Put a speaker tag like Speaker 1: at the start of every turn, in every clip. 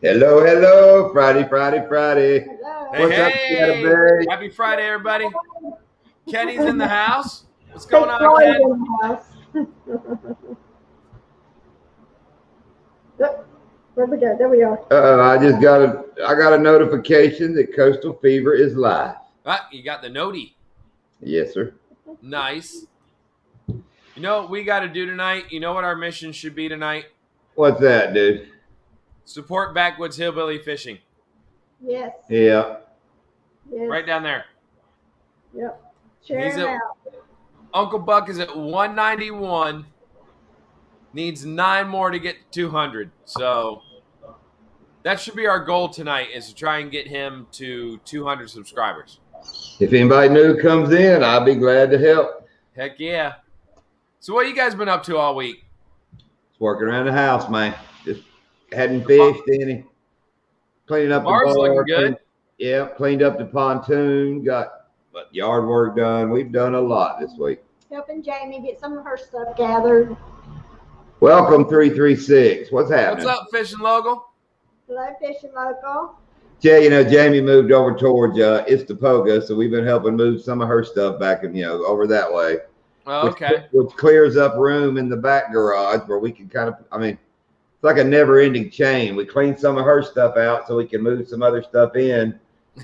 Speaker 1: Hello, hello. Friday.
Speaker 2: Hello.
Speaker 1: What's up, Saturday?
Speaker 3: Happy Friday, everybody. Kenny's in the house. What's
Speaker 2: Big
Speaker 3: going on,
Speaker 2: Floyd
Speaker 3: Ken?
Speaker 2: in the house. Yep. Where we go? There we are.
Speaker 1: I got a notification that Coastal Fever is live.
Speaker 3: Ah, you got the noti.
Speaker 1: Yes, sir.
Speaker 3: Nice. You know what we got to do tonight? You know what our mission should be tonight?
Speaker 1: What's that, dude?
Speaker 3: Support Backwoods Hillbilly Fishing.
Speaker 2: Yes.
Speaker 1: Yeah.
Speaker 2: Yes.
Speaker 3: Right down there.
Speaker 2: Yep. Share
Speaker 3: He's
Speaker 2: it
Speaker 3: at-
Speaker 2: out.
Speaker 3: Uncle Buck is at 191. Needs 9 more to get to 200. So that should be our goal tonight, is to try and get him to 200 subscribers.
Speaker 1: If anybody new comes in, I'll be glad to help.
Speaker 3: Heck yeah. So what you guys been up to all week?
Speaker 1: It's working around the house, man. Just hadn't fished any. Cleaning up the
Speaker 3: Bar's
Speaker 1: bar.
Speaker 3: looking good.
Speaker 1: Cleaned up the pontoon. Got yard work done. We've done a lot this week.
Speaker 2: Helping Jamie get some of her stuff gathered.
Speaker 1: Welcome, 336. What's happening?
Speaker 3: What's up, Fishing Local?
Speaker 2: Hello, Fishing Local.
Speaker 1: Yeah, Jamie moved over towards Istapoga, so we've been helping move some of her stuff back and over that way.
Speaker 3: Oh, okay.
Speaker 1: Which clears up room in the back garage where we can it's like a never-ending chain. We clean some of her stuff out so we can move some other stuff in.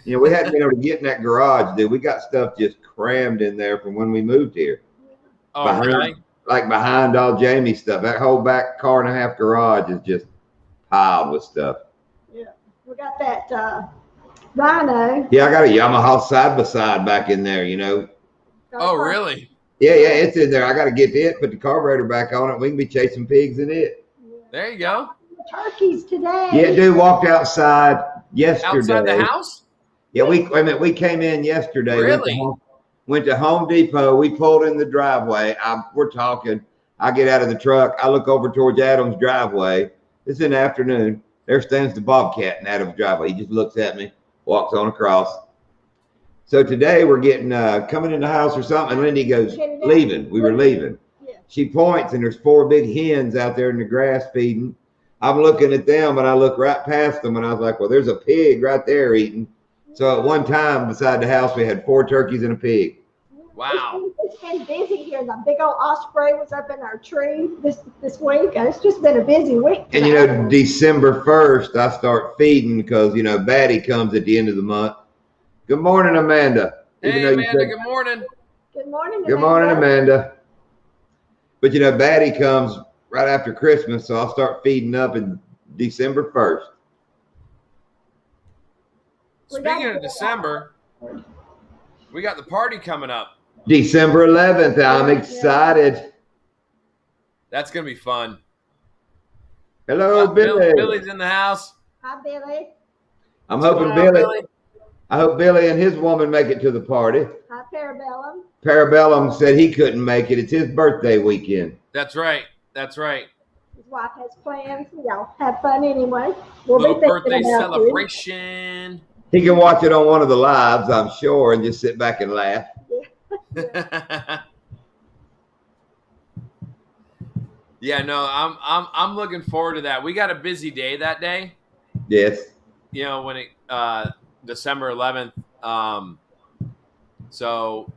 Speaker 1: We hadn't been able to get in that garage, dude. We got stuff just crammed in there from when we moved here.
Speaker 3: Oh, really?
Speaker 1: Like behind all Jamie's stuff. That whole back car and a half garage is just piled with stuff.
Speaker 2: Yeah. We got that Rhino.
Speaker 1: Yeah, I got a Yamaha side-by-side back in there,
Speaker 3: Oh, really?
Speaker 1: Yeah, it's in there. I got to get it, put the carburetor back on it. We can be chasing pigs in it.
Speaker 3: There you go.
Speaker 2: Turkeys today.
Speaker 1: Yeah, dude walked outside yesterday.
Speaker 3: Outside the house?
Speaker 1: Yeah, we came in yesterday.
Speaker 3: Really?
Speaker 1: Went to Home Depot. We pulled in the driveway. We're talking. I get out of the truck. I look over towards Adam's driveway. It's in the afternoon. There stands the Bobcat in Adam's driveway. He just looks at me, walks on across. So today we're getting coming in the house or something. And Lindy goes, leaving. We were leaving.
Speaker 2: Yeah.
Speaker 1: She points, and there's 4 big hens out there in the grass feeding. I'm looking at them, and I look right past them, and I was like, well, there's a pig right there eating. So at one time, beside the house, we had 4 turkeys and a pig.
Speaker 3: Wow.
Speaker 2: It's been busy here. The big old osprey was up in our tree this week. It's just been a busy week.
Speaker 1: And December 1st, I start feeding because Batty comes at the end of the month. Good morning, Amanda.
Speaker 3: Hey, Amanda, good morning.
Speaker 2: Good morning, Amanda.
Speaker 1: Good morning, Amanda. But Batty comes right after Christmas, so I'll start feeding up in December 1st.
Speaker 3: Speaking of December, we got the party coming up.
Speaker 1: December 11th. I'm excited.
Speaker 3: That's going to be fun.
Speaker 1: Hello, Billy.
Speaker 3: Billy's in the house.
Speaker 2: Hi, Billy.
Speaker 1: I'm hoping Billy. I hope Billy and his woman make it to the party.
Speaker 2: Hi, Parabellum.
Speaker 1: Parabellum said he couldn't make it. It's his birthday weekend.
Speaker 3: That's right.
Speaker 2: His wife has plans. Y'all have fun anyway. We'll
Speaker 3: Little
Speaker 2: be thinking
Speaker 3: birthday
Speaker 2: about
Speaker 3: celebration.
Speaker 1: He can watch it on one of the lives, I'm sure, and just sit back and laugh.
Speaker 3: Yeah, no, I'm looking forward to that. We got a busy day that day.
Speaker 1: Yes.
Speaker 3: When it December 11th. So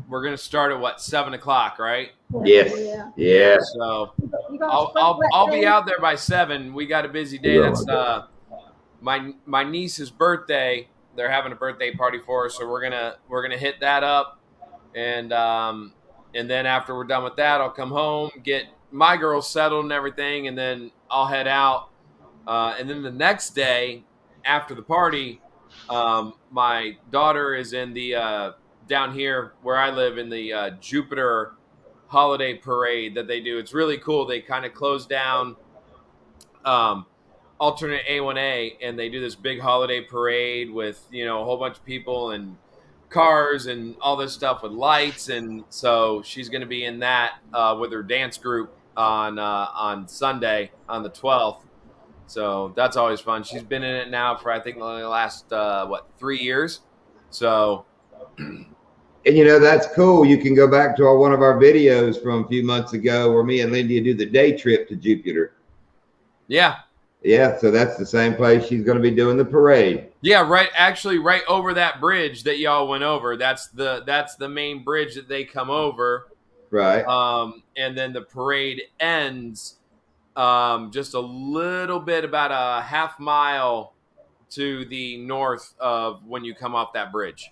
Speaker 3: we're gonna start at 7:00, right?
Speaker 1: Yes. Yeah.
Speaker 3: So I'll be out there by 7. We got a busy day. That's my niece's birthday. They're having a birthday party for her, so we're gonna hit that up, and then after we're done with that, I'll come home, get my girls settled and everything, and then I'll head out. And then the next day after the party, my daughter is in the down here where I live in the Jupiter holiday parade that they do. It's really cool. They kind of close down alternate A1A, and they do this big holiday parade with a whole bunch of people and cars and all this stuff with lights. And so she's going to be in that with her dance group on Sunday on the 12th. So that's always fun. She's been in it now for I think the last 3 years. So
Speaker 1: And that's cool. You can go back to one of our videos from a few months ago where me and Lindy do the day trip to Jupiter.
Speaker 3: Yeah.
Speaker 1: Yeah, so that's the same place she's going to be doing the parade.
Speaker 3: Yeah, right. Actually, right over that bridge that y'all went over. That's the main bridge that they come over.
Speaker 1: Right.
Speaker 3: And then the parade ends just a little bit, about a half mile to the north of when you come off that bridge.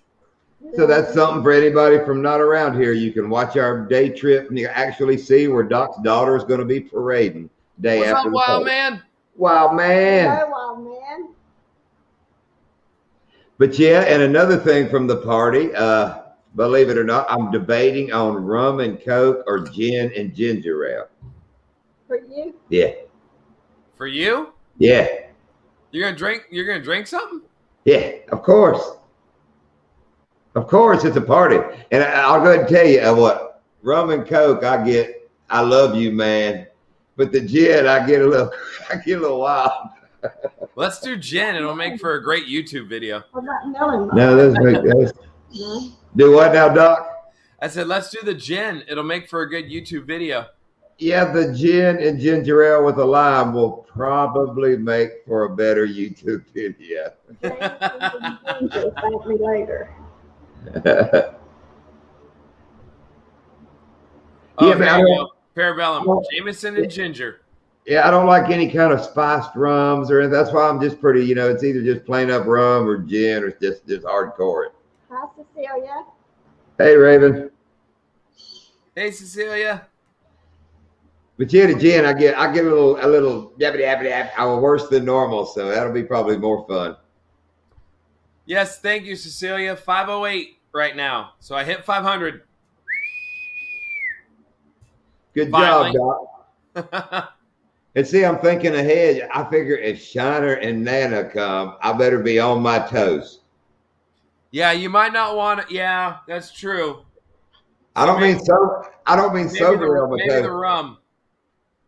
Speaker 1: So that's something for anybody from not around here. You can watch our day trip and you actually see where Doc's daughter is going to be parading day
Speaker 3: What's
Speaker 1: after
Speaker 3: up,
Speaker 1: the
Speaker 3: wild
Speaker 1: party.
Speaker 3: man?
Speaker 1: Wild man.
Speaker 2: Hello, wild man.
Speaker 1: But yeah, and another thing from the party, believe it or not, I'm debating on rum and Coke or gin and ginger ale.
Speaker 2: For you?
Speaker 1: Yeah.
Speaker 3: For you?
Speaker 1: Yeah.
Speaker 3: You're gonna drink something?
Speaker 1: Yeah, of course. Of course, it's a party. And I'll go ahead and tell you what, rum and Coke, I love you, man. But the gin, I get a little wild.
Speaker 3: Let's do gin. It'll make for a great YouTube video.
Speaker 2: What about melon?
Speaker 1: No, that's do what now, Doc?
Speaker 3: I said, let's do the gin. It'll make for a good YouTube video.
Speaker 1: Yeah, the gin and ginger ale with a lime will probably make for a better YouTube video.
Speaker 2: Thank me later.
Speaker 3: Oh, there you go. Parabellum, Jameson and ginger.
Speaker 1: Yeah, I don't like any kind of spiced rums or anything. That's why I'm just pretty, it's either just plain up rum or gin or just hardcore it.
Speaker 2: Hi, Cecilia.
Speaker 1: Hey, Raven.
Speaker 3: Hey, Cecilia.
Speaker 1: But yeah, the gin, I get a little yappity worse than normal, so that'll be probably more fun.
Speaker 3: Yes, thank you, Cecilia. 508 right now. So I hit 500.
Speaker 1: Good
Speaker 3: Finally.
Speaker 1: job, Doc. And see, I'm thinking ahead. I figure if Shiner and Nana come, I better be on my toes.
Speaker 3: Yeah, you might not want to. Yeah, that's true.
Speaker 1: I don't mean sober on my
Speaker 3: Maybe
Speaker 1: toes.
Speaker 3: the rum.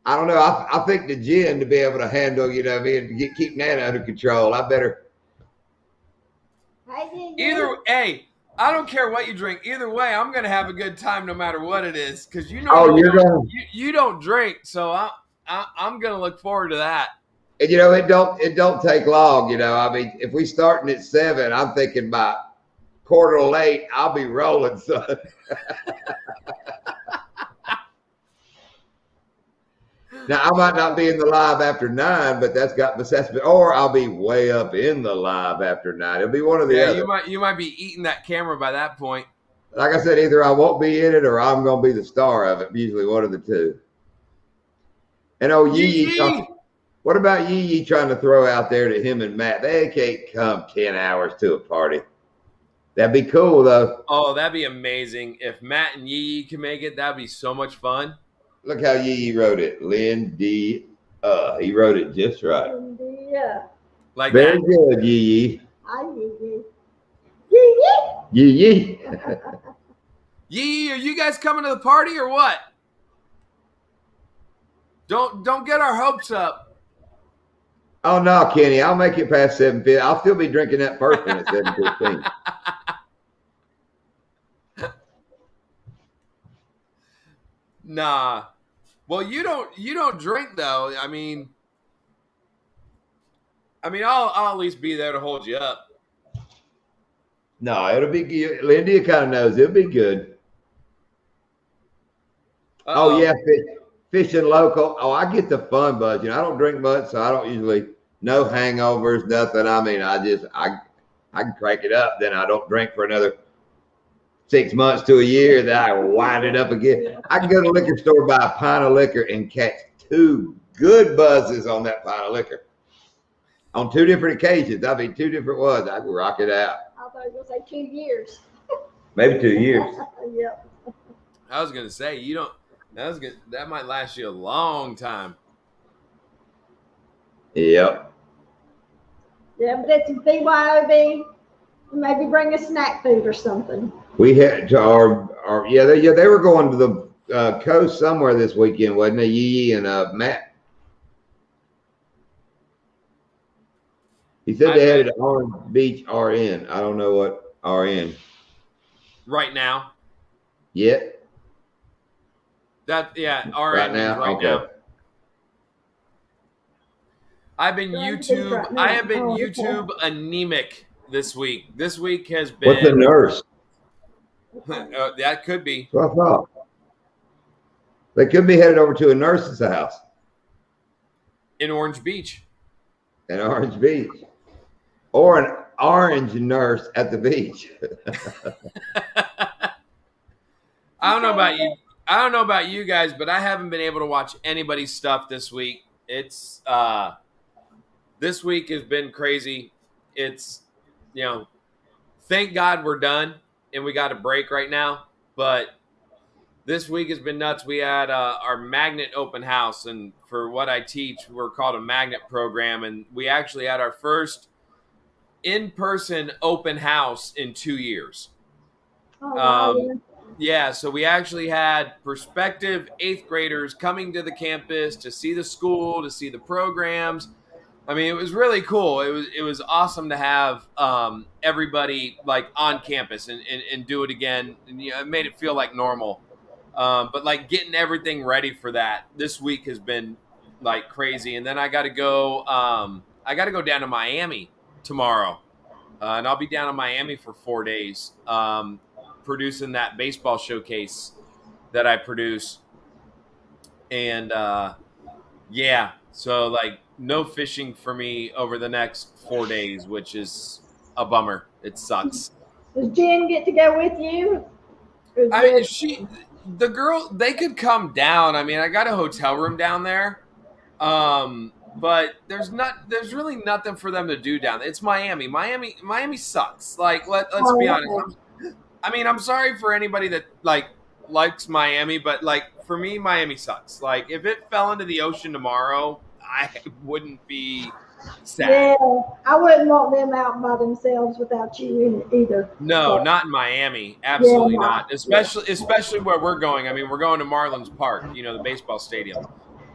Speaker 1: I don't know. I think the gin to be able to handle, me and keep Nana under control. I better.
Speaker 3: Hey, I don't care what you drink. Either way, I'm gonna have a good time no matter what it is, because you know.
Speaker 1: Oh, you're going.
Speaker 3: You don't drink, so I'm gonna look forward to that.
Speaker 1: And it don't take long. I mean, if we starting at 7, I'm thinking by 7:45, I'll be rolling, son. Now I might not be in the live after 9, but or I'll be way up in the live after 9. It'll be one of the other.
Speaker 3: You might be eating that camera by that point.
Speaker 1: Like I said, either I won't be in it or I'm gonna be the star of it. Usually one of the two. And Yee, what about Yee trying to throw out there to him and Matt? They can't come 10 hours to a party. That'd be cool though.
Speaker 3: Oh, that'd be amazing. If Matt and Yee can make it, that'd be so much fun.
Speaker 1: Look how Yee wrote it. Lindy. He wrote it just right.
Speaker 2: India.
Speaker 3: Like
Speaker 1: Very
Speaker 3: that.
Speaker 1: good, Yee.
Speaker 2: Hi, Yee. Yee.
Speaker 1: Yee.
Speaker 3: Yee, are you guys coming to the party or what? Don't get our hopes up.
Speaker 1: Oh no, Kenny, I'll make it past 7:50. I'll still be drinking that first one at 7:15.
Speaker 3: Nah. Well, you don't drink though. I mean, I'll at least be there to hold you up.
Speaker 1: No, it'll be good. Lindy kind of knows it'll be good.
Speaker 3: Uh-oh.
Speaker 1: Oh yeah, fishing local. Oh, I get the fun buzz. I don't drink much, so I don't usually no hangovers, nothing. I mean, I can crank it up, then I don't drink for another 6 months to a year. Then I wind it up again. I can go to the liquor store, buy a pint of liquor, and catch 2 good buzzes on that pint of liquor on 2 different occasions. I mean, 2 different ones. I can rock it out.
Speaker 2: I thought you were going to say 2 years.
Speaker 1: Maybe 2 years.
Speaker 2: Yep.
Speaker 3: I was gonna say that might last you a long time.
Speaker 1: Yep.
Speaker 2: Yeah, but it's BYOB. Maybe bring a snack food or something.
Speaker 1: We had to our they were going to the coast somewhere this weekend, wasn't it? Yee and Matt. He said they had it at Orange Beach RN. I don't know what RN.
Speaker 3: Right now.
Speaker 1: Yet.
Speaker 3: Right now.
Speaker 1: Okay.
Speaker 3: I have been YouTube anemic this week. This week has been.
Speaker 1: What's a nurse?
Speaker 3: That could be.
Speaker 1: That's what I thought. They could be headed over to a nurse's house
Speaker 3: In Orange Beach.
Speaker 1: in Orange Beach, or an orange nurse at the beach.
Speaker 3: I don't know about you. I don't know about you guys, but I haven't been able to watch anybody's stuff this week. It's this week has been crazy. It's, thank God we're done and we got a break right now. But this week has been nuts. We had our magnet open house, and for what I teach, we're called a magnet program, and we actually had our first in-person open house in 2 years. Yeah, so we actually had prospective 8th graders coming to the campus to see the school, to see the programs. I mean, it was really cool. It was awesome to have everybody like on campus and do it again. And it made it feel like normal. But like getting everything ready for that this week has been like crazy. And then I got to go. I got to go down to Miami tomorrow, and I'll be down in Miami for 4 days. Producing that baseball showcase that I produce. And so like no fishing for me over the next 4 days, which is a bummer. It sucks.
Speaker 2: Does Jen get to go with you?
Speaker 3: The girl, they could come down. I mean, I got a hotel room down there. But there's really nothing for them to do down there. It's Miami. Miami sucks. Like let's be honest. I mean, I'm sorry for anybody that likes Miami, but like for me, Miami sucks. Like if it fell into the ocean tomorrow, I wouldn't be sad.
Speaker 2: Yeah, I wouldn't want them out by themselves without you either.
Speaker 3: No, not in Miami. Absolutely not. Especially where we're going. I mean, we're going to Marlins Park, the baseball stadium.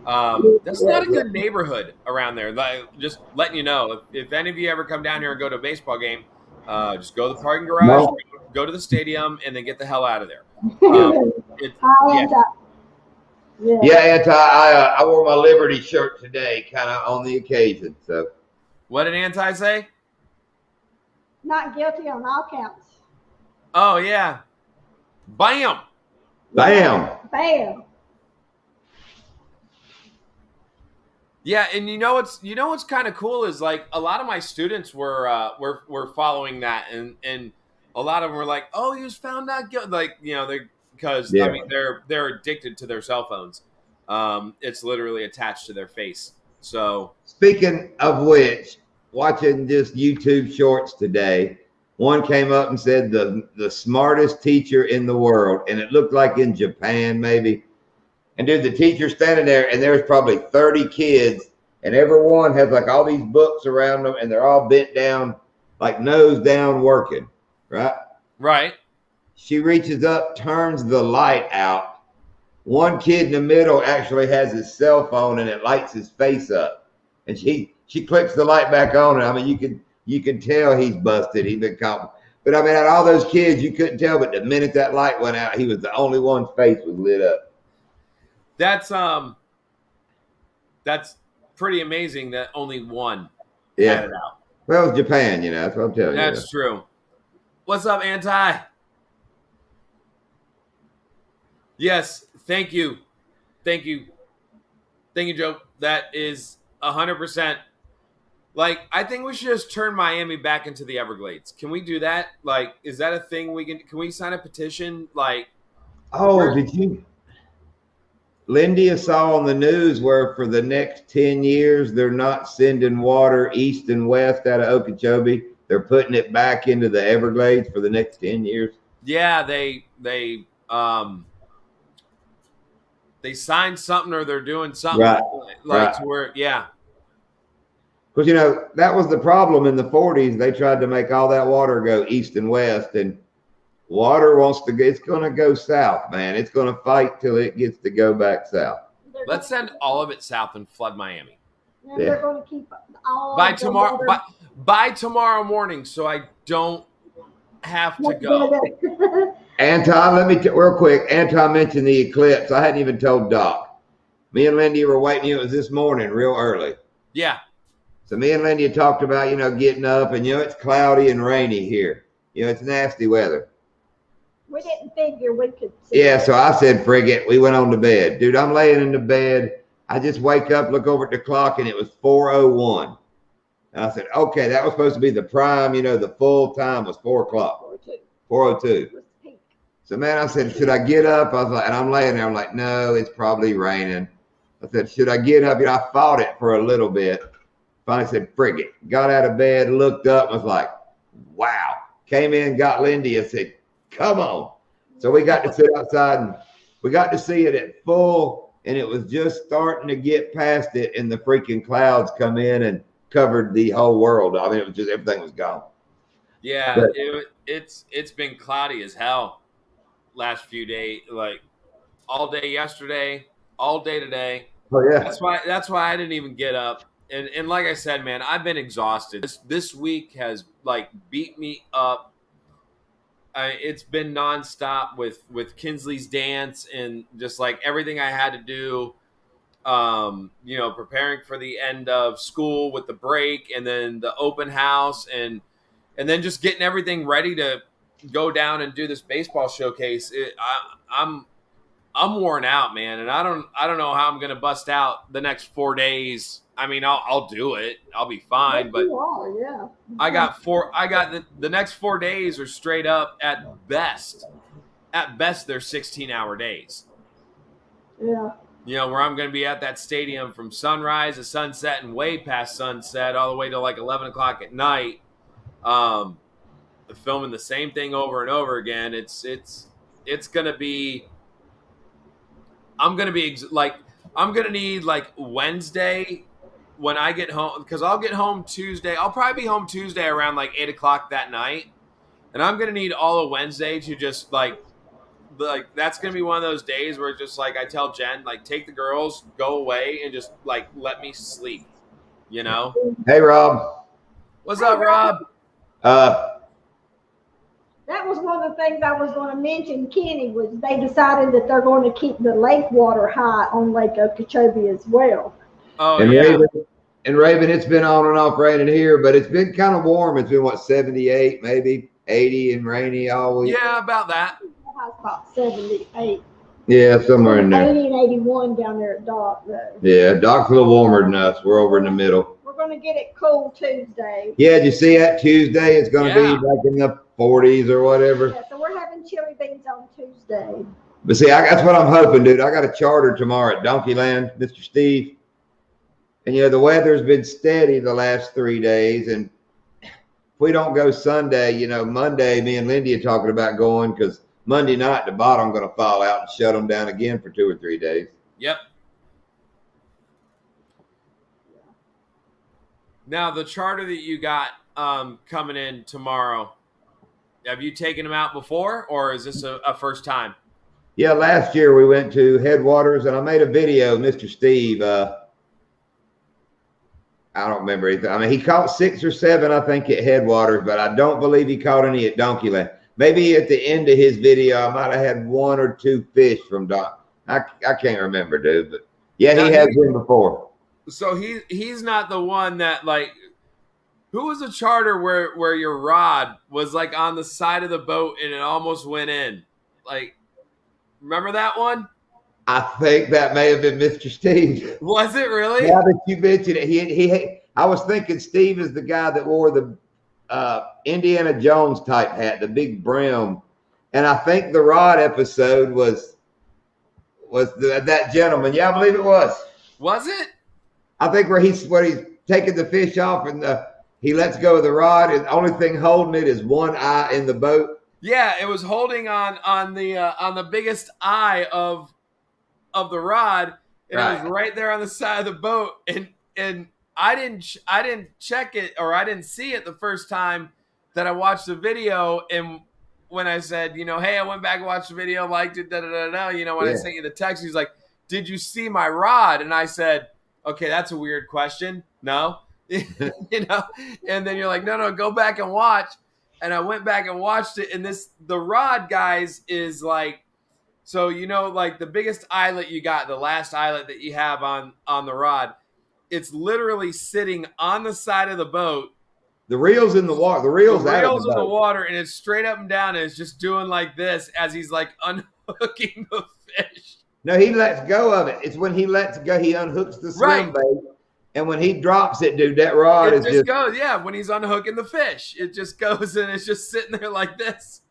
Speaker 3: That's not a good neighborhood around there. Like, just letting you know, if any of you ever come down here and go to a baseball game, just go to the parking garage, go to the stadium, and then get the hell out of there.
Speaker 1: I wore my Liberty shirt today, kind of on the occasion. So,
Speaker 3: what did Anti say?
Speaker 2: Not guilty on all counts.
Speaker 3: Oh yeah, bam,
Speaker 1: bam,
Speaker 2: bam.
Speaker 3: Yeah, and what's kind of cool is like a lot of my students were following that, and a lot of them were like, "Oh, he was found not guilty." Like because I mean they're addicted to their cell phones. It's literally attached to their face. So
Speaker 1: speaking of which, watching just YouTube shorts today, one came up and said the smartest teacher in the world, and it looked like in Japan maybe. And dude, the teacher's standing there, and there's probably 30 kids, and every one has like all these books around them, and they're all bent down, like nose down, working. Right.
Speaker 3: Right.
Speaker 1: She reaches up, turns the light out. One kid in the middle actually has his cell phone, and it lights his face up. And she clicks the light back on, and I mean you can tell he's busted. He's been caught. But I mean, out of all those kids, you couldn't tell. But the minute that light went out, he was the only one's face was lit up.
Speaker 3: That's pretty amazing that only one had it out.
Speaker 1: Well, it's Japan, that's what I'm telling you.
Speaker 3: That's true. What's up, Anti? Yes, thank you, Joe. That is 100%. Like, I think we should just turn Miami back into the Everglades. Can we do that? Like, is that a thing we can we sign a petition? Like,
Speaker 1: did you? Lindy saw on the news where for the next 10 years, they're not sending water east and west out of Okeechobee. They're putting it back into the Everglades for the next 10 years.
Speaker 3: Yeah, they signed something or they're doing something to where,
Speaker 1: Because, that was the problem in the 40s. They tried to make all that water go east and west, and water it's going to go south, man. It's going to fight till it gets to go back south.
Speaker 3: Let's send all of it south and flood Miami.
Speaker 2: And they're going to keep all
Speaker 3: by tomorrow morning, so I don't have to go.
Speaker 1: Anton, let me real quick. Anton mentioned the eclipse. I hadn't even told Doc. Me and Lindy were waiting. It was this morning, real early.
Speaker 3: Yeah.
Speaker 1: So me and Lindy talked about, getting up, and it's cloudy and rainy here. It's nasty weather.
Speaker 2: We didn't figure we could see.
Speaker 1: Yeah, so I said, frig it. We went on to bed. Dude, I'm laying in the bed. I just wake up, look over at the clock, and it was 4:01. And I said, okay, that was supposed to be the prime. The full time was 4 o'clock. 4:02. So, man, I said, should I get up? I was like, and I'm laying there. I'm like, no, it's probably raining. I said, should I get up? I fought it for a little bit. Finally said, frig it. Got out of bed, looked up, and was like, wow. Came in, got Lindy, and said, come on. So we got to sit outside, and we got to see it at full, and it was just starting to get past it, and the freaking clouds come in and covered the whole world. I mean, it was just, everything was gone.
Speaker 3: Yeah,
Speaker 1: but,
Speaker 3: it's been cloudy as hell last few days, like all day yesterday, all day today.
Speaker 1: Oh yeah.
Speaker 3: That's why I didn't even get up. And like I said, man, I've been exhausted. This week has like beat me up. It's been nonstop with Kinsley's dance and just like everything I had to do. Preparing for the end of school with the break and then the open house and then just getting everything ready to go down and do this baseball showcase. I'm worn out, man, and I don't know how I'm going to bust out the next 4 days. I mean, I'll do it. I'll be fine, but
Speaker 2: you are, yeah.
Speaker 3: I got the next 4 days are straight up at best. At best, they're 16-hour days.
Speaker 2: Yeah.
Speaker 3: Where I'm going to be at that stadium from sunrise to sunset and way past sunset all the way to like 11 o'clock at night. Filming the same thing over and over again. It's going to be, I'm going to need like Wednesday when I get home, because I'll get home Tuesday. I'll probably be home Tuesday around like 8 o'clock that night. And I'm going to need all of Wednesday to just like that's going to be one of those days where just like I tell Jen, like take the girls, go away and just like let me sleep,
Speaker 1: Hey, Rob.
Speaker 3: What's up, Rob?
Speaker 2: That was one of the things I was going to mention, Kenny, was they decided that they're going to keep the lake water high on Lake Okeechobee as well.
Speaker 3: Oh,
Speaker 1: and
Speaker 3: yeah.
Speaker 1: Raven, it's been on and off raining here, but it's been kind of warm. It's been, 78, maybe 80 and rainy all week?
Speaker 3: Yeah, about that.
Speaker 2: It's about 78.
Speaker 1: Yeah, somewhere in there.
Speaker 2: 80 and 81 down there at Dock, though.
Speaker 1: Yeah, Dock's a little warmer than us. We're over in the middle.
Speaker 2: We're going to get it cool Tuesday.
Speaker 1: Yeah, did you see that Tuesday? It's going to be like in the 40s or whatever.
Speaker 2: Yeah, so we're having chili beans on Tuesday.
Speaker 1: But see, that's what I'm hoping, dude. I got a charter tomorrow at Donkeyland, Mr. Steve. And, the weather's been steady the last 3 days. And if we don't go Sunday, Monday, me and Lindy are talking about going because Monday night, the bottom going to fall out and shut them down again for 2 or 3 days.
Speaker 3: Yep. Now, the charter that you got coming in tomorrow, have you taken them out before, or is this a first time?
Speaker 1: Yeah, last year we went to Headwaters, and I made a video, Mr. Steve. I don't remember anything. I mean, he caught 6 or 7, I think, at Headwaters, but I don't believe he caught any at Donkeyland. Maybe at the end of his video, I might have had 1 or 2 fish from Doc. I can't remember, dude. But yeah, he has been before.
Speaker 3: So he's not the one that like. Who was a charter where your rod was like on the side of the boat and it almost went in? Like, remember that one?
Speaker 1: I think that may have been Mr. Steve.
Speaker 3: Was it really?
Speaker 1: Now that you mentioned it, I was thinking Steve is the guy that wore the Indiana Jones type hat, the big brim, and I think the rod episode was that gentleman. Yeah, I believe it was.
Speaker 3: Was it?
Speaker 1: I think where he's taking the fish off and he lets go of the rod, and the only thing holding it is one eye in the boat.
Speaker 3: Yeah, it was holding on the biggest eye of the rod, and right. It was right there on the side of the boat, and I didn't check it, or I didn't see it the first time that I watched the video. And when I said, hey, I went back and watched the video, liked it, when I sent you the text, he's like, did you see my rod? And I said, okay, that's a weird question. No. And then you're like, no, go back and watch. And I went back and watched it. And the rod, guys, is like, so, like the biggest eyelet you got, the last eyelet that you have on the rod, It's literally sitting on the side of the boat.
Speaker 1: The reel's in the water. The reel's out of the boat.
Speaker 3: In the water, and it's straight up and down, and it's just doing like this as he's like unhooking the fish.
Speaker 1: No, he lets go of it. It's when he lets go, he unhooks the swim bait. And when he drops it, dude, that rod is just
Speaker 3: goes. Yeah, when he's unhooking the fish, it just goes and it's just sitting there like this.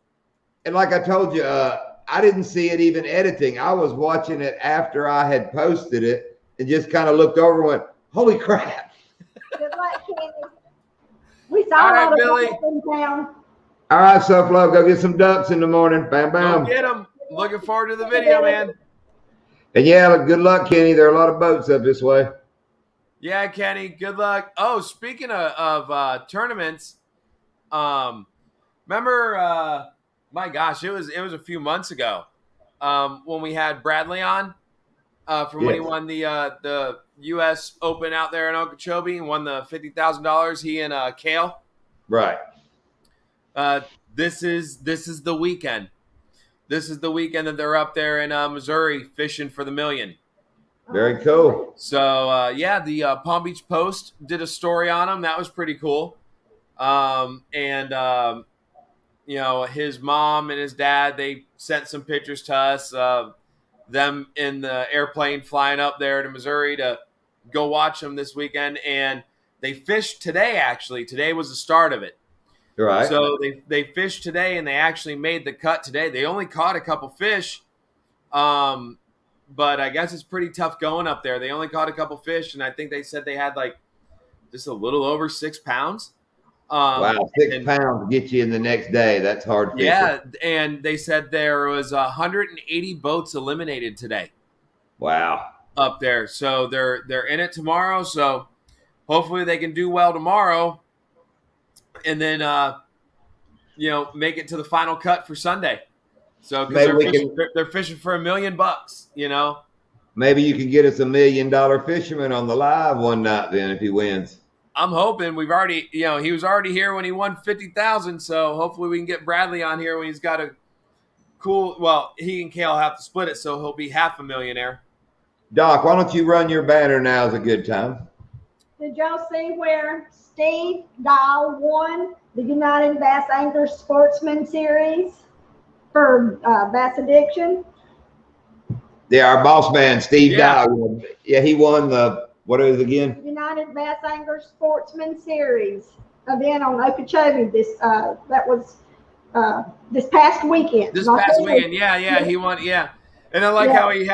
Speaker 1: And like I told you, I didn't see it even editing. I was watching it after I had posted it and just kind of looked over and went, holy crap.
Speaker 2: Good luck, Kenny. We saw a lot of
Speaker 3: Billy.
Speaker 2: in town.
Speaker 1: All right, SoFlo, go get some ducks in the morning. Bam, bam.
Speaker 3: Go get them. Looking forward to the video, man.
Speaker 1: And yeah, good luck, Kenny. There are a lot of boats up this way.
Speaker 3: Yeah, Kenny, good luck. Oh, speaking of tournaments, remember, my gosh, it was a few months ago when we had Bradley on from when he won the U.S. Open out there in Okeechobee and won the $50,000. He and Kale.
Speaker 1: Right.
Speaker 3: This is the weekend. This is the weekend that they're up there in Missouri fishing for the million.
Speaker 1: Very cool.
Speaker 3: So, the Palm Beach Post did a story on him. That was pretty cool. His mom and his dad, they sent some pictures to us of them in the airplane flying up there to Missouri to go watch them this weekend. And they fished today, actually. Today was the start of it.
Speaker 1: Right.
Speaker 3: So they fished today, and they actually made the cut today. They only caught a couple fish. But I guess it's pretty tough going up there. They only caught a couple fish, and I think they said they had like just a little over 6 pounds.
Speaker 1: Wow, 6 pounds to get you in the next day. That's hard fishing.
Speaker 3: Yeah, and they said there was 180 boats eliminated today.
Speaker 1: Wow.
Speaker 3: Up there. So they're in it tomorrow. So hopefully they can do well tomorrow. And then make it to the final cut for Sunday. So because they're fishing for $1 million,
Speaker 1: Maybe you can get us $1 million fisherman on the live one night then if he wins.
Speaker 3: I'm hoping. We've already, he was already here when he won 50,000. So hopefully we can get Bradley on here when he's got a cool. Well, he and Kale have to split it, so he'll be half a millionaire.
Speaker 1: Doc, why don't you run your banner now? Is a good time.
Speaker 2: Did y'all see where Steve Dial won the United Bass Anglers Sportsman Series for Bass Addiction?
Speaker 1: Yeah, our boss man, Steve Dial. Yeah, he won what is it again?
Speaker 2: United Bass Anglers Sportsman Series event on Okeechobee. This past weekend.
Speaker 3: Yeah, he won. Yeah, and I like how he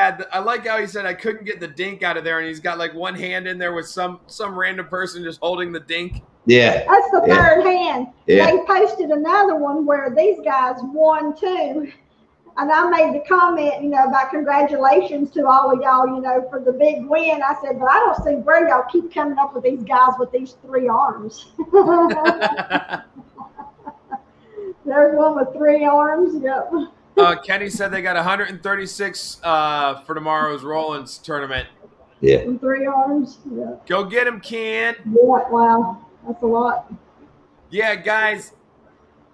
Speaker 3: said I couldn't get the dink out of there, and he's got like one hand in there with some random person just holding the dink.
Speaker 1: Yeah,
Speaker 2: that's the third hand.
Speaker 1: Yeah.
Speaker 2: They posted another one where these guys won too. And I made the comment, about congratulations to all of y'all, for the big win. I said, but I don't see where y'all keep coming up with these guys with these 3 arms. There's one with 3 arms. Yep.
Speaker 3: Kenny said they got 136 for tomorrow's Rollins tournament.
Speaker 1: Yeah.
Speaker 2: And 3 arms. Yeah.
Speaker 3: Go get him, Ken.
Speaker 2: Yeah, wow. That's a lot.
Speaker 3: Yeah, guys,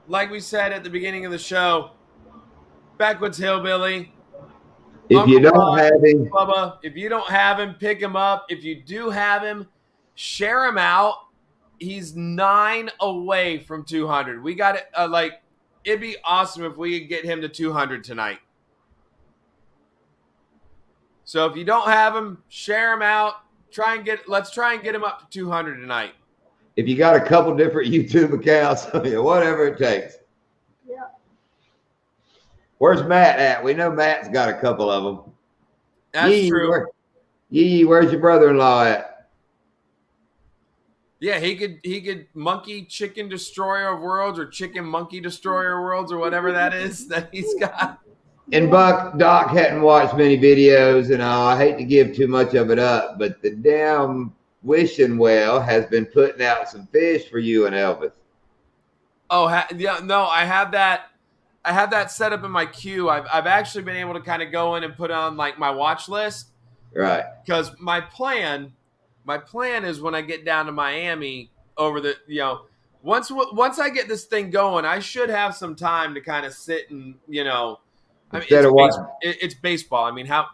Speaker 3: like we said at the beginning of the show, Backwoods Hillbilly.
Speaker 1: If you don't have him,
Speaker 3: Bubba, if you don't have him, pick him up. If you do have him, share him out. He's 9 away from 200. We got it. It'd be awesome if we could get him to 200 tonight. So if you don't have him, share him out. Let's try and get him up to 200 tonight.
Speaker 1: If you got a couple different YouTube accounts, whatever it takes.
Speaker 2: Yeah.
Speaker 1: Where's Matt at? We know Matt's got a couple of them.
Speaker 3: That's true.
Speaker 1: Where's your brother-in-law at?
Speaker 3: Yeah, he could monkey chicken destroyer of worlds or chicken monkey destroyer of worlds or whatever that is that he's got.
Speaker 1: And Doc hadn't watched many videos, and I hate to give too much of it up, but the damn wishing well has been putting out some fish for you and Elvis.
Speaker 3: Oh, yeah, no, I have that set up in my queue. I've actually been able to kind of go in and put on like my watch list.
Speaker 1: Right.
Speaker 3: Because my plan is when I get down to Miami over the, once I get this thing going, I should have some time to kind of sit and, it's baseball. I mean, how,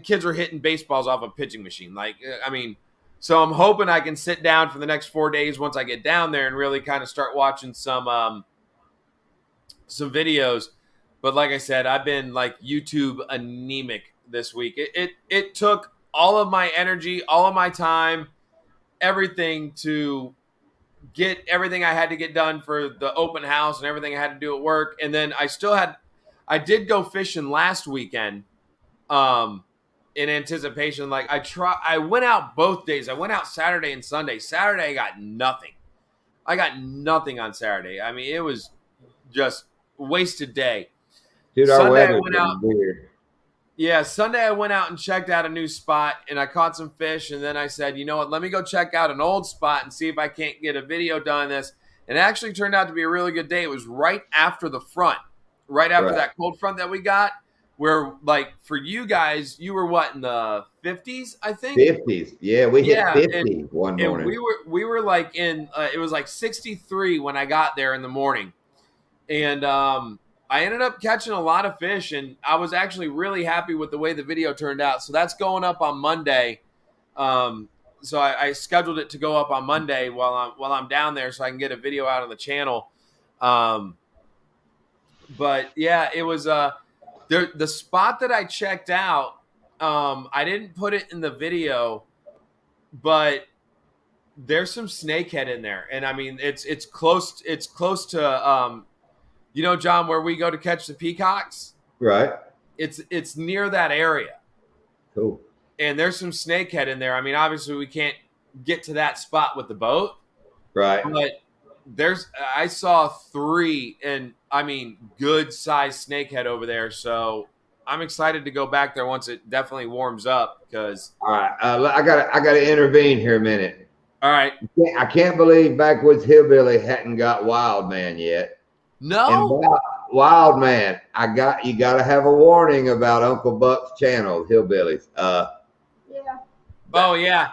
Speaker 3: kids are hitting baseballs off a pitching machine. Like, I mean, So I'm hoping I can sit down for the next 4 days once I get down there and really kind of start watching some videos. But like I said, I've been like YouTube anemic this week. It took all of my energy, all of my time, everything to get everything I had to get done for the open house and everything I had to do at work. And then I did go fishing last weekend in anticipation. Like I went out both days. I went out Saturday and Sunday. Saturday, I got nothing. I got nothing on Saturday. I mean, it was just wasted day.
Speaker 1: Dude, our weather's been weird.
Speaker 3: Yeah, Sunday I went out and checked out a new spot, and I caught some fish, and then I said, you know what, let me go check out an old spot and see if I can't get a video done on this. And it actually turned out to be a really good day. It was right after the front, right after that cold front that we got, where, like, for you guys, you were what, in the 50s, I think?
Speaker 1: 50s. Yeah, we hit 50 one morning.
Speaker 3: And we were like in, it was like 63 when I got there in the morning. And I ended up catching a lot of fish, and I was actually really happy with the way the video turned out. So that's going up on Monday. So I scheduled it to go up on Monday while I'm down there, so I can get a video out on the channel. But yeah, it was the spot that I checked out. I didn't put it in the video, but there's some snakehead in there, and I mean it's close to. You know, John, where we go to catch the peacocks?
Speaker 1: Right.
Speaker 3: It's near that area.
Speaker 1: Cool.
Speaker 3: And there's some snakehead in there. I mean, obviously we can't get to that spot with the boat.
Speaker 1: Right.
Speaker 3: But I saw 3, and I mean, good sized snakehead over there. So I'm excited to go back there once it definitely warms up. Because
Speaker 1: all right, I gotta intervene here a minute.
Speaker 3: All right.
Speaker 1: I can't believe Backwoods Hillbilly hadn't got Wild Man yet.
Speaker 3: No.
Speaker 1: And Wild Man, you got to have a warning about Uncle Buck's channel, Hillbillies.
Speaker 2: Yeah.
Speaker 3: Oh yeah.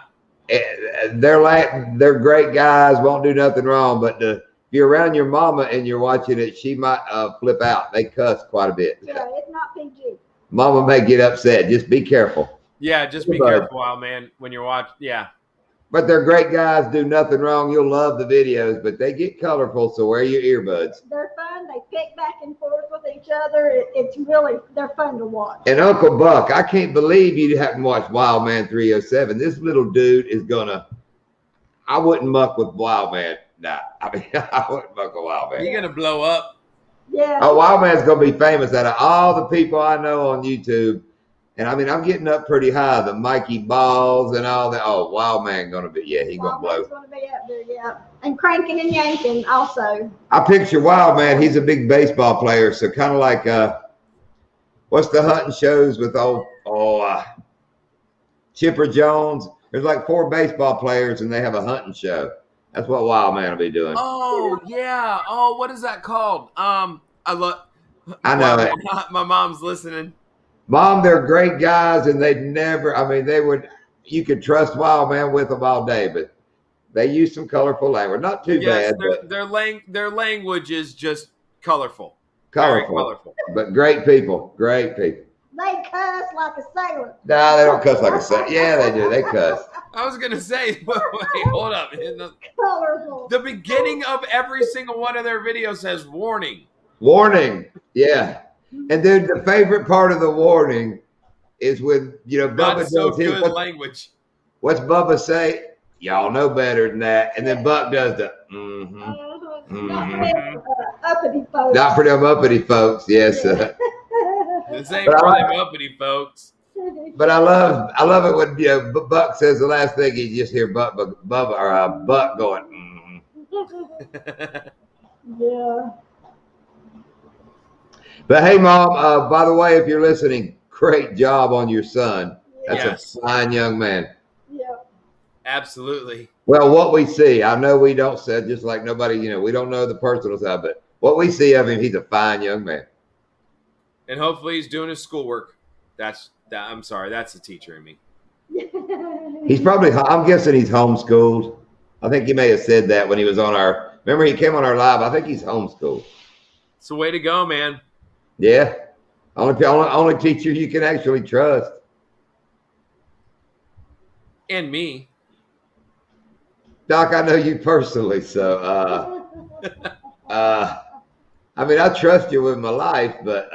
Speaker 1: They're great guys, won't do nothing wrong. But if you're around your mama and you're watching it, she might flip out. They cuss quite a bit.
Speaker 2: Yeah, it's not PG.
Speaker 1: Mama may get upset. Just be careful.
Speaker 3: Yeah, just be careful, Wild Man, when you're watching. Yeah.
Speaker 1: But they're great guys, do nothing wrong. You'll love the videos, but they get colorful, so wear your earbuds.
Speaker 2: They're fun. They pick back and forth with each other. They're fun to watch.
Speaker 1: And Uncle Buck, I can't believe you haven't watched Wild Man 307. This little dude is I wouldn't muck with Wild Man. Nah, I mean, I wouldn't muck with Wild Man.
Speaker 3: You're going to blow up.
Speaker 2: Yeah.
Speaker 1: Oh, Wild Man's going to be famous out of all the people I know on YouTube. And I mean, I'm getting up pretty high. The Mikey Balls and all that. Oh, Wild Man gonna be, yeah, he's gonna blow.
Speaker 2: He's gonna be up there, yeah. And cranking and yanking also.
Speaker 1: I picture Wild Man. He's a big baseball player, so kind of like what's the hunting shows with Chipper Jones? There's like 4 baseball players, and they have a hunting show. That's what Wild Man will be doing.
Speaker 3: Oh yeah. Oh, what is that called? I know
Speaker 1: it.
Speaker 3: My mom's listening.
Speaker 1: Mom, they're great guys, and you could trust Wild Man with them all day, but they use some colorful language. Not too bad.
Speaker 3: Their language is just colorful.
Speaker 1: Colorful. But great people. Great people.
Speaker 2: They cuss like a sailor.
Speaker 1: No, they don't cuss like a sailor. Yeah, they do. They cuss.
Speaker 3: I was going to say, wait, hold up.
Speaker 2: Colorful.
Speaker 3: The beginning of every single one of their videos says warning.
Speaker 1: Warning. Yeah. And dude, the favorite part of the warning is when, Bubba
Speaker 3: does his language.
Speaker 1: What's Bubba say? Y'all know better than that. And then Buck does the
Speaker 2: Uppity folks.
Speaker 1: Not for them uppity folks, yes.
Speaker 2: Yeah.
Speaker 3: This ain't for them uppity folks.
Speaker 1: But I love it when Buck says the last thing, you just hear Buck going.
Speaker 2: Yeah.
Speaker 1: But hey, Mom, by the way, if you're listening, great job on your son. That's a fine young man.
Speaker 2: Yep.
Speaker 3: Absolutely.
Speaker 1: Well, what we see, I know we don't say, just like nobody, we don't know the personal side, but what we see of him, he's a fine young man.
Speaker 3: And hopefully he's doing his schoolwork. I'm sorry, that's the teacher in me.
Speaker 1: He's probably, I'm guessing he's homeschooled. I think he may have said that when he was remember he came on our live. I think he's homeschooled.
Speaker 3: It's a way to go, man.
Speaker 1: Yeah. Only teacher you can actually trust.
Speaker 3: And me.
Speaker 1: Doc, I know you personally, so I mean, I trust you with my life, but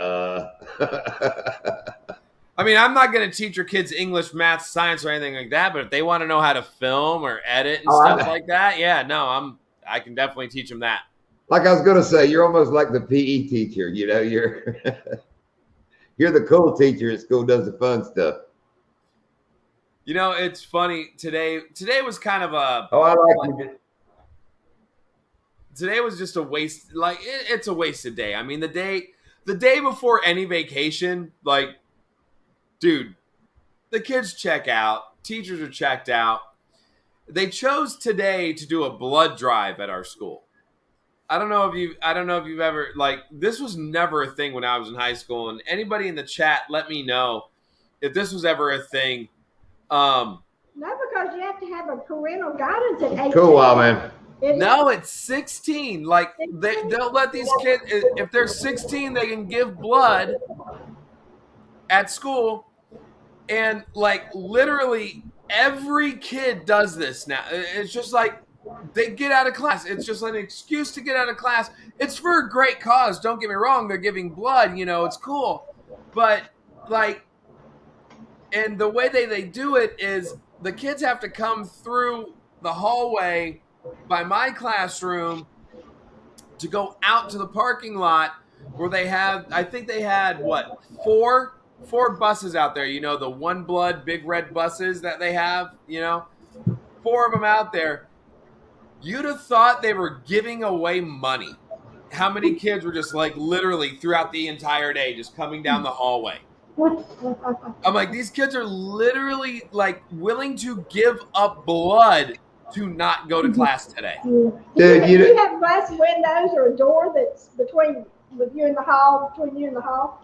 Speaker 3: I mean, I'm not going to teach your kids English, math, science, or anything like that. But if they want to know how to film or edit and stuff like that, yeah, no, I can definitely teach them that.
Speaker 1: Like I was going to say, you're almost like the PE teacher. You know, you're you're the cool teacher at school, does the fun stuff.
Speaker 3: You know, it's funny. Today was kind of a.
Speaker 1: Oh, I like you.
Speaker 3: Today was just a waste. Like it's a wasted day. I mean, the day before any vacation, like, dude, the kids check out. Teachers are checked out. They chose today to do a blood drive at our school. I don't know if you've ever, like, this was never a thing when I was in high school. And anybody in the chat, let me know if this was ever a thing.
Speaker 2: No, because you have to have a parental guidance at 18.
Speaker 1: Cool, man.
Speaker 3: No, it's 16. Like, they'll let these kids, if they're 16, they can give blood at school. And, like, literally every kid does this now. It's just like they get out of class. It's just an excuse to get out of class. It's for a great cause. Don't get me wrong. They're giving blood. You know, it's cool. But, like, and the way they do it is the kids have to come through the hallway by my classroom to go out to the parking lot where they have, I think they had, what, four buses out there, you know, the One Blood big red buses that they have, you know, 4 of them out there. You'd have thought they were giving away money. How many kids were just, like, literally throughout the entire day just coming down the hallway? I'm like, these kids are literally, like, willing to give up blood to not go to class today.
Speaker 1: Dude,
Speaker 2: do you have glass windows or a door that's between you and the hall?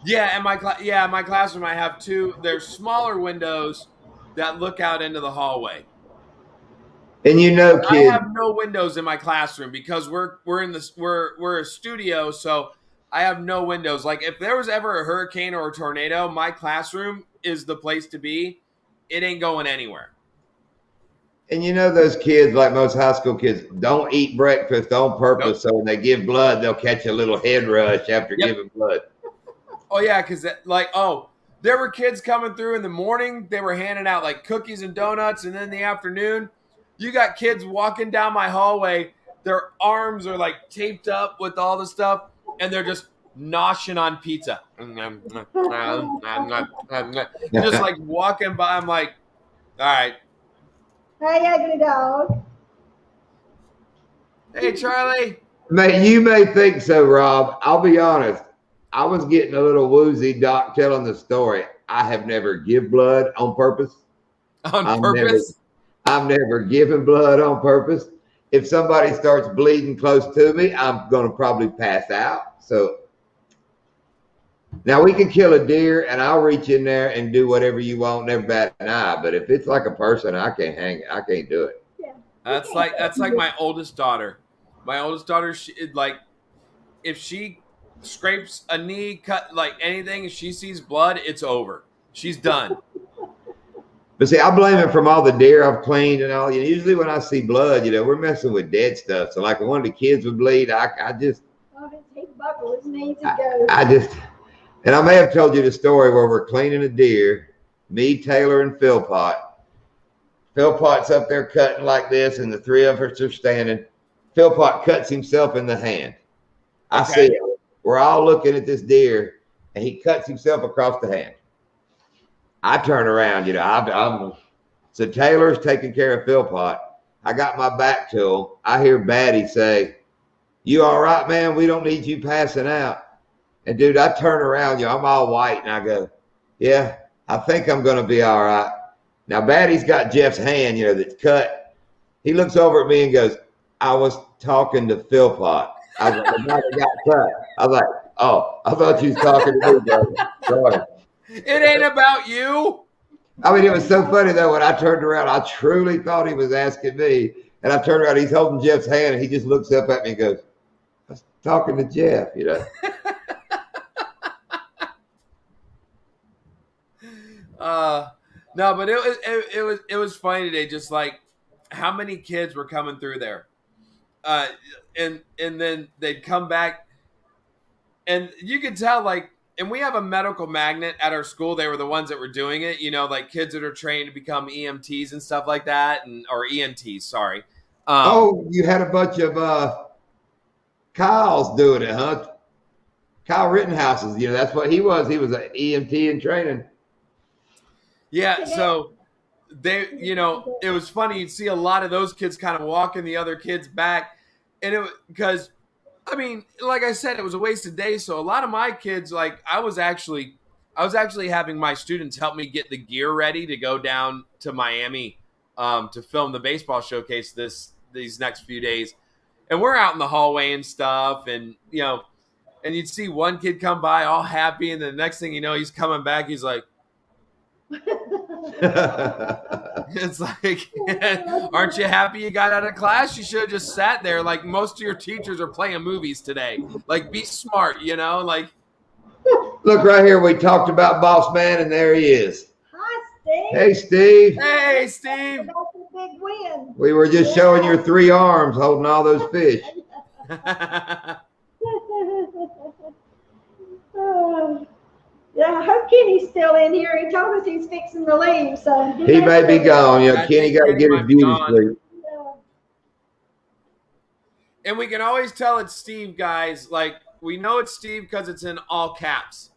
Speaker 3: Yeah, and my classroom, I have 2. There's smaller windows that look out into the hallway.
Speaker 1: And you know, kids,
Speaker 3: I have no windows in my classroom because we're a studio, so I have no windows. Like, if there was ever a hurricane or a tornado, my classroom is the place to be. It ain't going anywhere.
Speaker 1: And you know, those kids, like most high school kids, don't eat breakfast on purpose. Nope. So when they give blood, they'll catch a little head rush after giving blood.
Speaker 3: Oh, yeah, because, like, there were kids coming through in the morning. They were handing out, like, cookies and donuts. And then in the afternoon, you got kids walking down my hallway. Their arms are, like, taped up with all the stuff. And they're just noshing on pizza. Just, like, walking by. I'm like, all right.
Speaker 2: Hey, ugly dog.
Speaker 3: Hey, Charlie.
Speaker 1: You may think so, Rob. I'll be honest. I was getting a little woozy, Doc, telling the story. I have never give blood on purpose.
Speaker 3: On purpose?
Speaker 1: I've never given blood on purpose. If somebody starts bleeding close to me, I'm going to probably pass out. So now we can kill a deer and I'll reach in there and do whatever you want, never bat an eye. But if it's like a person, I can't do it.
Speaker 2: Yeah.
Speaker 3: That's like my oldest daughter. My oldest daughter, if she scrapes a knee, cut, like anything, if she sees blood, it's over. She's done.
Speaker 1: But see, I blame it from all the deer I've cleaned and all. Usually when I see blood, we're messing with dead stuff. So like when one of the kids would bleed, I just.
Speaker 2: Oh, his buckle, his knees go.
Speaker 1: And I may have told you the story where we're cleaning a deer, me, Taylor, and Philpot. Philpot's up there cutting like this, and the 3 of us are standing. Philpot cuts himself in the hand. I see it. We're all looking at this deer, and he cuts himself across the hand. I turn around, so Taylor's taking care of Philpot. I got my back to him. I hear Batty say, "You all right, man? We don't need you passing out." And dude, I turn around, I'm all white, and I go, "Yeah, I think I'm going to be all right." Now, Batty's got Jeff's hand, that's cut. He looks over at me and goes, "I was talking to Philpot." I was like, "The got cut." I was like, "Oh, I thought you was talking to me, brother. Sorry."
Speaker 3: It ain't about you.
Speaker 1: I mean, it was so funny, though, when I turned around, I truly thought he was asking me. And I turned around, he's holding Jeff's hand, and he just looks up at me and goes, "I was talking to Jeff,"
Speaker 3: No, but it was funny today. Just like how many kids were coming through there. And then they'd come back, and you could tell, like, and we have a medical magnet at our school. They were the ones that were doing it, like kids that are trained to become EMTs and stuff like that, or ENTs, sorry.
Speaker 1: You had a bunch of Kyle's doing it, huh? Kyle Rittenhouse's, that's what he was. He was an EMT in training.
Speaker 3: Yeah, so they, it was funny. You'd see a lot of those kids kind of walking the other kids back, and because, I mean, like I said, it was a wasted day. So a lot of my kids, like, I was actually having my students help me get the gear ready to go down to Miami to film the baseball showcase these next few days, and we're out in the hallway and stuff, and and you'd see one kid come by all happy, and the next thing you know, he's coming back. He's like, it's like, aren't you happy you got out of class? You should have just sat there. Like, most of your teachers are playing movies today. Like, be smart, like.
Speaker 1: Look right here. We talked about Boss Man, and there he is.
Speaker 2: Hi, Steve.
Speaker 1: Hey, Steve.
Speaker 3: Hey, Steve.
Speaker 2: That's a big win.
Speaker 1: We were just showing your 3 arms holding all those fish.
Speaker 2: Yeah, I hope Kenny's still in here. He told us he's fixing to leave, so
Speaker 1: he may be gone. Kenny got to get his beauty sleep.
Speaker 3: And we can always tell it's Steve, guys. Like, we know it's Steve because it's in all caps.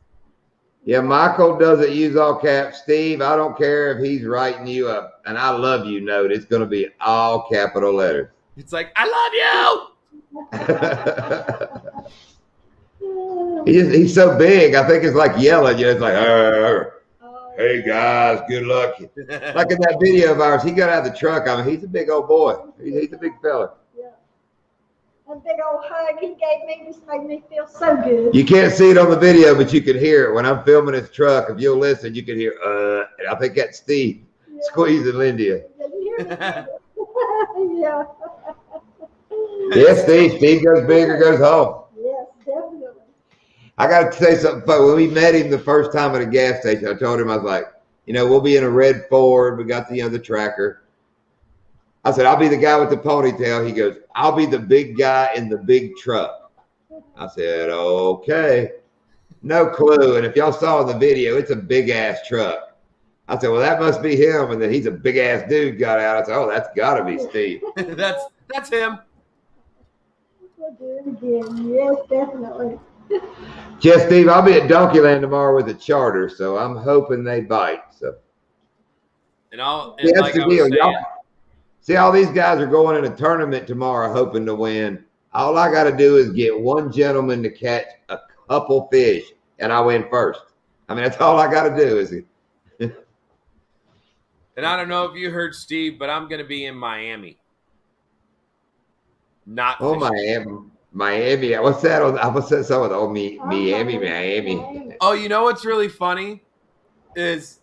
Speaker 1: Yeah, Michael doesn't use all caps. Steve, I don't care if he's writing you an "I love you" note. It's going to be all capital letters.
Speaker 3: It's like, I love
Speaker 1: you. He's so big. I think it's like yelling. It's like, hey guys, good luck. Like in that video of ours, he got out of the truck. I mean, he's a big old boy. He's a big fella.
Speaker 2: Yeah. A big old hug he gave me just made me feel so good.
Speaker 1: You can't see it on the video, but you can hear it. When I'm filming his truck, if you'll listen, you can hear, and I think that's Steve squeezing Lindia.
Speaker 2: Yeah.
Speaker 1: Yes, Steve goes big or goes home.
Speaker 2: Yes, definitely.
Speaker 1: I got to say something funny. When we met him the first time at a gas station, I told him, I was like, we'll be in a red Ford. We got the tracker. I said, I'll be the guy with the ponytail. He goes, I'll be the big guy in the big truck. I said, okay. No clue. And if y'all saw the video, it's a big ass truck. I said, well, that must be him. And then he's a big ass dude got out. I said, oh, that's got to be Steve.
Speaker 3: That's him.
Speaker 2: We'll do it again. Yes, definitely.
Speaker 1: Yes, Steve, I'll be at Donkeyland tomorrow with a charter, so I'm hoping they bite. So,
Speaker 3: that's the deal.
Speaker 1: See, all these guys are going in a tournament tomorrow, hoping to win. All I got to do is get one gentleman to catch a couple fish, and I win first. I mean, that's all I got to do. Is it?
Speaker 3: And I don't know if you heard Steve, but I'm going to be in Miami. Not fishing.
Speaker 1: Miami. What's that? What's that song? Oh, Miami.
Speaker 3: Oh, you know what's really funny is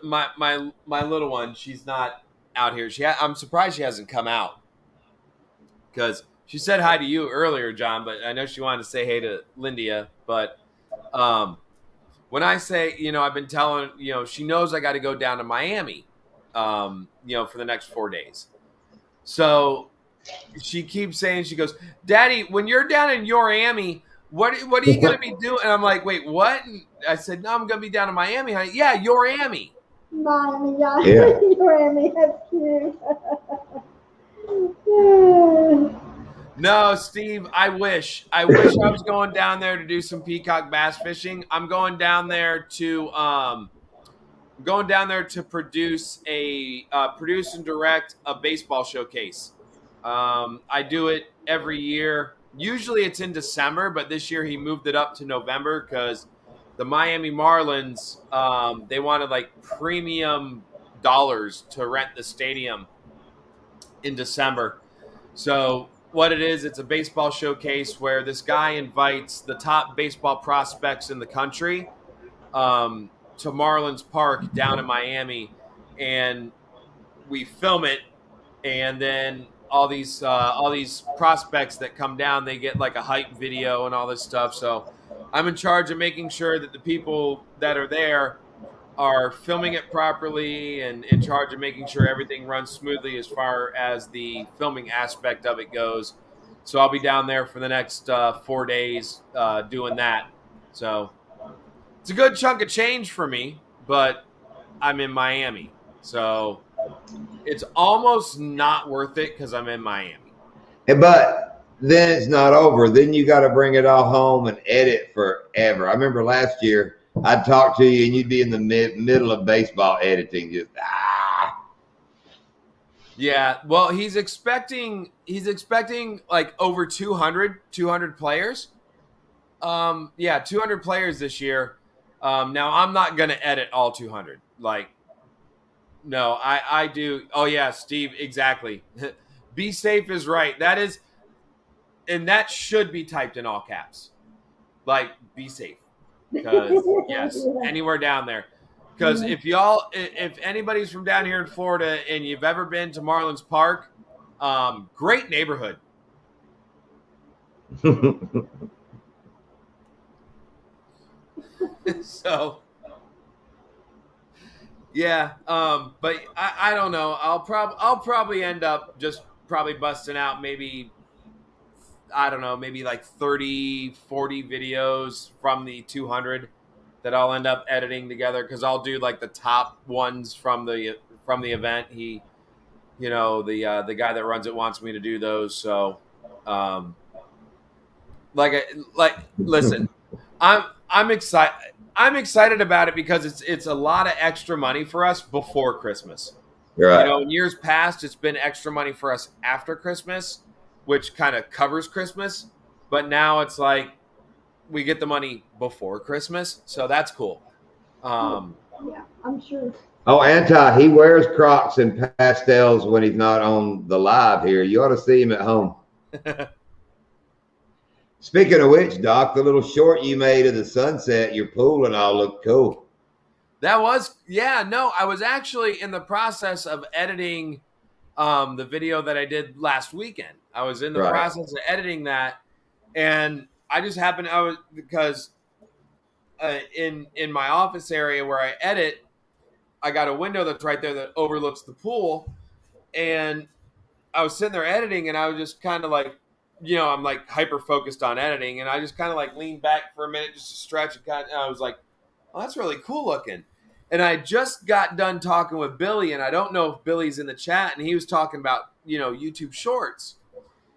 Speaker 3: my little one. She's not out here. I'm surprised she hasn't come out because she said hi to you earlier, John. But I know she wanted to say hey to Lindia. But when I say, I've been telling, she knows I got to go down to Miami, for the next 4 days. So she keeps saying, she goes, Daddy, when you're down in Miami, what are you going to be doing? And I'm like, wait, what? And I said, no, I'm going to be down in Miami, honey. Yeah, Miami.
Speaker 2: Miami, yeah. Miami, that's cute.
Speaker 3: No, Steve, I wish I was going down there to do some peacock bass fishing. I'm going down there to produce and direct a baseball showcase. I do it every year. Usually it's in December, but this year he moved it up to November because the Miami Marlins, they wanted like premium dollars to rent the stadium in December. So what it is, it's a baseball showcase where this guy invites the top baseball prospects in the country to Marlins Park down in Miami, and we film it, and then all these prospects that come down, they get like a hype video and all this stuff. So I'm in charge of making sure that the people that are there are filming it properly and in charge of making sure everything runs smoothly as far as the filming aspect of it goes. So I'll be down there for the next 4 days doing that. So it's a good chunk of change for me, but I'm in Miami. So it's almost not worth it because I'm in Miami.
Speaker 1: But then it's not over. Then you got to bring it all home and edit forever. I remember last year I'd talk to you and you'd be in the middle of baseball editing, just
Speaker 3: Yeah, well, he's expecting like over 200 players. Yeah, 200 players this year. Now I'm not going to edit all 200. Like, no, I do. Oh yeah, Steve, exactly. Be safe is right. That is, and that should be typed in all caps. Like, be safe. Because yes, anywhere down there. Because if anybody's from down here in Florida and you've ever been to Marlins Park, great neighborhood. So, yeah, but I don't know. I'll probably end up just probably busting out maybe, I don't know, maybe like 30, 40 videos from the 200 that I'll end up editing together, because I'll do like the top ones from the event. He, the guy that runs it wants me to do those. So, listen, I'm excited. I'm excited about it because it's a lot of extra money for us before Christmas.
Speaker 1: right.
Speaker 3: In years past, it's been extra money for us after Christmas, which kind of covers Christmas. But now it's like we get the money before Christmas, so that's cool.
Speaker 2: Yeah, I'm sure.
Speaker 1: Oh, he wears Crocs and pastels when he's not on the live here. You ought to see him at home. Speaking of which, Doc, the little short you made of the sunset, your pool and all looked cool.
Speaker 3: That was, yeah, no, I was actually in the process of editing the video that I did last weekend. I was in the process of editing that, and I just happened, because in my office area where I edit, I got a window that's right there that overlooks the pool, and I was sitting there editing, and I was just kind of like, I'm like hyper focused on editing, and I just kind of like leaned back for a minute just to stretch, and I was like, oh, that's really cool looking. And I just got done talking with Billy, and I don't know if Billy's in the chat, and he was talking about, YouTube Shorts.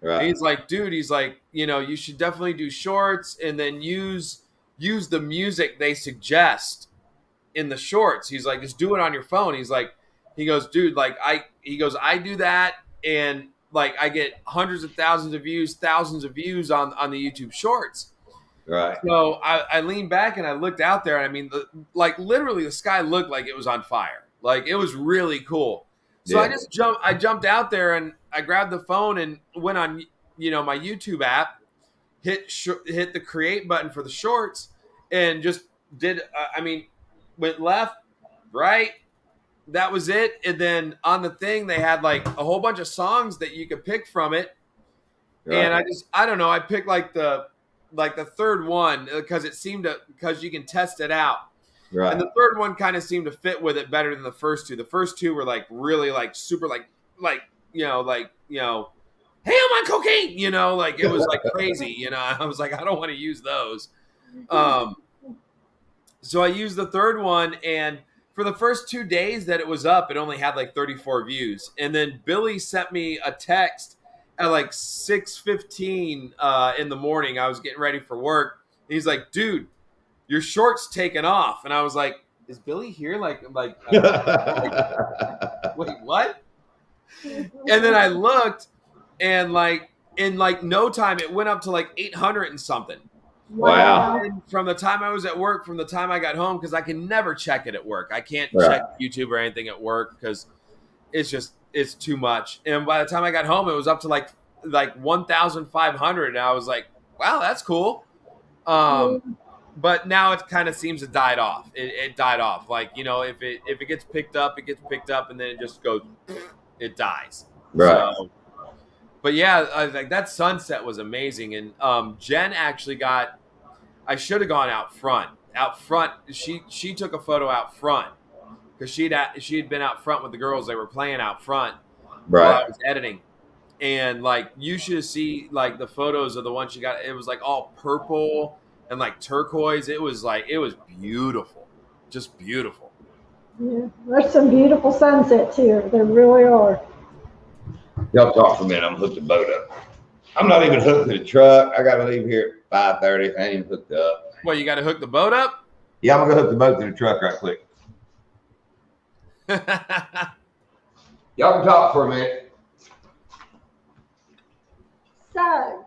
Speaker 1: Right.
Speaker 3: And he's like, dude, you should definitely do shorts, and then use the music they suggest in the shorts. He's like, just do it on your phone. He goes, dude, like I do that, and like I get hundreds of thousands of views on the YouTube Shorts.
Speaker 1: Right.
Speaker 3: So I leaned back and I looked out there, and I mean, literally the sky looked like it was on fire. Like, it was really cool. So
Speaker 1: Yeah.
Speaker 3: I jumped out there, and I grabbed the phone and went on, my YouTube app, hit the create button for the shorts, and just did, went left, right. That was it. And then on the thing, they had like a whole bunch of songs that you could pick from it. Right. And I don't know. I picked like the third one because you can test it out.
Speaker 1: Right.
Speaker 3: And the third one kind of seemed to fit with it better than the first two. The first two were like really like super like hey, I'm on cocaine, like it was like crazy, I was like, I don't want to use those. So I used the third one, and for the first 2 days that it was up, it only had like 34 views. And then Billy sent me a text at like 6:15 in the morning. I was getting ready for work. And he's like, dude, your short's taken off. And I was like, is Billy here? Like wait, what? And then I looked, and like in like no time, it went up to like 800 and something.
Speaker 1: Wow.
Speaker 3: And from the time I was at work, from the time I got home, because I can never check it at work. I can't
Speaker 1: Right.
Speaker 3: check YouTube or anything at work because it's too much. And by the time I got home, it was up to like 1,500. And I was like, wow, that's cool. But now it kind of seems to died off. It died off. Like, if it gets picked up, it gets picked up, and then it just goes, it dies.
Speaker 1: Right.
Speaker 3: So, but yeah, like that sunset was amazing. And Jen actually I should have gone out front, out front. She took a photo out front because she had been out front with the girls. They were playing out front while I was editing, and like you should see like the photos of the one she got. It was like all purple and like turquoise. It was beautiful, just beautiful.
Speaker 2: Yeah, there's some beautiful sunsets here. There really are.
Speaker 1: Y'all talk for a minute. I'm hooked the boat up. I'm not even hooked to the truck. I got to leave here at 5:30. I ain't even hooked up.
Speaker 3: Well, you got to hook the boat up?
Speaker 1: Yeah, I'm going to hook the boat to the truck right quick. Y'all can talk for a minute.
Speaker 2: So,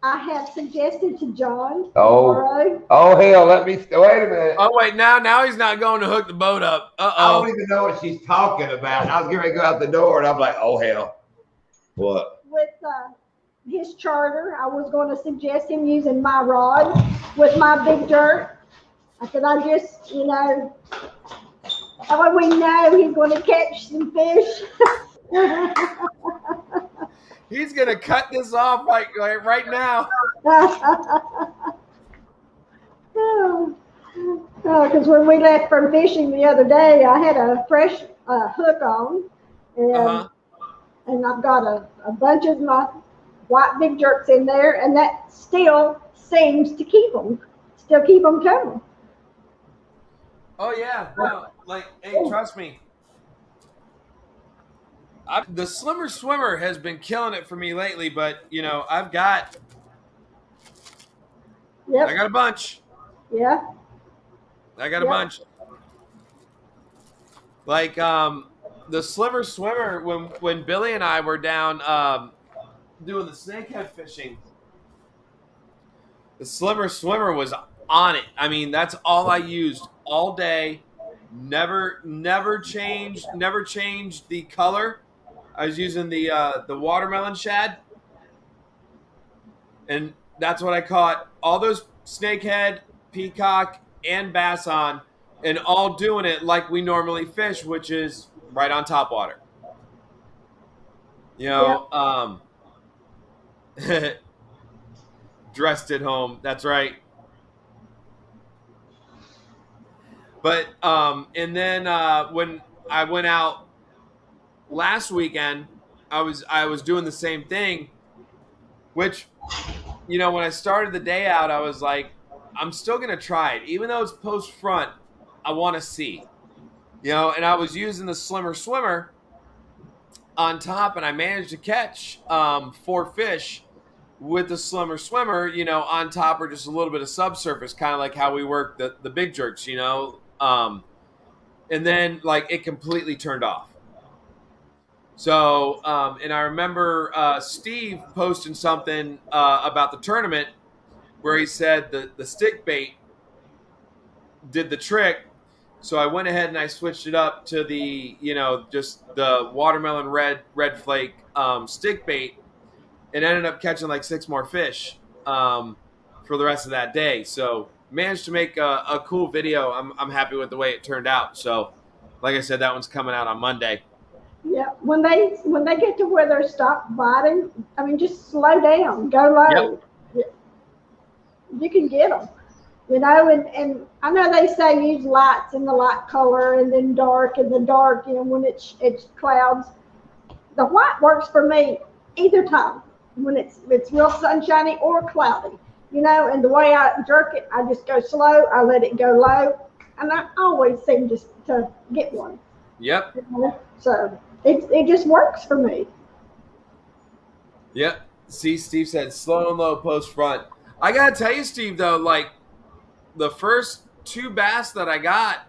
Speaker 2: I have suggested to John.
Speaker 1: Oh, hell, let me, wait a minute.
Speaker 3: Oh, wait, now he's not going to hook the boat up. Uh-oh.
Speaker 1: I don't even know what she's talking about. I was getting ready to go out the door, and I'm like, oh, hell. What?
Speaker 2: With his charter, I was going to suggest him using my rod with my big jerk. I said, I just, that way we know he's going to catch some fish.
Speaker 3: He's going to cut this off like right now.
Speaker 2: Because when we left from fishing the other day, I had a fresh hook on, and I've got a bunch of my white big jerks in there, and that still seems to keep them coming.
Speaker 3: Oh yeah, no, hey, trust me. The Slimmer Swimmer has been killing it for me lately, but I've got.
Speaker 2: Yep.
Speaker 3: I got a bunch.
Speaker 2: Yeah.
Speaker 3: I got a bunch. Like the Slimmer Swimmer, when Billy and I were down doing the snakehead fishing, the Slimmer Swimmer was on it. I mean, that's all I used all day. Never changed the color. I was using the watermelon shad, and that's what I caught all those snakehead, peacock, and bass on, and all doing it like we normally fish, which is right on top water. Dressed at home. That's right. But and then when I went out last weekend, I was doing the same thing, which when I started the day out, I was like, I'm still gonna try it, even though it's post front. I want to see, and I was using the Slimmer Swimmer on top, and I managed to catch 4 fish with the Slimmer Swimmer, on top or just a little bit of subsurface, kind of like how we work the big jerks, and then it completely turned off. So, and I remember Steve posting something about the tournament where he said the stick bait did the trick. So I went ahead and I switched it up to the, just the watermelon red flake stick bait, and ended up catching like 6 more fish for the rest of that day. So managed to make a cool video. I'm happy with the way it turned out. So, like I said, that one's coming out on Monday.
Speaker 2: Yeah, when they get to where they're stopped biting, I mean, just slow down, go low. Yep. You can get them, and I know they say use lights in the light color and then dark in the dark, when it's clouds. The white works for me either time, when it's real sunshiny or cloudy, and the way I jerk it, I just go slow, I let it go low, and I always seem to get one.
Speaker 3: Yep.
Speaker 2: So it just works for me.
Speaker 3: Yep. See, Steve said slow and low post front. I gotta tell you, Steve, though, like the first 2 bass that I got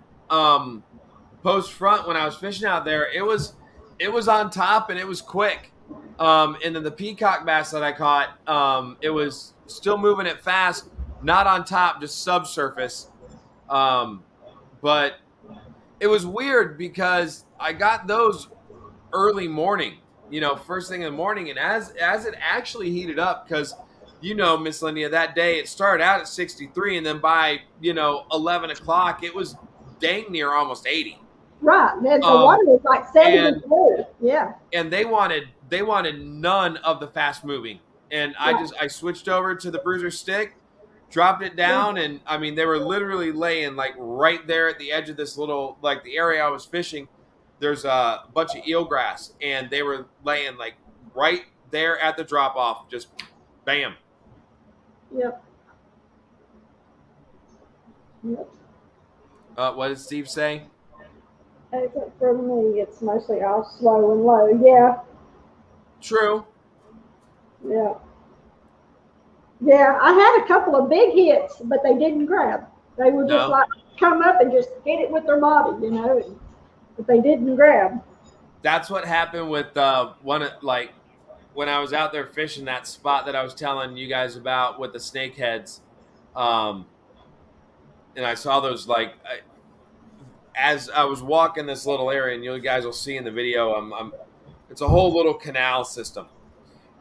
Speaker 3: post front when I was fishing out there, it was on top and it was quick. And then the peacock bass that I caught, it was still moving it fast, not on top, just subsurface. But it was weird because I got those early morning, first thing in the morning. And as it actually heated up, because, Miss Lindia, that day it started out at 63, and then by, 11 o'clock, it was dang near almost 80.
Speaker 2: Right. The water was like 73. Yeah.
Speaker 3: And they wanted none of the fast moving. And I switched over to the Bruiser stick, dropped it down, and I mean, they were literally laying like right there at the edge of this little, like the area I was fishing. There's a bunch of eelgrass, and they were laying like right there at the drop off, just bam.
Speaker 2: Yep.
Speaker 3: What did Steve say?
Speaker 2: For me, it's mostly all slow and low. Yeah.
Speaker 3: True.
Speaker 2: Yeah. Yeah, I had a couple of big hits, but they didn't grab. They would just like come up and just hit it with their body, you know, but they didn't grab.
Speaker 3: That's what happened with one, like when I was out there fishing that spot that I was telling you guys about with the snakeheads. And I saw those, like, as I was walking this little area, and you guys will see in the video, it's a whole little canal system.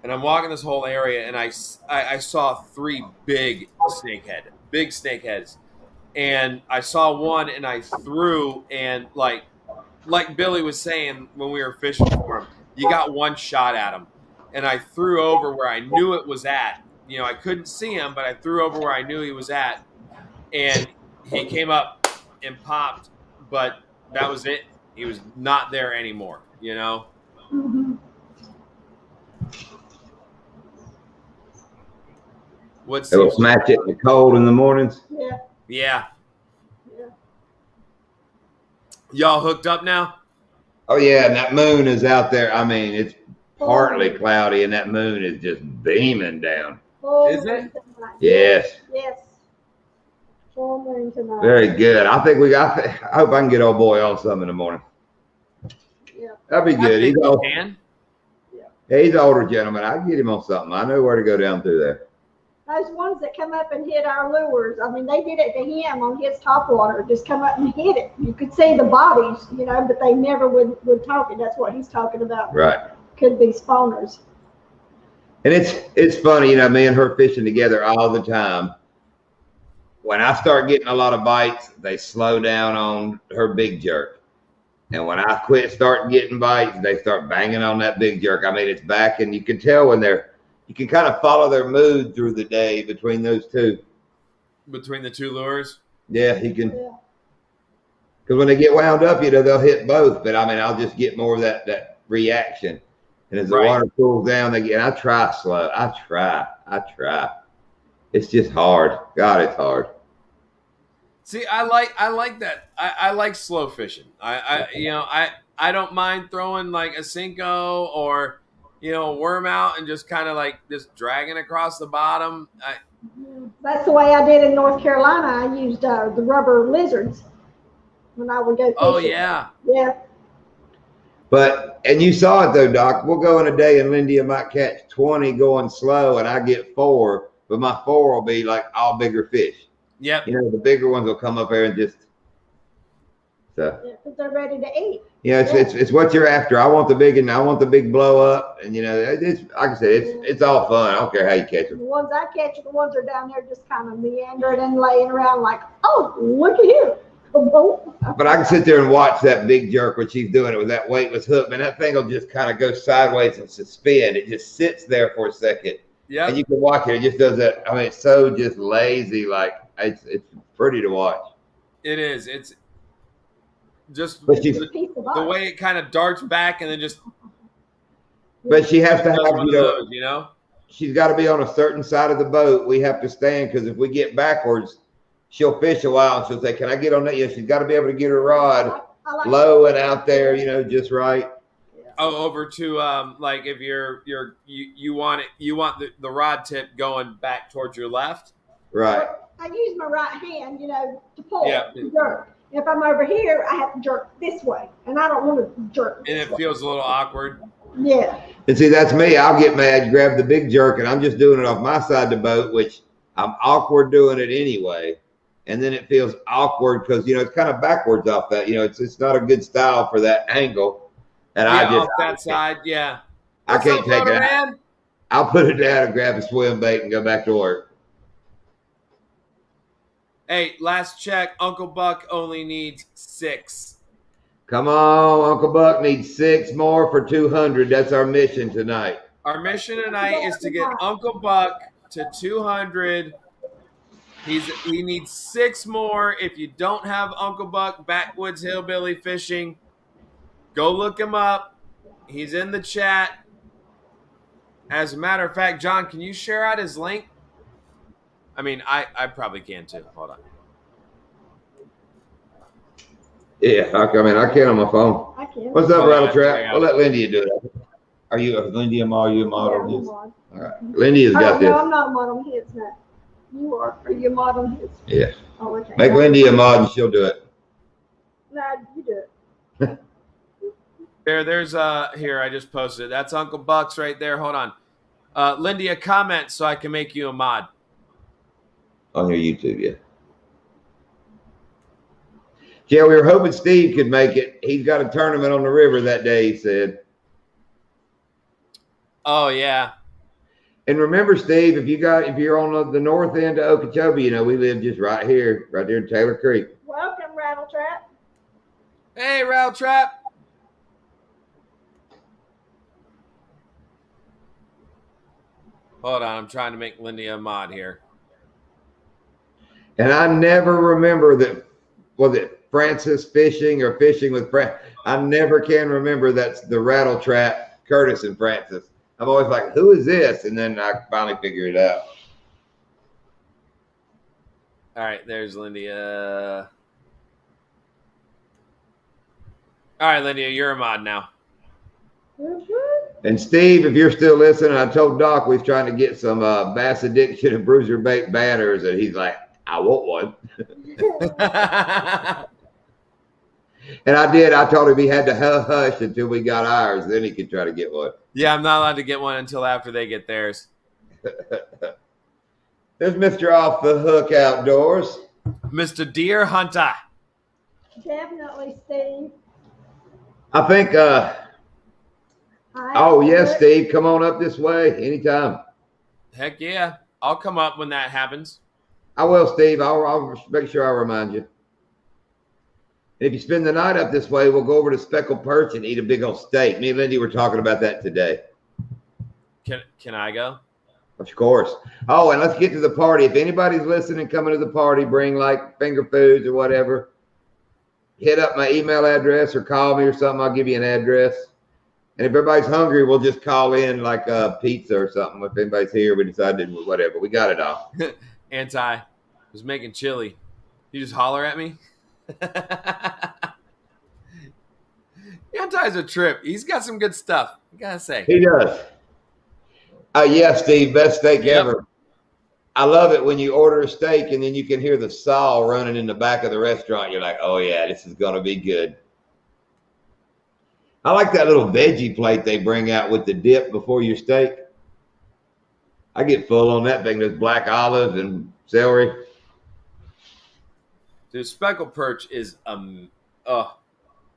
Speaker 3: And I'm walking this whole area, and I saw 3 big snakeheads. And I saw one, and I threw, and like Billy was saying when we were fishing for him, you got one shot at him. And I threw over where I knew it was at. You know, I couldn't see him, but I threw over where I knew he was at. And he came up and popped, but that was it. He was not there anymore, you know?
Speaker 2: Mm-hmm.
Speaker 1: It will smash it in the cold in the mornings.
Speaker 2: Yeah.
Speaker 3: Y'all hooked up now?
Speaker 1: Oh, yeah, and that moon is out there. I mean, it's partly cloudy, and that moon is just beaming down.
Speaker 3: Is it?
Speaker 1: Yes.
Speaker 2: Yes. Full moon tonight.
Speaker 1: Very good. I think I hope I can get old boy on some in the morning.
Speaker 2: Yeah.
Speaker 1: That'd be good. He's old.
Speaker 2: Yeah,
Speaker 1: he's an older gentleman. I can get him on something. I know where to go down through there.
Speaker 2: Those ones that come up and hit our lures, I mean, they did it to him on his topwater, just come up and hit it. You could see the bodies, you know, but they never would talk it. That's what he's talking about.
Speaker 1: Right.
Speaker 2: Could be spawners.
Speaker 1: And it's funny, you know, me and her fishing together all the time. When I start getting a lot of bites, they slow down on her big jerk. And when I quit starting getting bites, they start banging on that big jerk. I mean, it's back, and you can tell when you can kind of follow their mood through the day between those two.
Speaker 3: Between the 2 lures?
Speaker 1: Yeah, you can. Because when they get wound up, you know, they'll hit both. But, I mean, I'll just get more of that reaction. And as the water cools down, and I try slow. I try. It's just hard. God, it's hard.
Speaker 3: See, I like that. I like slow fishing. I don't mind throwing like a Cinco or, you know, a worm out and just kind of like just dragging across the bottom.
Speaker 2: That's the way I did in North Carolina. I used the rubber lizards when I would go fishing.
Speaker 3: Oh, yeah.
Speaker 2: Yeah.
Speaker 1: And you saw it though, Doc. We'll go in a day and Lindy might catch 20 going slow, and I get 4, but my 4 will be like all bigger fish.
Speaker 3: Yep.
Speaker 1: You know, the bigger ones will come up there and just. So.
Speaker 2: Yeah, because they're ready to eat.
Speaker 1: Yeah, it's what you're after. I want the big, and I want the big blow up, and you know, it's like I said, it's all fun. I don't care how you catch them.
Speaker 2: The ones I catch, the ones that are down there just kind of meandering and laying around like, oh, look at here.
Speaker 1: But I can sit there and watch that big jerk when she's doing it with that weightless hook, man. That thing will just kind of go sideways and suspend. It just sits there for a second.
Speaker 3: Yeah.
Speaker 1: And you can watch it. It just does that. I mean, it's so just lazy. Like it's pretty to watch.
Speaker 3: It is. It's just
Speaker 2: the
Speaker 3: way it kind of darts back and then just.
Speaker 1: But she has to have,
Speaker 3: you know.
Speaker 1: She's got to be on a certain side of the boat. We have to stand, because if we get backwards, she'll fish a while and she'll say, "Can I get on that?" Yeah, she's got to be able to get her rod low and out there, you know, just right.
Speaker 3: Oh, over to like if you want the rod tip going back towards your left.
Speaker 1: Right.
Speaker 2: I use my right hand, you know, to pull,
Speaker 3: to
Speaker 2: jerk. If I'm over here, I have to jerk this way, and I don't want to jerk.
Speaker 3: And it feels a little awkward.
Speaker 2: Yeah.
Speaker 1: And see, that's me. I'll get mad, grab the big jerk, and I'm just doing it off my side of the boat, which I'm awkward doing it anyway. And then it feels awkward because, you know, it's kind of backwards off that. You know, it's not a good style for that angle. And
Speaker 3: off that side, yeah.
Speaker 1: I can't take it out. I'll put it down and grab a swim bait and go back to work.
Speaker 3: Hey, last check, Uncle Buck only needs 6.
Speaker 1: Come on, Uncle Buck needs 6 more for 200. That's our mission tonight.
Speaker 3: Our mission tonight is to get Uncle Buck to 200 He needs 6 more. If you don't have Uncle Buck Backwoods Hillbilly Fishing, go look him up. He's in the chat. As a matter of fact, John, can you share out his link? I mean, I probably can too. Hold on.
Speaker 1: Yeah, I can on my phone.
Speaker 2: I can.
Speaker 1: What's up, Rattle Trap?
Speaker 3: Yeah.
Speaker 1: I'll let Lindy do it. Are you a Lindy? Are you a model?
Speaker 2: Yeah,
Speaker 1: Yes.
Speaker 2: I'm on.
Speaker 1: All right. Lindy has got this.
Speaker 2: No, I'm not a mod on his. No. You are. Are you a mod on his?
Speaker 1: Yeah.
Speaker 2: Oh, okay.
Speaker 1: Make Lindy a mod and she'll do it.
Speaker 2: No, you do it.
Speaker 3: There's here, I just posted it. That's Uncle Buck's right there. Hold on. Lindy, a comment so I can make you a mod.
Speaker 1: On your YouTube, yeah. Yeah, we were hoping Steve could make it. He's got a tournament on the river that day, he said.
Speaker 3: Oh, yeah.
Speaker 1: And remember, Steve, if you're on the north end of Okeechobee, we live just right there in Taylor Creek.
Speaker 2: Welcome, Rattle Trap.
Speaker 3: Hey, Rattle Trap. Hold on, I'm trying to make Lindy a mod here.
Speaker 1: And I never remember that, was it Francis Fishing or Fishing with Francis? I never can remember that's the Rattle Trap, Curtis and Francis. I'm always like, who is this? And then I finally figure it out.
Speaker 3: All right, there's Lindy. All right, Lindy, you're a mod now.
Speaker 1: And Steve, if you're still listening, I told Doc we're trying to get some Bass Addiction and Bruiser bait banners, and he's like, I want one. And I did. I told him he had to hush until we got ours. Then he could try to get one.
Speaker 3: Yeah, I'm not allowed to get one until after they get theirs.
Speaker 1: There's Mr. Off the Hook Outdoors.
Speaker 3: Mr. Deer Hunter.
Speaker 2: Definitely, Steve.
Speaker 1: I think, oh, yes, Steve, come on up this way anytime.
Speaker 3: Heck yeah. I'll come up when that happens.
Speaker 1: I will, Steve. I'll make sure I remind you. And if you spend the night up this way, we'll go over to Speckled Perch and eat a big old steak. Me and Lindy were talking about that today.
Speaker 3: Can I go?
Speaker 1: Of course. Oh, and let's get to the party. If anybody's listening, coming to the party, bring like finger foods or whatever. Hit up my email address or call me or something. I'll give you an address. And if everybody's hungry, we'll just call in like a pizza or something. If anybody's here, we decided whatever. We got it all.
Speaker 3: Anti was making chili. You just holler at me? Anti's a trip. He's got some good stuff. I gotta say.
Speaker 1: He does. Yeah, Steve, best steak ever. I love it when you order a steak and then you can hear the saw running in the back of the restaurant. You're like, oh yeah, this is gonna be good. I like that little veggie plate they bring out with the dip before your steak. I get full on that thing. There's black olives and celery.
Speaker 3: Dude, Speckled Perch is
Speaker 1: And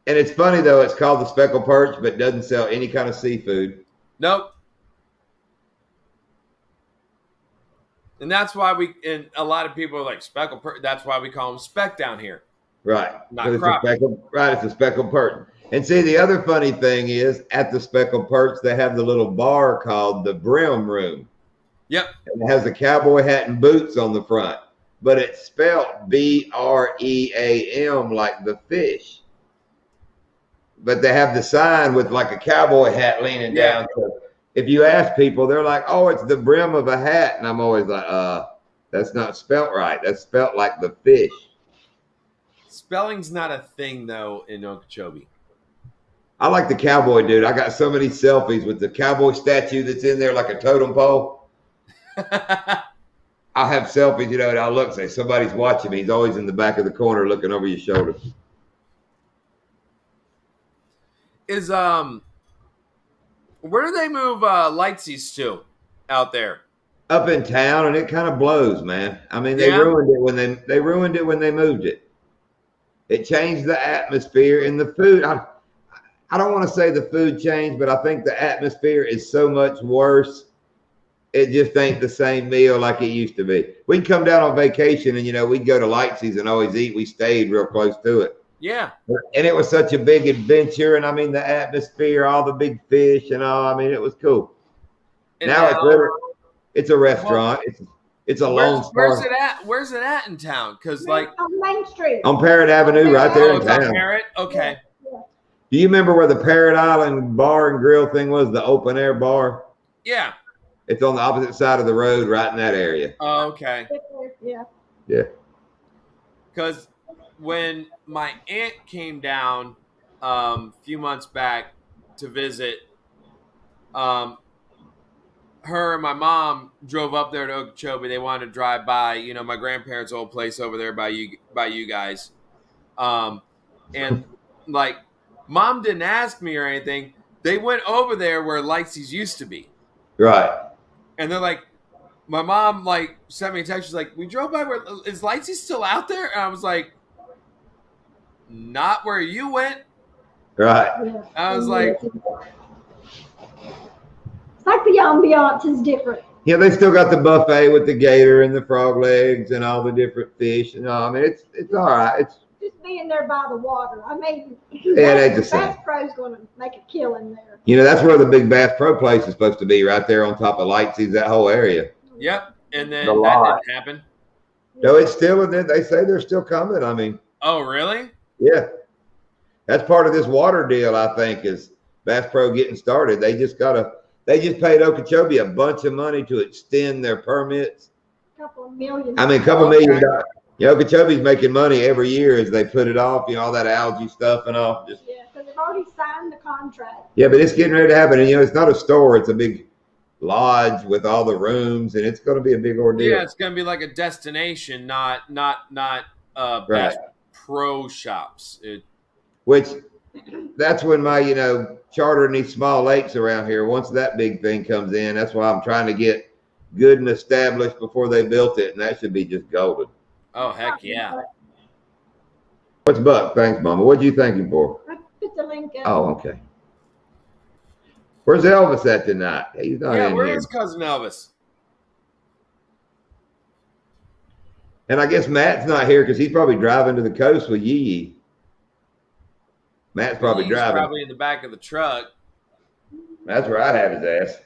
Speaker 1: it's funny though, it's called the Speckled Perch, but doesn't sell any kind of seafood.
Speaker 3: Nope. And that's why and a lot of people are like Speckled Perch. That's why we call them speck down here.
Speaker 1: Right.
Speaker 3: Not
Speaker 1: it's
Speaker 3: crappie.
Speaker 1: It's a Speckled Perch. And see, the other funny thing is at the Speckled Perch, they have the little bar called the Brim Room.
Speaker 3: Yep.
Speaker 1: And it has a cowboy hat and boots on the front, but it's spelled BREAM like the fish. But they have the sign with like a cowboy hat leaning down. So if you ask people, they're like, oh, it's the brim of a hat. And I'm always like, that's not spelt right. That's spelt like the fish.
Speaker 3: Spelling's not a thing, though, in Okeechobee.
Speaker 1: I like the cowboy dude. I got so many selfies with the cowboy statue that's in there like a totem pole. I'll have selfies, and I'll look and say, somebody's watching me. He's always in the back of the corner looking over your shoulder.
Speaker 3: Where do they move Lightseas to out there?
Speaker 1: Up in town, and it kind of blows, man. I mean, they ruined it when they moved it. It changed the atmosphere and the food. I don't want to say the food changed, but I think the atmosphere is so much worse. It just ain't the same meal like it used to be. We'd come down on vacation and, we'd go to Lightseas and always eat. We stayed real close to it.
Speaker 3: Yeah.
Speaker 1: And it was such a big adventure. And I mean, the atmosphere, all the big fish and all, I mean, it was cool. And now it's a restaurant. It's a
Speaker 3: Where's
Speaker 1: Lone
Speaker 3: it at? Where's it at in town? Because like
Speaker 2: on Main Street.
Speaker 1: on Parrot Avenue, right there in
Speaker 3: it's on
Speaker 1: town.
Speaker 3: Parrot. Okay.
Speaker 2: Yeah.
Speaker 1: Do you remember where the Parrot Island Bar and Grill thing was? The open air bar.
Speaker 3: Yeah.
Speaker 1: It's on the opposite side of the road, right in that area.
Speaker 3: Oh, okay.
Speaker 2: Yeah.
Speaker 1: Yeah.
Speaker 3: Because when my aunt came down a few months back to visit, her and my mom drove up there to Okeechobee. They wanted to drive by, my grandparents' old place over there by you guys. And like, mom didn't ask me or anything. They went over there where Lightsy's used to be.
Speaker 1: Right.
Speaker 3: And they're like, my mom like sent me a text. She's like, we drove by where is Lightsy still out there? And I was like, not where you went.
Speaker 1: Right.
Speaker 2: Yeah.
Speaker 3: I was like,
Speaker 2: it's like the ambiance is different.
Speaker 1: Yeah, they still got the buffet with the gator and the frog legs and all the different fish. I mean, it's all right. It's
Speaker 2: just being there by the water. I mean,
Speaker 1: it ain't the same.
Speaker 2: Bass Pro's going to make a killing there.
Speaker 1: That's where the big Bass Pro place is supposed to be, right there on top of Lightsy's, that whole area.
Speaker 3: yep. And then
Speaker 1: The
Speaker 3: that
Speaker 1: lot.
Speaker 3: didn't happen.
Speaker 1: No, it's still, they say they're still coming. I mean,
Speaker 3: Oh, really?
Speaker 1: yeah. That's part of this water deal, I think, is Bass Pro getting started. They just paid Okeechobee a bunch of money to extend their permits.
Speaker 2: Couple of million.
Speaker 1: I mean, a couple $1 million. Okeechobee's making money every year as they put it off, all that algae stuff and all.
Speaker 2: Yeah, because they've already signed the contract.
Speaker 1: Yeah, but it's getting ready to happen. And, it's not a store. It's a big lodge with all the rooms, and it's going to be a big ordeal.
Speaker 3: Yeah, it's going to be like a destination, not
Speaker 1: Right.
Speaker 3: Bass Pro shops.
Speaker 1: Which that's when my, chartering these small lakes around here, once that big thing comes in, that's why I'm trying to get good and established before they built it, and that should be just golden.
Speaker 3: Oh, heck yeah.
Speaker 1: What's Buck? Thanks, Mama. What'd you thank him for?
Speaker 2: I put the link up.
Speaker 1: Oh, okay. Where's Elvis at tonight? He's not in
Speaker 3: where
Speaker 1: here.
Speaker 3: is Cousin Elvis?
Speaker 1: And I guess Matt's not here because he's probably driving to the coast with Yee Yee. Matt's probably
Speaker 3: He's
Speaker 1: driving.
Speaker 3: probably in the back of the truck.
Speaker 1: That's where I'd have his ass.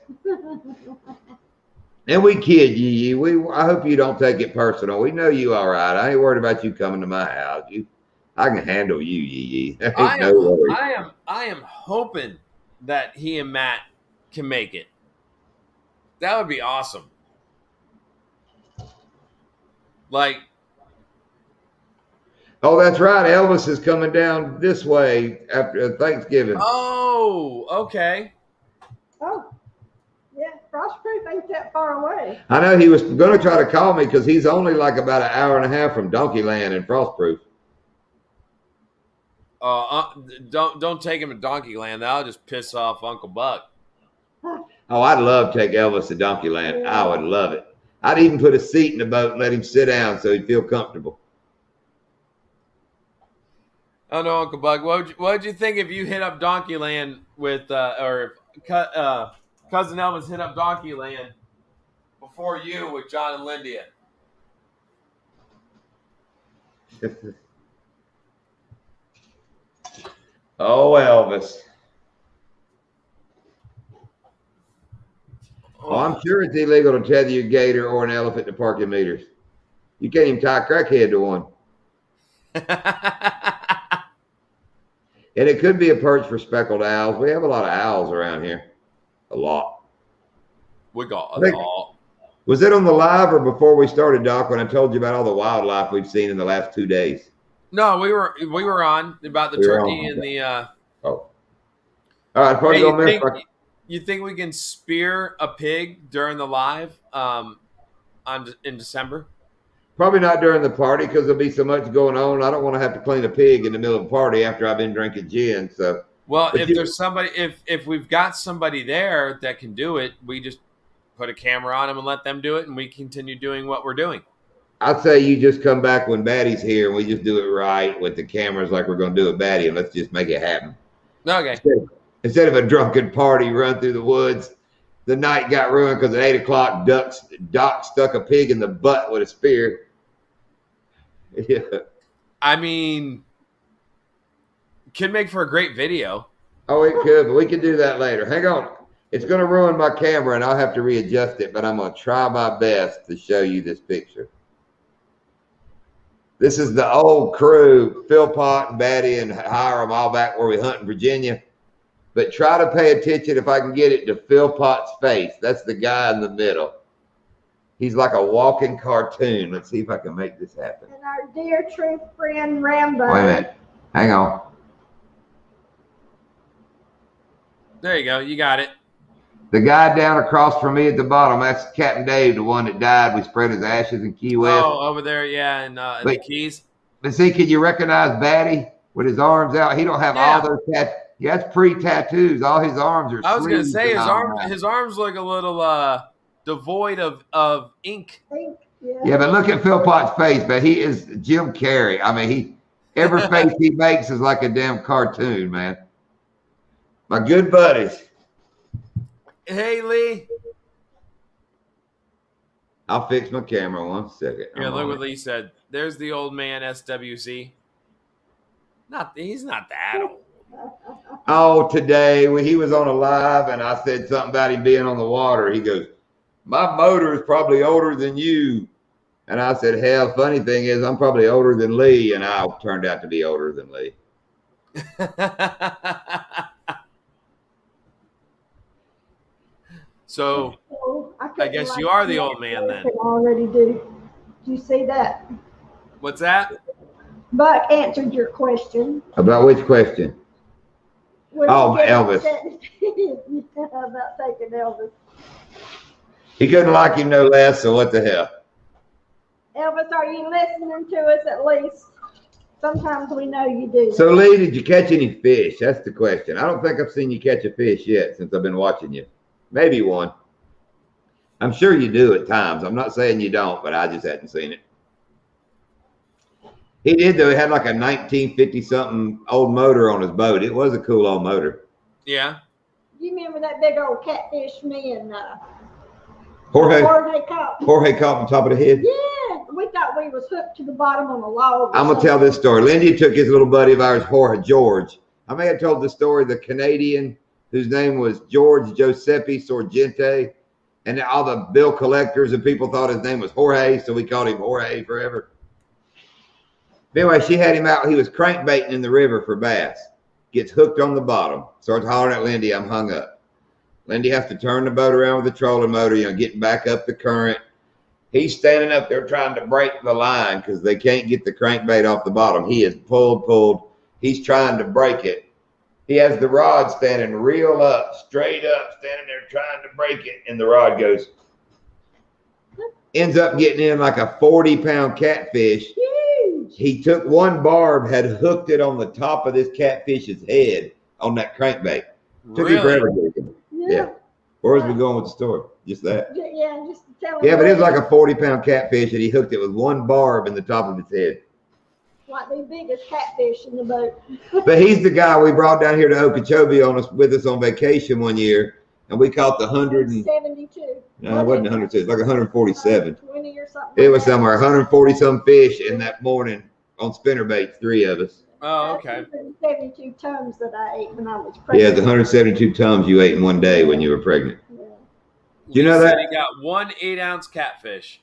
Speaker 1: And we kid Yee Yee. I hope you don't take it personal. We know you all right. I ain't worried about you coming to my house. I can handle you, Yee Yee.
Speaker 3: I am hoping that he and Matt can make it. That would be awesome. Like,
Speaker 1: oh, that's right. Elvis is coming down this way after Thanksgiving.
Speaker 3: oh, okay.
Speaker 2: Oh, yeah. Frostproof ain't that far away.
Speaker 1: I know he was going to try to call me because he's only like about an hour and a half from Donkeyland and Frostproof.
Speaker 3: Don't take him to Donkeyland. That'll just piss off Uncle Buck.
Speaker 1: Oh, I'd love to take Elvis to Donkeyland.
Speaker 2: Yeah.
Speaker 1: I would love it. I'd even put a seat in the boat and let him sit down so he'd feel comfortable.
Speaker 3: Oh no, Uncle Buck. What'd you think if you hit up Donkeyland with or Cousin Elvis hit up Donkeyland before you with John and Lindia?
Speaker 1: Oh, Elvis. Oh, I'm sure it's illegal to tether a gator or an elephant to parking meters. You can't even tie a crackhead to one. And it could be a perch for speckled owls. We have a lot of owls around here. A lot.
Speaker 3: We got a lot.
Speaker 1: Was it on the live or before we started, Doc, when I told you about all the wildlife we've seen in the last 2 days?
Speaker 3: No, we were on about the turkey and the.
Speaker 1: Oh. All right, probably
Speaker 3: Hey, you think we can spear a pig during the live in December?
Speaker 1: Probably not during the party because there'll be so much going on. I don't want to have to clean a pig in the middle of a party after I've been drinking gin. So,
Speaker 3: well, if there's somebody, if we've got somebody there that can do it, we just put a camera on them and let them do it, and we continue doing what we're doing.
Speaker 1: I'd say you just come back when Batty's here, and we just do it right with the cameras like we're going to do with Batty, and let's just make it happen.
Speaker 3: Okay.
Speaker 1: Instead of a drunken party run through the woods, the night got ruined because at 8 o'clock, Doc stuck a pig in the butt with a spear. Yeah.
Speaker 3: I mean, could make for a great video.
Speaker 1: Oh, it could, but we can do that later. Hang on. It's going to ruin my camera, and I'll have to readjust it, but I'm going to try my best to show you this picture. This is the old crew, Phil Pott and Batty and Hiram, all back where we hunt in Virginia. But try to pay attention, if I can get it, to Phil Pott's face. That's the guy in the middle. He's like a walking cartoon. Let's see if I can make this happen.
Speaker 2: And our dear true friend Rambo.
Speaker 1: Wait a minute. Hang on.
Speaker 3: There you go. You got it.
Speaker 1: The guy down across from me at the bottom, that's Captain Dave, the one that died. We spread his ashes in Key West.
Speaker 3: Oh, over there, yeah, in the Keys.
Speaker 1: But see, can you recognize Batty with his arms out? He don't have all those tattoos. Yeah, that's pre-tattoos. All his arms are.
Speaker 3: I was going to say his arms look a little devoid of ink.
Speaker 1: Yeah, but look at Phil Pott's face. But he is Jim Carrey. I mean, every face he makes is like a damn cartoon, man. My good buddies.
Speaker 3: Hey, Lee.
Speaker 1: I'll fix my camera 1 second.
Speaker 3: Yeah, look what Lee said. There's the old man, SWC. He's not that old.
Speaker 1: Oh, today when he was on a live and I said something about him being on the water, he goes, "My motor is probably older than you." And I said, "Hell, funny thing is I'm probably older than Lee," and I turned out to be older than Lee.
Speaker 3: So I guess you are the old man then.
Speaker 2: Already do. Do you see that?
Speaker 3: What's that?
Speaker 2: Buck answered your question.
Speaker 1: About which question? Oh, Elvis.
Speaker 2: About taking Elvis.
Speaker 1: He couldn't like him no less, so what the hell?
Speaker 2: Elvis, are you listening to us at least? Sometimes we know you do.
Speaker 1: So, Lee, did you catch any fish? That's the question. I don't think I've seen you catch a fish yet since I've been watching you. Maybe one. I'm sure you do at times. I'm not saying you don't, but I just hadn't seen it. He did, though. He had like a 1950-something old motor on his boat. It was a cool old motor.
Speaker 3: Yeah.
Speaker 2: You remember that big old catfish me and
Speaker 1: Jorge
Speaker 2: caught?
Speaker 1: Jorge caught on top of the head?
Speaker 2: Yeah. We thought we was hooked to the bottom on a log.
Speaker 1: I'm going to tell this story. Lindy took his little buddy of ours, Jorge, George. I may have told the story, the Canadian whose name was George Giuseppe Sorgente, and all the bill collectors and people thought his name was Jorge, so we called him Jorge forever. But anyway, she had him out. He was crankbaiting in the river for bass. Gets hooked on the bottom. Starts hollering at Lindy, "I'm hung up." Lindy has to turn the boat around with the trolling motor, getting back up the current. He's standing up there trying to break the line because they can't get the crankbait off the bottom. He is pulled. He's trying to break it. He has the rod standing real up, straight up, standing there trying to break it. And the rod goes, ends up getting in like a 40-pound catfish. Huge. He took one barb, had hooked it on the top of this catfish's head on that crankbait. Took him forever to get him. Yeah. Where was we going with the story? Just that?
Speaker 2: Yeah, just tell him.
Speaker 1: Yeah, but it was like a 40-pound catfish, and he hooked it with one barb in the top of its head.
Speaker 2: Like the biggest catfish in the boat.
Speaker 1: But he's the guy we brought down here to Okeechobee with us on vacation one year, and we caught the
Speaker 2: 172.
Speaker 1: No, it wasn't 102. It was like 147.
Speaker 2: 20 or something.
Speaker 1: It was somewhere 140-some fish in that morning on spinnerbaits, 3 of us.
Speaker 3: Oh, okay.
Speaker 2: 172 tons that I ate when I was pregnant.
Speaker 1: Yeah, the 172 tons you ate in one day when you were pregnant.
Speaker 2: Yeah.
Speaker 1: Do you know that?
Speaker 3: He got 1 8-ounce catfish.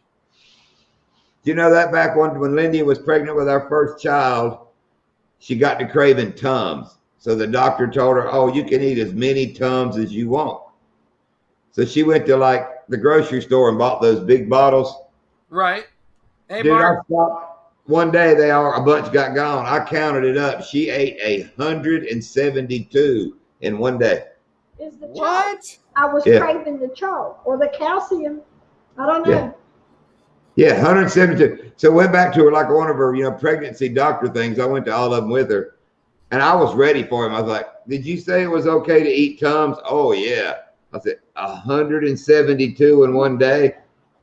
Speaker 1: Do you know that back when Lindy was pregnant with our first child, she got to craving Tums. So the doctor told her, "Oh, you can eat as many Tums as you want." So she went to like the grocery store and bought those big bottles.
Speaker 3: Right. Hey,
Speaker 1: Dude,
Speaker 3: Mark.
Speaker 1: One day a bunch got gone. I counted it up. She ate 172 in one day.
Speaker 2: Is the
Speaker 3: What?
Speaker 2: chalk. I was craving the chalk or the calcium. I don't know.
Speaker 1: Yeah, 172. So went back to her like one of her, pregnancy doctor things. I went to all of them with her, and I was ready for him. I was like, "Did you say it was okay to eat Tums?" "Oh yeah." I said, 172 in one day?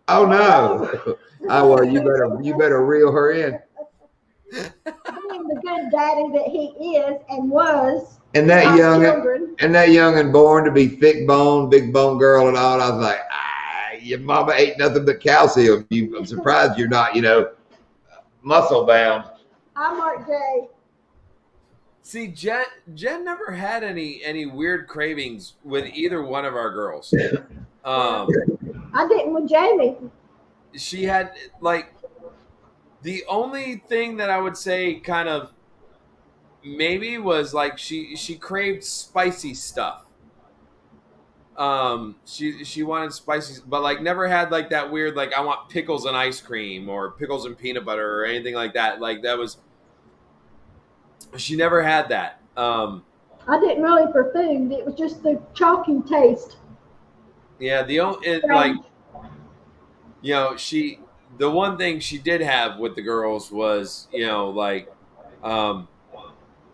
Speaker 1: "Oh no." Well, you better reel her in.
Speaker 2: Being the good daddy that he is and was.
Speaker 1: And that young and born to be thick boned, big bone girl and all. I was like, your mama ate nothing but calcium. I'm surprised you're not, muscle bound.
Speaker 2: I'm Mark J.
Speaker 3: See, Jen never had any weird cravings with either one of our girls.
Speaker 2: I didn't with Jamie.
Speaker 3: She had like the only thing that I would say kind of maybe was like she craved spicy stuff. She wanted spicy, but like never had like that weird like I want pickles and ice cream or pickles and peanut butter or anything like that. Like that was she never had that.
Speaker 2: I didn't really for food. It was just the chalky taste.
Speaker 3: Yeah, like the one thing she did have with the girls was like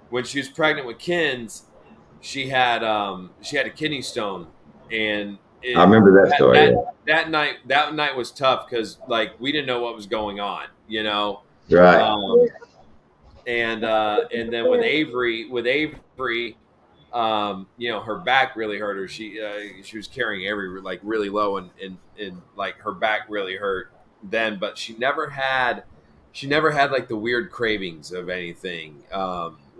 Speaker 3: when she was pregnant with Kins, she had a kidney stone, and
Speaker 1: I remember that story.
Speaker 3: That night was tough because like we didn't know what was going on,
Speaker 1: Right.
Speaker 3: And then with Avery, her back really hurt her. She was carrying Avery like really low, and like her back really hurt then. But she never had like the weird cravings of anything.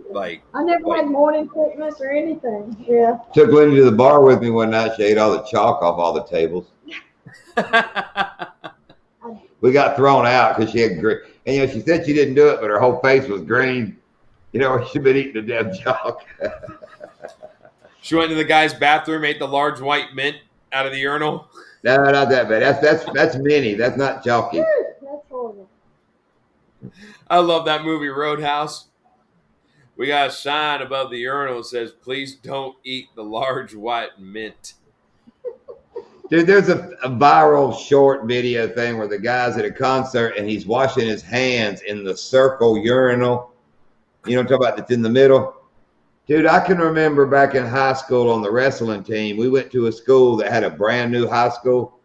Speaker 3: Like
Speaker 2: I never had morning sickness or anything. Yeah.
Speaker 1: Took Lindy to the bar with me one night. She ate all the chalk off all the tables. We got thrown out because she had green. And she said she didn't do it, but her whole face was green. She'd been eating the damn chalk.
Speaker 3: She went to the guy's bathroom, ate the large white mint out of the urinal.
Speaker 1: No, not that bad. That's Minnie. That's not chalky.
Speaker 2: That's horrible.
Speaker 3: I love that movie Roadhouse. We got a sign above the urinal that says, "Please don't eat the large white mint."
Speaker 1: Dude, there's a viral short video thing where the guy's at a concert and he's washing his hands in the circle urinal. You know what I'm talking about? That's in the middle. Dude, I can remember back in high school on the wrestling team, we went to a school that had a brand new high school.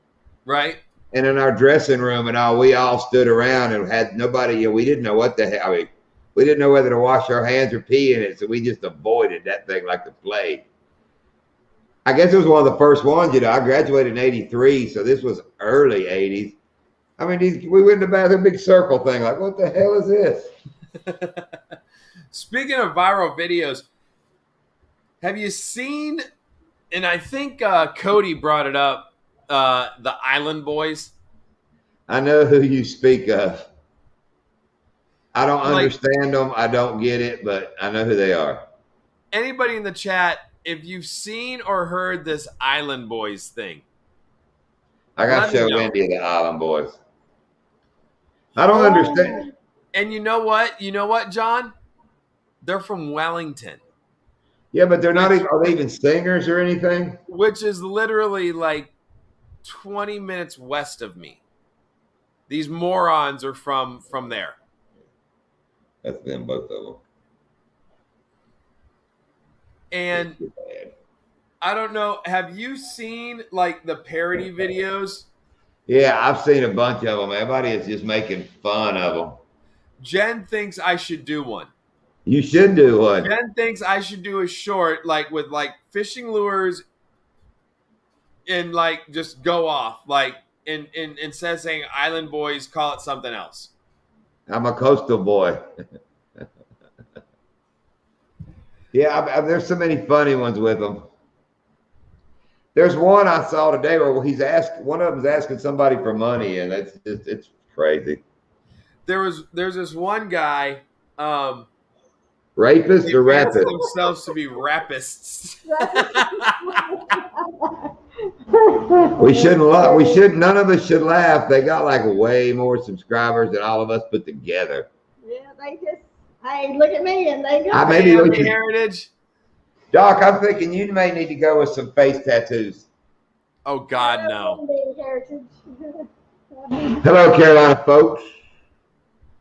Speaker 3: Right.
Speaker 1: And in our dressing room and all, we all stood around and had nobody, we didn't know what the hell. I mean, we didn't know whether to wash our hands or pee in it, so we just avoided that thing like the plague. I guess it was one of the first ones, I graduated in 83, so this was early 80s. I mean, we went in the bathroom, big circle thing, like, what the hell is this?
Speaker 3: Speaking of viral videos, have you seen, and I think Cody brought it up, the Island Boys?
Speaker 1: I know who you speak of. I don't understand them. I don't get it, but I know who they are.
Speaker 3: Anybody in the chat, if you've seen or heard this Island Boys thing.
Speaker 1: I got to show Wendy the Island Boys. I don't understand.
Speaker 3: And you know what? You know what, John? They're from Wellington.
Speaker 1: Yeah, but they're not even, are they even singers or anything?
Speaker 3: Which is literally like 20 minutes west of me. These morons are from there.
Speaker 1: That's them, both of them.
Speaker 3: And I don't know, have you seen like the parody videos?
Speaker 1: Yeah, I've seen a bunch of them. Everybody is just making fun of them.
Speaker 3: Jen thinks I should do one.
Speaker 1: You should do one.
Speaker 3: Jen thinks I should do a short like with like fishing lures and like just go off like instead of saying Island Boys, call it something else.
Speaker 1: I'm a coastal boy. Yeah, there's so many funny ones with them. There's one I saw today where one of them's asking somebody for money, and it's crazy.
Speaker 3: There's this one guy.
Speaker 1: Rapist or rapist?
Speaker 3: Themselves to be rapists.
Speaker 1: We shouldn't laugh. None of us should laugh. They got like way more subscribers than all of us put together.
Speaker 2: Yeah, they just, hey, look at me, and they got
Speaker 3: heritage.
Speaker 1: Doc, I'm thinking you may need to go with some face tattoos.
Speaker 3: Oh God, no.
Speaker 1: Hello, Carolina folks.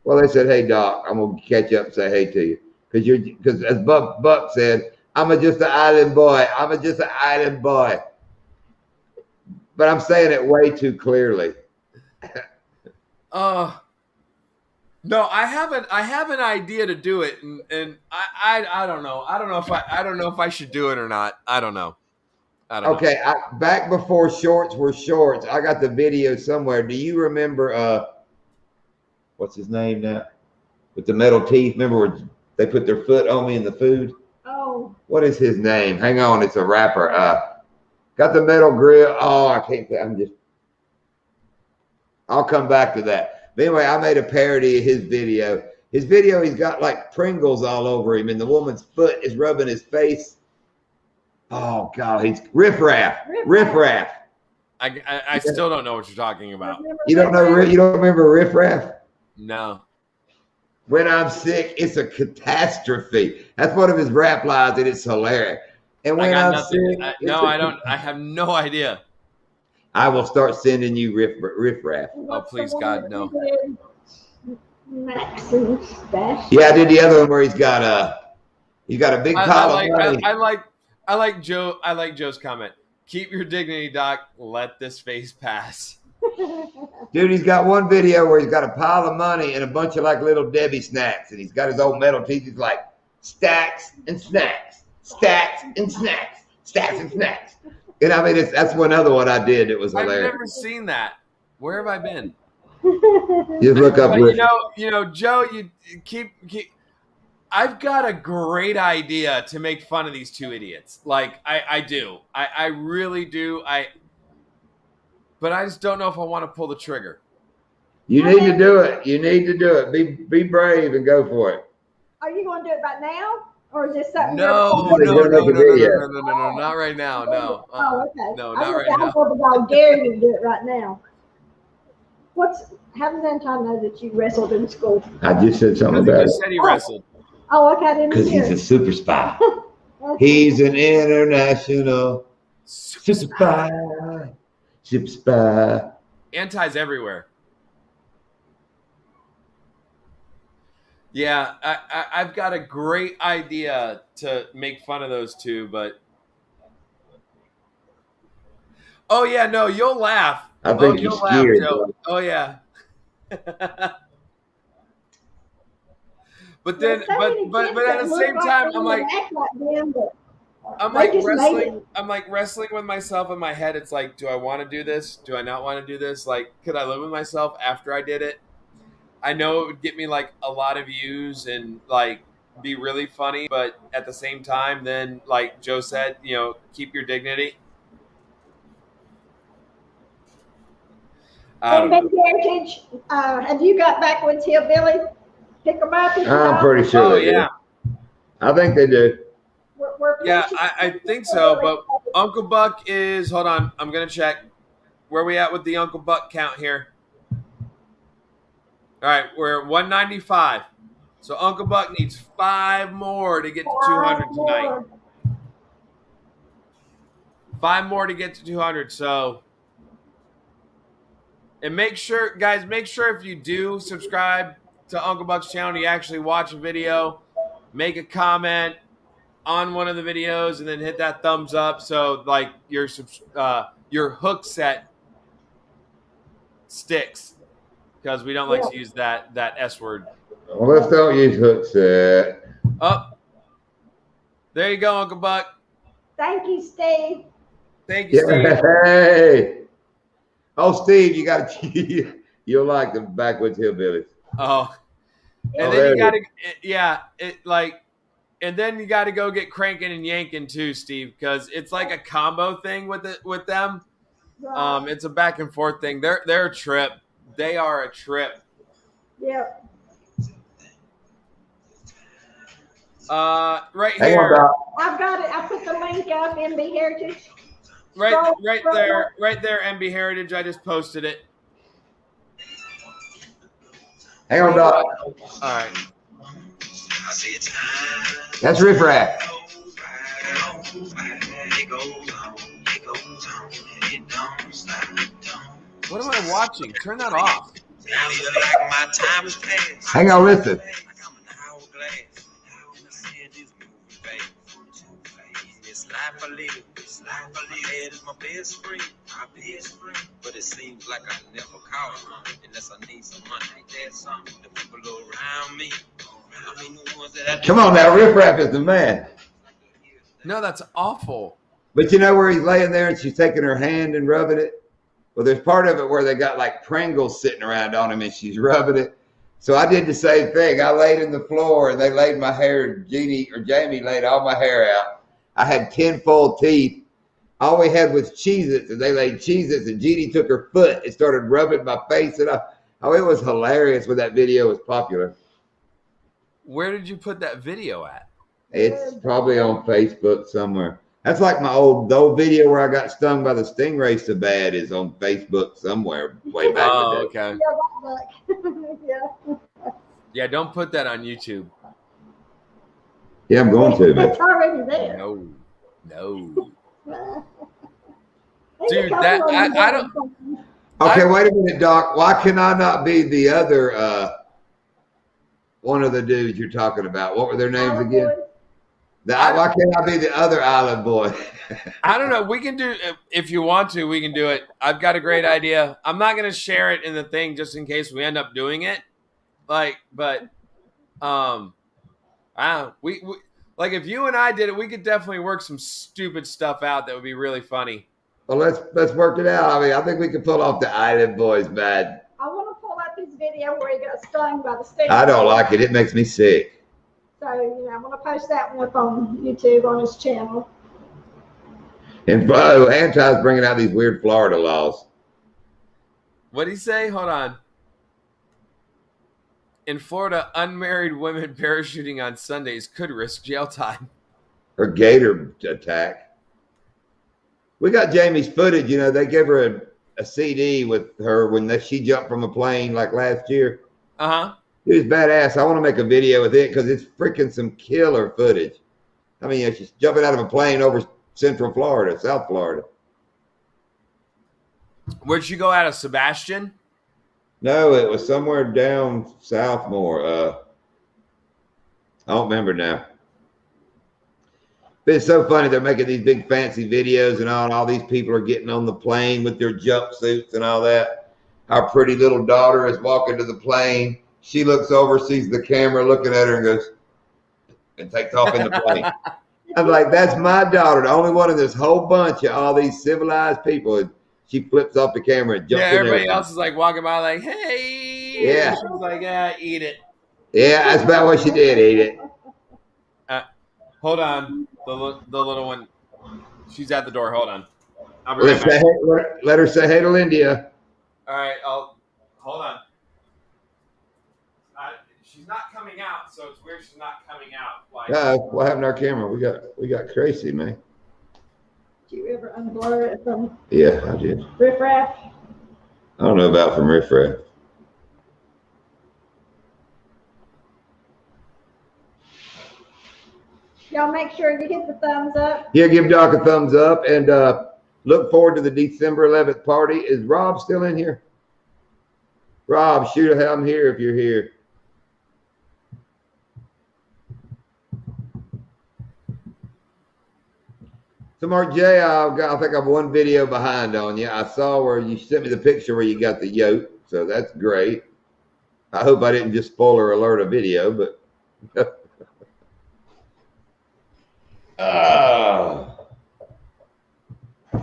Speaker 1: Well, they said, "Hey, Doc, I'm gonna catch up and say hey to you." Because as Buck said, I'm just an island boy. Just an island boy. But I'm saying it way too clearly.
Speaker 3: No, I have an idea to do it, and I don't know. I don't know if I should do it or not. I don't know.
Speaker 1: Okay, back before shorts were shorts, I got the video somewhere. Do you remember what's his name now? With the metal teeth. Remember where They put their foot on me in the food.
Speaker 2: Oh.
Speaker 1: What is his name? Hang on, it's a rapper. Got the metal grill. Oh, I can't. I'll come back to that. But anyway, I made a parody of his video. His video, he's got like Pringles all over him, and the woman's foot is rubbing his face. Oh God, he's riffraff.
Speaker 3: I still don't know what you're talking about.
Speaker 1: You don't know? You don't remember riffraff?
Speaker 3: No.
Speaker 1: When I'm sick, it's a catastrophe. That's one of his rap lines, and it's hilarious. And when I'm sick,
Speaker 3: I don't. I have no idea.
Speaker 1: I will start sending you riffraff.
Speaker 3: Oh, please, God, no.
Speaker 2: Max and Stash.
Speaker 1: Yeah, I did the other one where he's got a big pile of money.
Speaker 3: I like Joe. I like Joe's comment. Keep your dignity, Doc. Let this phase pass.
Speaker 1: Dude, he's got one video where he's got a pile of money and a bunch of like little Debbie snacks, and he's got his old metal teeth. He's like stacks and snacks, stacks and snacks, stacks and snacks. And I mean, that's one other one I did. It was hilarious.
Speaker 3: I've never seen that. Where have I been?
Speaker 1: Just look up.
Speaker 3: You know, Joe. You keep. I've got a great idea to make fun of these two idiots. Like I do. I really do. But I just don't know if I want to pull the trigger.
Speaker 1: You need to do it. You need to do it. Be brave and go for it.
Speaker 2: Are you going to do it right now? Or is this something?
Speaker 3: No, not right now. No.
Speaker 2: Oh, okay.
Speaker 3: No, not right now.
Speaker 2: I'll dare you to do it right now. How does Anton know that you wrestled in school?
Speaker 1: I just said something about it.
Speaker 3: He just said he wrestled.
Speaker 2: Oh, okay. I didn't hear.
Speaker 1: Because he's a super spy. He's an international super spy. Super spy.
Speaker 3: Anti's everywhere. Yeah, I've got a great idea to make fun of those two, but oh yeah, no, you'll laugh.
Speaker 1: I think you're scared.
Speaker 3: Joe. Oh yeah. But then, but at the same time, I'm like wrestling with myself in my head. It's like, do I want to do this? Do I not want to do this? Like, could I live with myself after I did it? I know it would get me like a lot of views and like be really funny, but at the same time, then like Joe said, you know, keep your dignity.
Speaker 2: Heritage, have you got Backwoods Hillbilly? Pick them up.
Speaker 1: I'm pretty sure they do. I think they do.
Speaker 3: Yeah, I think so. But Uncle Buck is, hold on, I'm going to check. Where are we at with the Uncle Buck count here? All right, we're at 195. So Uncle Buck needs 5 more to get to 200 tonight. 5 more to get to 200. So, and make sure, guys, if you do subscribe to Uncle Buck's channel, you actually watch a video, make a comment on one of the videos, and then hit that thumbs up so like your hook set sticks, because we don't like to use that S word.
Speaker 1: Well, let's don't use hook set.
Speaker 3: Oh, there you go, Uncle Buck.
Speaker 2: Thank you, Steve.
Speaker 3: Thank you, Steve.
Speaker 1: Hey. Oh, Steve, you got to. You'll like the Backwoods Hillbillies.
Speaker 3: Oh, and then you got to, and then you got to go get cranking and yanking too, Steve, because it's like a combo thing with them.
Speaker 2: Right.
Speaker 3: It's a back and forth thing. They're a trip. They are a trip.
Speaker 2: Yep.
Speaker 3: Right here.
Speaker 2: I've got it. I put the link up, MB Heritage.
Speaker 3: Right there, MB Heritage. I just posted it.
Speaker 1: Hang on, Doc.
Speaker 3: All right.
Speaker 1: That's riffraff.
Speaker 3: What am I watching? Turn that off.
Speaker 1: Hang on, listen.
Speaker 4: But it seems like I never call her unless I need some money. There's something the people around me. I mean, the ones that
Speaker 1: Come on now, riffraff is the man.
Speaker 3: No, that's awful.
Speaker 1: But you know where he's laying there and she's taking her hand and rubbing it? Well, there's part of it where they got like Pringles sitting around on him and she's rubbing it. So I did the same thing. I laid in the floor and they laid my hair. Jamie laid all my hair out. I had 10 full teeth. All we had was Cheez-Its, and they laid Cheez-Its, and Jeannie took her foot and started rubbing my face. And it was hilarious when that video was popular.
Speaker 3: Where did you put that video at?
Speaker 1: It's probably on Facebook somewhere. That's like the old video where I got stung by the stingray so bad is on Facebook somewhere way back.
Speaker 3: Oh, okay.
Speaker 2: Yeah.
Speaker 3: Yeah, don't put that on YouTube.
Speaker 1: Yeah, I'm going to.
Speaker 2: It's already there.
Speaker 3: No.
Speaker 2: Dude,
Speaker 3: Dude, I don't.
Speaker 1: Okay, wait a minute, Doc. Why can I not be the other one of the dudes you're talking about? What were their names again? Why can't I be the other island boy?
Speaker 3: I don't know. We can do, if you want to, we can do it. I've got a great idea. I'm not going to share it in the thing just in case we end up doing it. Like if you and I did it, we could definitely work some stupid stuff out that would be really funny.
Speaker 1: Well, let's work it out. I mean, I think we can pull off the Island Boys bad.
Speaker 2: I want to pull up his video where he got stung by the stick.
Speaker 1: I don't like it. It makes me sick.
Speaker 2: So, I'm going to post that one up on YouTube on his channel.
Speaker 1: And Anti's bringing out these weird Florida laws.
Speaker 3: What'd he say? Hold on. In Florida, unmarried women parachuting on Sundays could risk jail time.
Speaker 1: Or gator attack. We got Jamie's footage. They gave her a CD with her when she jumped from a plane like last year.
Speaker 3: Uh-huh.
Speaker 1: It was badass. I want to make a video with it because it's freaking some killer footage. I mean, she's jumping out of a plane over Central Florida, South Florida.
Speaker 3: Where'd you go out of, Sebastian?
Speaker 1: No, it was somewhere down south more. I don't remember now. But it's so funny. They're making these big fancy videos and all these people are getting on the plane with their jumpsuits and all that. Our pretty little daughter is walking to the plane. She looks over, sees the camera looking at her and goes, and takes off in the plane. I'm like, that's my daughter, the only one in this whole bunch of all these civilized people. And she flips off the camera and jumps in there.
Speaker 3: Everybody else is like walking by like, hey.
Speaker 1: Yeah.
Speaker 3: She's like, yeah, eat it.
Speaker 1: Yeah, that's about what she did, eat it.
Speaker 3: Hold on. The little one, she's at the door. Hold on. I'll be
Speaker 1: Let her say hey to Lindia.
Speaker 3: All right, hold on. She's not coming out, so it's weird she's not coming out.
Speaker 1: What happened to our camera? We got crazy, man.
Speaker 2: Did you ever unblur it from?
Speaker 1: Yeah, I did.
Speaker 2: Riffraff?
Speaker 1: I don't know about from Riffraff.
Speaker 2: Y'all make sure you hit the thumbs up.
Speaker 1: Yeah, give Doc a thumbs up and look forward to the December 11th party. Is Rob still in here? Rob, shoot, I'm here if you're here. So Mark J, I think I'm one video behind on you. I saw where you sent me the picture where you got the yoke, so that's great. I hope I didn't just spoiler alert a video, but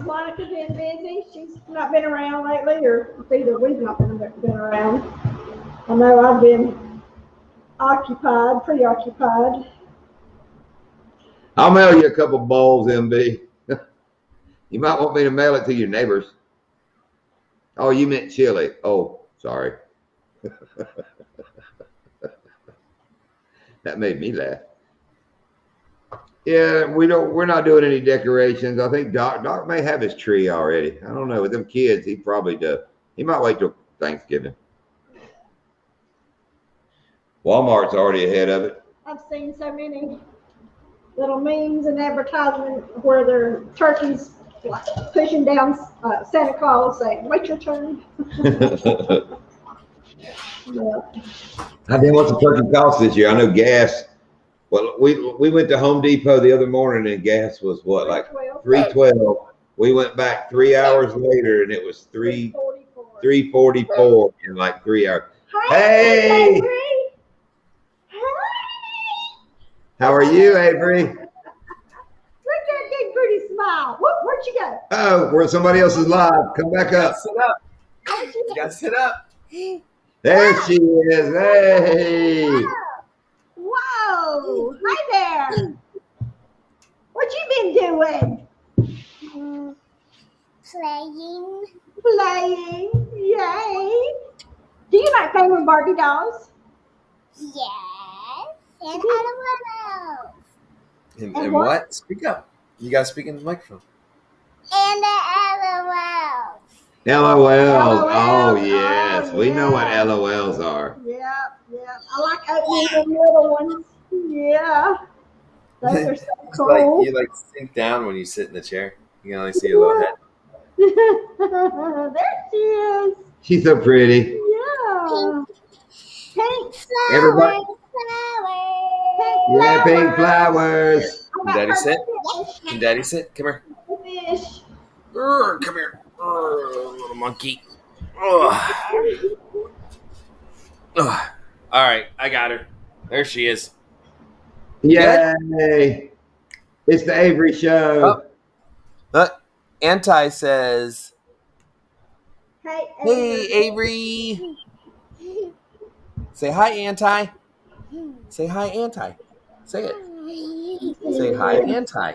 Speaker 2: Monica been busy? She's not been around lately, or either we've not been around. I know I've been occupied, preoccupied.
Speaker 1: I'll mail you a couple bowls, MB. You might want me to mail it to your neighbors. Oh, you meant chili. Oh, sorry. That made me laugh. Yeah, we're not doing any decorations. I think Doc may have his tree already. I don't know. With them kids, he probably does. He might wait till Thanksgiving. Walmart's already ahead of it.
Speaker 2: I've seen so many little memes and advertisements where their turkeys like pushing down Santa Claus saying, wait your turn. Yeah.
Speaker 1: I didn't want the turkey cost this year. I know gas. Well, we went to Home Depot the other morning and gas was what, like $3.12. We went back 3 hours later and it was $3.44 in like 3 hours. Hey! How are you, Avery?
Speaker 2: Look at that big pretty smile. Where'd you go?
Speaker 1: Oh, we're somebody else's live. Come back up.
Speaker 3: Sit up. You gotta sit up.
Speaker 1: There she is. Hey.
Speaker 2: Whoa! Hi there. What you been doing?
Speaker 5: Playing.
Speaker 2: Playing. Yay! Do you like playing with Barbie dolls?
Speaker 5: Yes. And animals.
Speaker 3: And what? Speak up. You got to speak in the microphone.
Speaker 5: And the animals.
Speaker 1: LOLs. Oh,
Speaker 2: LOLs.
Speaker 1: yes.
Speaker 2: Oh,
Speaker 1: We know what
Speaker 2: yeah.
Speaker 1: LOLs are.
Speaker 2: Yeah. I like opening the little ones. Yeah. Those are so
Speaker 3: It's
Speaker 2: cool.
Speaker 3: like you like sink down when you sit in the chair. You can only see your little head.
Speaker 2: There she is.
Speaker 1: She's so pretty.
Speaker 2: Yeah. Pink
Speaker 5: Flowers.
Speaker 1: Everybody.
Speaker 5: Flowers.
Speaker 1: Yeah, pink flowers.
Speaker 2: I
Speaker 3: Can
Speaker 2: got
Speaker 3: Daddy
Speaker 2: her
Speaker 3: sit?
Speaker 2: fish.
Speaker 3: Can Daddy sit? Come here.
Speaker 2: Fish.
Speaker 3: Come here. Little monkey. Ugh. Ugh. All right, I got her. There she is.
Speaker 1: Yay. It's the Avery Show.
Speaker 3: Anti says,
Speaker 2: Hey,
Speaker 3: "Hey, Avery." Say hi, Anti. Say hi, Anti. Say it. Say hi, Anti.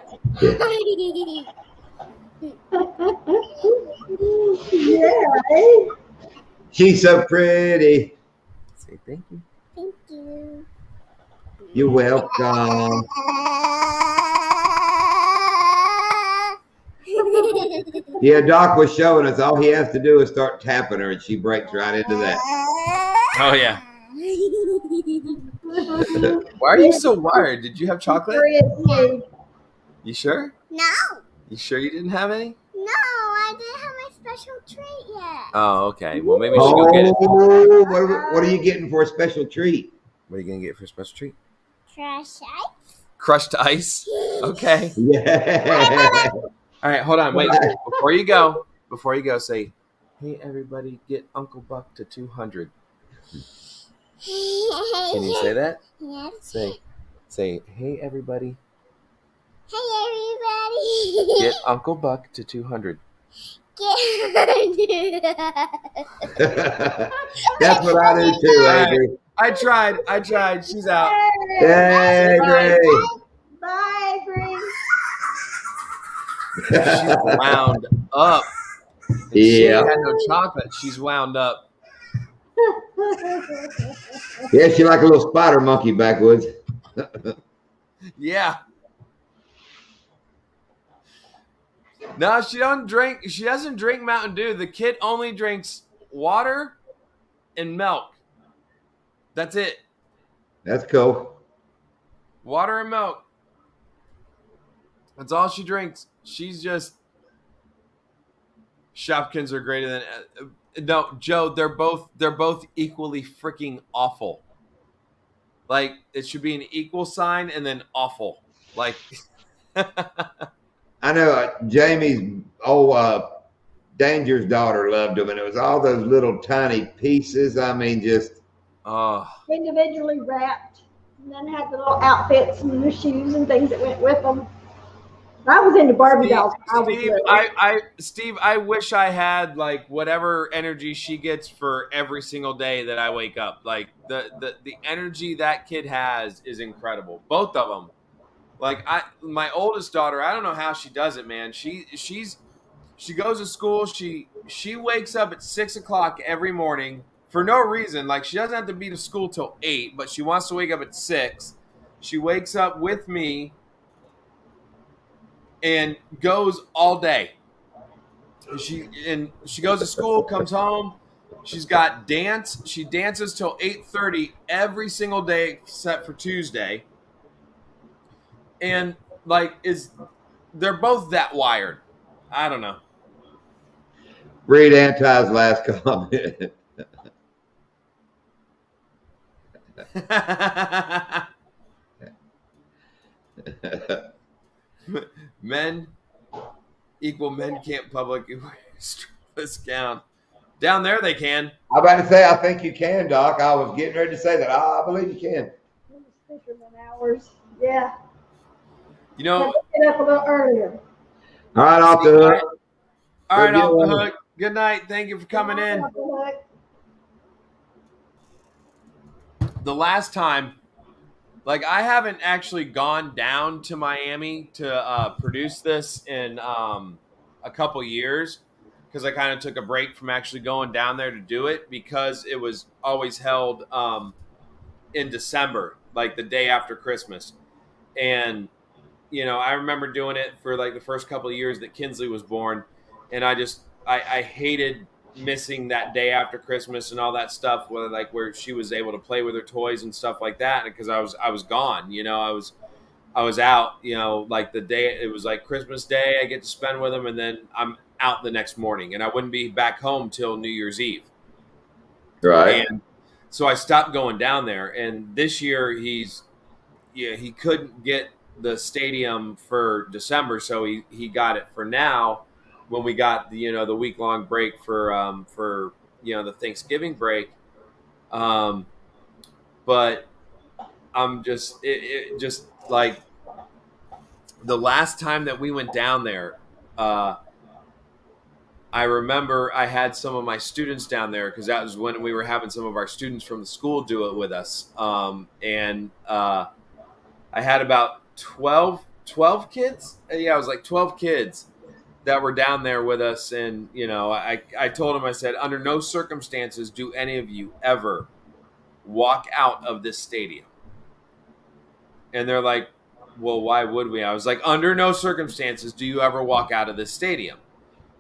Speaker 2: Yeah.
Speaker 1: She's so pretty.
Speaker 3: Say thank you.
Speaker 5: Thank you.
Speaker 1: You're welcome. Yeah, Doc was showing us all he has to do is start tapping her and she breaks right into that.
Speaker 3: Oh yeah. Why are you so wired? Did you have chocolate? You sure?
Speaker 5: No.
Speaker 3: You sure you didn't have any?
Speaker 5: No, I didn't have my special treat yet.
Speaker 3: Oh, okay. Well, maybe we should go get it.
Speaker 1: Oh, what are you getting for a special treat?
Speaker 3: What are you gonna get for a special treat?
Speaker 5: Crush ice.
Speaker 3: Crushed ice. Okay.
Speaker 1: Yeah.
Speaker 3: All right, hold on. Wait. Before you go, say, "Hey, everybody, get Uncle Buck to 200." Can you say that?
Speaker 5: Yes.
Speaker 3: Say, "Hey, everybody,
Speaker 5: Hey, everybody.
Speaker 3: get Uncle Buck to 200."
Speaker 1: That's what I do too, Avery.
Speaker 3: I tried. She's out.
Speaker 1: Hey, Avery.
Speaker 2: Bye, Avery.
Speaker 3: She's wound up. She ain't had no chocolate. She's wound up.
Speaker 1: Yeah, she like a little spider monkey backwoods.
Speaker 3: Yeah. No, she don't drink. She doesn't drink Mountain Dew. The kid only drinks water and milk. That's it.
Speaker 1: That's cool.
Speaker 3: Water and milk. That's all she drinks. She's just. Shopkins are greater than. No, Joe. They're both equally freaking awful. Like it should be an equal sign and then awful. Like.
Speaker 1: I know Jamie's Danger's daughter loved them, and it was all those little tiny pieces. I mean, just
Speaker 2: individually wrapped, and then had the little outfits and the shoes and things that went with them. I was into Barbie dolls.
Speaker 3: Steve, I wish I had like whatever energy she gets for every single day that I wake up. Like the energy that kid has is incredible. Both of them. Like my oldest daughter, I don't know how she does it, man. She goes to school. She wakes up at 6:00 every morning for no reason. Like she doesn't have to be to school till 8, but she wants to wake up at 6. She wakes up with me and goes all day. She goes to school, comes home. She's got dance. She dances till 8:30 every single day except for Tuesday. And like they're both that wired. I don't know.
Speaker 1: read Anti's last comment.
Speaker 3: Men can't public count. Down there they can.
Speaker 1: I'm about to say, I think you can, Doc. I was getting ready to say that. I believe you can.
Speaker 2: Fisherman hours. Yeah.
Speaker 3: You know,
Speaker 2: get up a little earlier.
Speaker 1: All right, off the hook.
Speaker 3: All right, off the hook. Good night. Thank you for coming in. the last time, like I haven't actually gone down to Miami to produce this in a couple years because I kind of took a break from actually going down there to do it because it was always held in December, like the day after Christmas. And, I remember doing it for like the first couple of years that Kinsley was born. And I hated missing that day after Christmas and all that stuff, where she was able to play with her toys and stuff like that. Because I was gone, I was out, like the day it was like Christmas Day, I get to spend with him, and then I'm out the next morning, and I wouldn't be back home till New Year's Eve.
Speaker 1: Right.
Speaker 3: And so I stopped going down there. And this year he couldn't get the stadium for December, so he got it for now. When we got the week long break for the Thanksgiving break, but I'm just just like the last time that we went down there. I remember I had some of my students down there because that was when we were having some of our students from the school do it with us, and I had about 12 kids. Yeah, it was like 12 kids that were down there with us. And, I told them, I said, under no circumstances do any of you ever walk out of this stadium. And they're like, well, why would we? I was like, under no circumstances do you ever walk out of this stadium.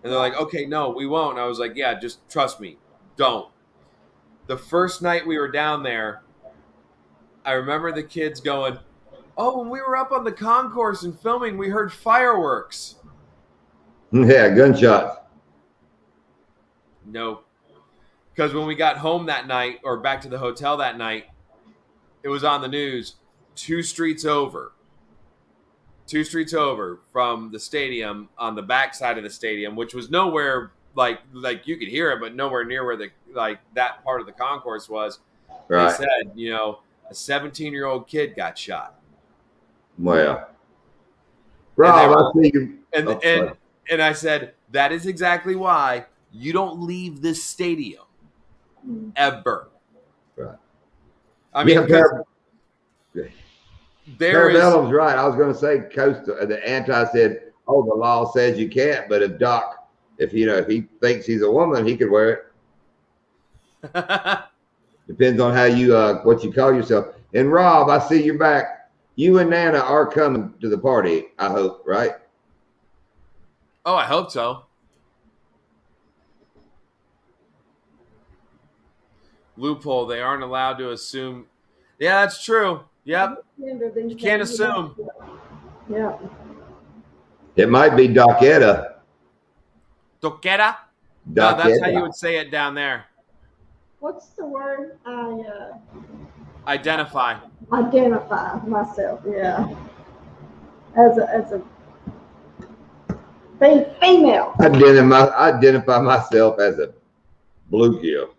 Speaker 3: And they're like, okay, no, we won't. And I was like, yeah, just trust me. Don't. The first night we were down there, I remember the kids going, oh, when we were up on the concourse and filming, we heard fireworks.
Speaker 1: Yeah, gunshots.
Speaker 3: No. Because when we got home that night, or back to the hotel that night, it was on the news 2 streets over from the stadium, on the back side of the stadium, which was nowhere like you could hear it, but nowhere near where that part of the concourse was. Right. They said, a 17-year-old kid got shot.
Speaker 1: Well, Rob, I see you.
Speaker 3: And I said, that is exactly why you don't leave this stadium ever.
Speaker 1: Right.
Speaker 3: I mean,
Speaker 1: Parabellum's right. I was going to say, the anti said, oh, the law says you can't. But if Doc, if he thinks he's a woman, he could wear it. Depends on how you, what you call yourself. And Rob, I see you're back. You and Nana are coming to the party, I hope, right?
Speaker 3: Oh, I hope so. Loophole. They aren't allowed to assume. Yeah, that's true. Yep. You can't assume.
Speaker 2: Yeah.
Speaker 1: It might be Docketta.
Speaker 3: Docketta? No, that's how you would say it down there.
Speaker 2: What's the word?
Speaker 3: Identify.
Speaker 2: Identify myself. Yeah. As a female.
Speaker 1: Identify myself as a bluegill.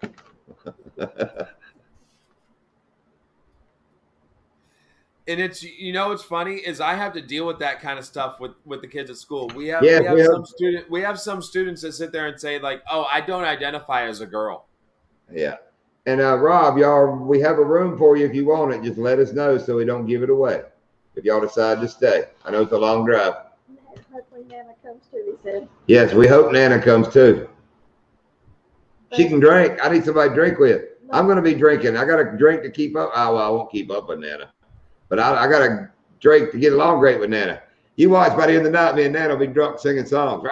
Speaker 3: And it's what's funny is I have to deal with that kind of stuff with the kids at school. We have some students that sit there and say like, "Oh, I don't identify as a girl."
Speaker 1: Yeah. And Rob, we have a room for you if you want it. Just let us know so we don't give it away. If y'all decide to stay, I know it's a long drive.
Speaker 2: Hopefully Nana comes too, he said.
Speaker 1: Yes, we hope Nana comes too. She can drink. I need somebody to drink with. I'm going to be drinking. I got a drink to keep up. Oh, well, I won't keep up with Nana. But I got a drink to get along great with Nana. You watch, by the end of the night, me and Nana will be drunk singing songs.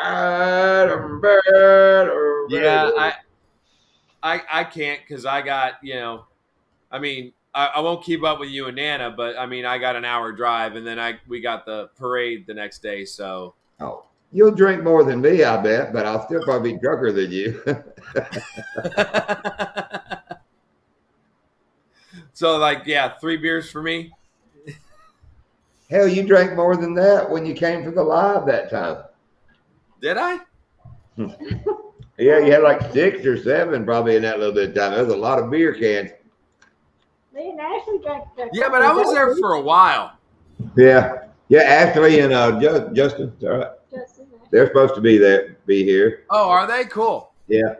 Speaker 3: Yeah, I can't because I got, I mean, I won't keep up with you and Nana, but I mean, I got an hour drive and then we got the parade the next day. So.
Speaker 1: Oh, you'll drink more than me, I bet, but I'll still probably be drunker than you.
Speaker 3: So 3 beers for me.
Speaker 1: Hell, you drank more than that when you came for the live that time.
Speaker 3: Did I?
Speaker 1: Yeah, you had like 6 or 7 probably in that little bit of time. There was a lot of beer cans.
Speaker 2: Me and Ashley drank.
Speaker 3: Yeah, but I was there for a while.
Speaker 1: Yeah. Yeah, Ashley and Justin. All right.
Speaker 2: Justin.
Speaker 1: They're supposed to be here.
Speaker 3: Oh, are they? Cool.
Speaker 1: Yeah.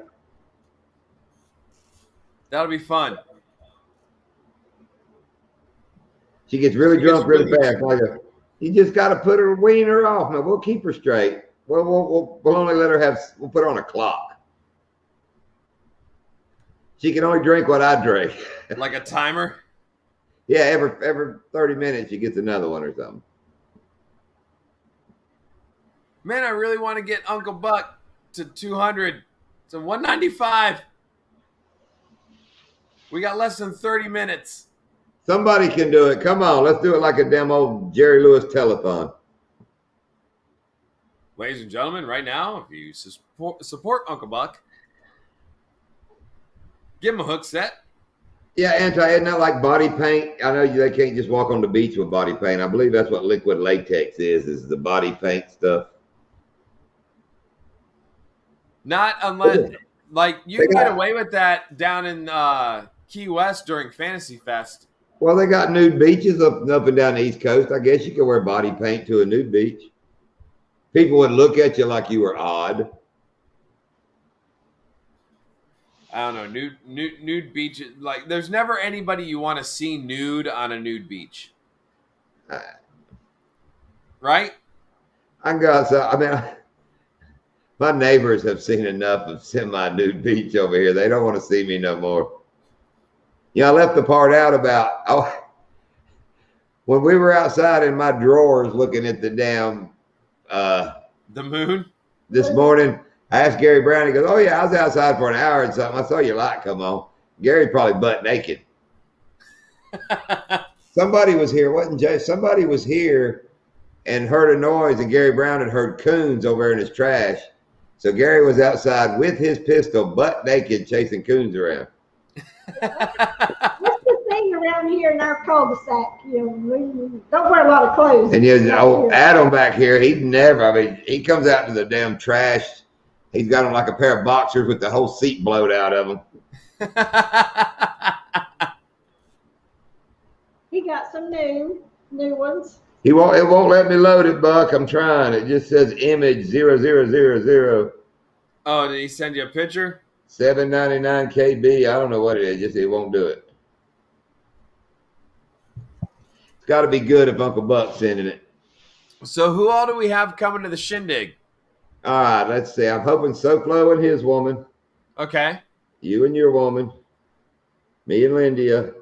Speaker 3: That'll be fun.
Speaker 1: She gets really drunk really fast. You just got to put her wiener off. Man, we'll keep her straight. We'll only let her we'll put her on a clock. She can only drink what I drink.
Speaker 3: Like a timer?
Speaker 1: Yeah, every 30 minutes she gets another one or something.
Speaker 3: Man, I really want to get Uncle Buck to 200 to 195. We got less than 30 minutes.
Speaker 1: Somebody can do it. Come on, let's do it like a damn old Jerry Lewis telethon.
Speaker 3: Ladies and gentlemen, right now, if you support Uncle Buck, give him a hook set.
Speaker 1: Yeah, isn't that like body paint? I know they can't just walk on the beach with body paint. I believe that's what liquid latex is the body paint stuff.
Speaker 3: Not unless, like, you can get away with that down in Key West during Fantasy Fest.
Speaker 1: Well, they got nude beaches up and down the East Coast. I guess you could wear body paint to a nude beach. People would look at you like you were odd.
Speaker 3: I don't know, nude beach. Like, there's never anybody you want to see nude on a nude beach, right? My neighbors have seen enough of semi-nude beach over here. They don't want to see me no more. I left the part out about when we were outside in my drawers looking at the damn the moon
Speaker 1: this morning. I asked Gary Brown. He goes, "Oh yeah, I was outside for an hour and something. I saw your light come on." Gary probably butt naked. Somebody was here, wasn't Jay? Somebody was here and heard a noise, and Gary Brown had heard coons over in his trash. So Gary was outside with his pistol, butt naked, chasing coons around.
Speaker 2: That's the thing around here in our cul-de-sac. We don't wear a lot of clothes.
Speaker 1: And Adam back here, he comes out to the damn trash. He's got on like a pair of boxers with the whole seat blowed out of him.
Speaker 2: He got some new ones.
Speaker 1: It won't let me load it, Buck. I'm trying. It just says image 0000.
Speaker 3: Oh, did he send you a picture?
Speaker 1: 799 KB. I don't know what it is. Just it won't do it. It's got to be good if Uncle Buck's sending it.
Speaker 3: So who all do we have coming to the shindig?
Speaker 1: All right, let's see. I'm hoping SoFlo and his woman.
Speaker 3: Okay.
Speaker 1: You and your woman. Me and Lindia.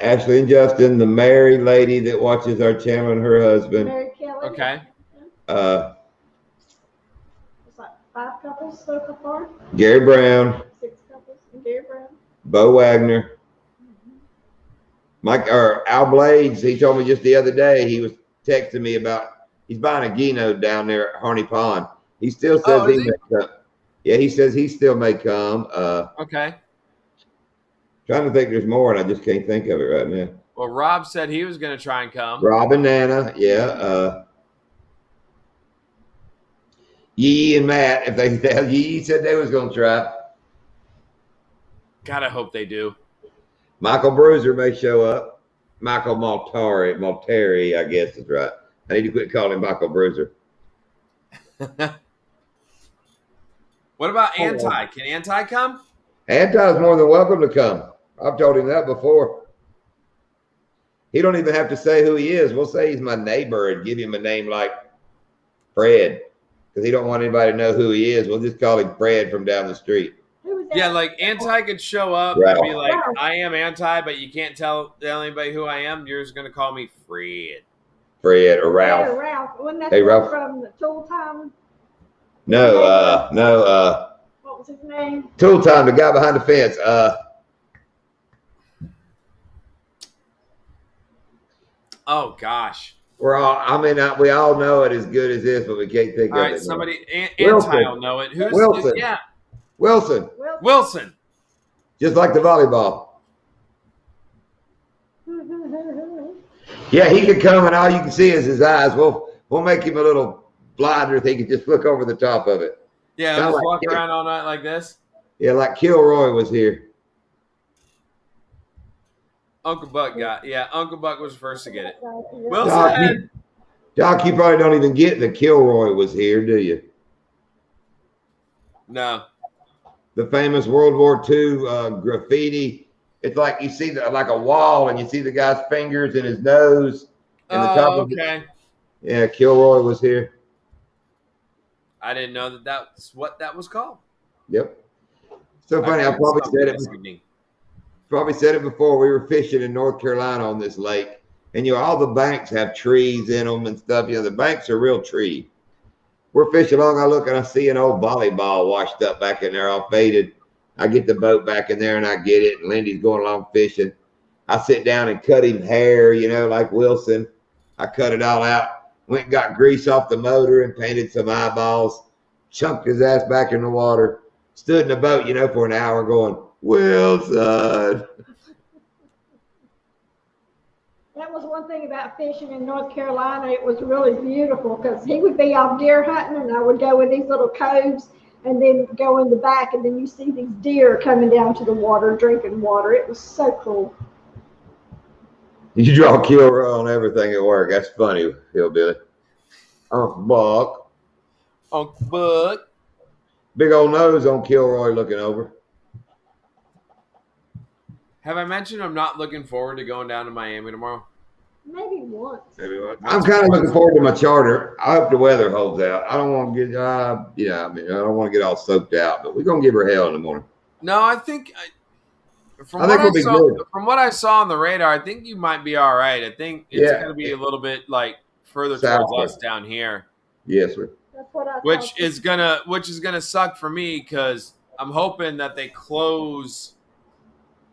Speaker 1: Ashley and Justin, the married lady that watches our channel, and her husband.
Speaker 2: Mary Kelly.
Speaker 3: Okay.
Speaker 2: It's like 5 couples so far.
Speaker 1: Gary Brown.
Speaker 2: 6 couples and Gary Brown.
Speaker 1: Bo Wagner. Al Blades, he told me just the other day, he was texting me about he's buying a Gino down there at Harney Pond. He still says he may come. Yeah, he says he still may come.
Speaker 3: Okay.
Speaker 1: Trying to think there's more, and I just can't think of it right now.
Speaker 3: Well, Rob said he was going to try and come.
Speaker 1: Rob and Nana, yeah. Yee and Matt, Yee said they was going to try.
Speaker 3: God, I hope they do.
Speaker 1: Michael Bruiser may show up. Michael Malteri, I guess is right. I need to quit calling him Michael Bruiser.
Speaker 3: What about Anti? Can Anti come?
Speaker 1: Anti's more than welcome to come. I've told him that before. He don't even have to say who he is. We'll say he's my neighbor and give him a name like Fred, because he don't want anybody to know who he is. We'll just call him Fred from down the street.
Speaker 3: Yeah, like Anti could show up and be like, "I am Anti, but you can't tell anybody who I am. You're just gonna call me Fred."
Speaker 1: Fred or Ralph.
Speaker 2: Yeah, Ralph. Wasn't that
Speaker 1: Hey, Ralph.
Speaker 2: from the Tool Time?
Speaker 1: No.
Speaker 2: What was his name?
Speaker 1: Tool Time, the guy behind the fence.
Speaker 3: Oh gosh.
Speaker 1: We all know it as good as this, but we can't think
Speaker 3: All
Speaker 1: of
Speaker 3: right,
Speaker 1: it.
Speaker 3: somebody
Speaker 1: Wilson.
Speaker 3: Anti will know it. Who's
Speaker 1: Wilson.
Speaker 3: Yeah,
Speaker 1: Wilson. Just like the volleyball. Yeah, he could come and all you can see is his eyes. We'll make him a little blinder so he can just look over the top of it.
Speaker 3: Yeah,
Speaker 1: Kinda
Speaker 3: just
Speaker 1: like
Speaker 3: walk around all night like this.
Speaker 1: Yeah, like Kilroy was here.
Speaker 3: Uncle Buck was the first to get it. Wilson.
Speaker 1: Doc, you probably don't even get that Kilroy was here, do you?
Speaker 3: No.
Speaker 1: The famous World War II graffiti It's like you see like a wall, and you see the guy's fingers and his nose and the top of it.
Speaker 3: Okay.
Speaker 1: Yeah, Kilroy was here.
Speaker 3: I didn't know that's what that was called.
Speaker 1: Yep. So funny. I probably said it before. We were fishing in North Carolina on this lake, and all the banks have trees in them and stuff. The banks are real tree. We're fishing along. I look and I see an old volleyball washed up back in there, all faded. I get the boat back in there and I get it. And Lindy's going along fishing. I sit down and cut him hair, like Wilson. I cut it all out. Went and got grease off the motor and painted some eyeballs. Chunked his ass back in the water. Stood in the boat, for an hour going, Wilson.
Speaker 2: That was one thing about fishing in North Carolina. It was really beautiful because he would be off deer hunting and I would go in these little coves and then go in the back, and then you see these deer coming down to the water, drinking water. It was so cool.
Speaker 1: You draw Kilroy on everything at work. That's funny, Hillbilly. Uncle Buck.
Speaker 3: Uncle Buck.
Speaker 1: Big old nose on Kilroy looking over.
Speaker 3: Have I mentioned I'm not looking forward to going down to Miami tomorrow?
Speaker 2: Maybe once.
Speaker 1: I'm kind of looking forward to my charter. I hope the weather holds out. I don't want to get, I don't want to get all soaked out, but we're going to give her hell in the morning.
Speaker 3: No, I think from what I saw on the radar, I think you might be all right. I think it's going to be a little bit like further towards us down here.
Speaker 1: Yes, sir.
Speaker 2: That's what I
Speaker 3: which is gonna suck for me because I'm hoping that they close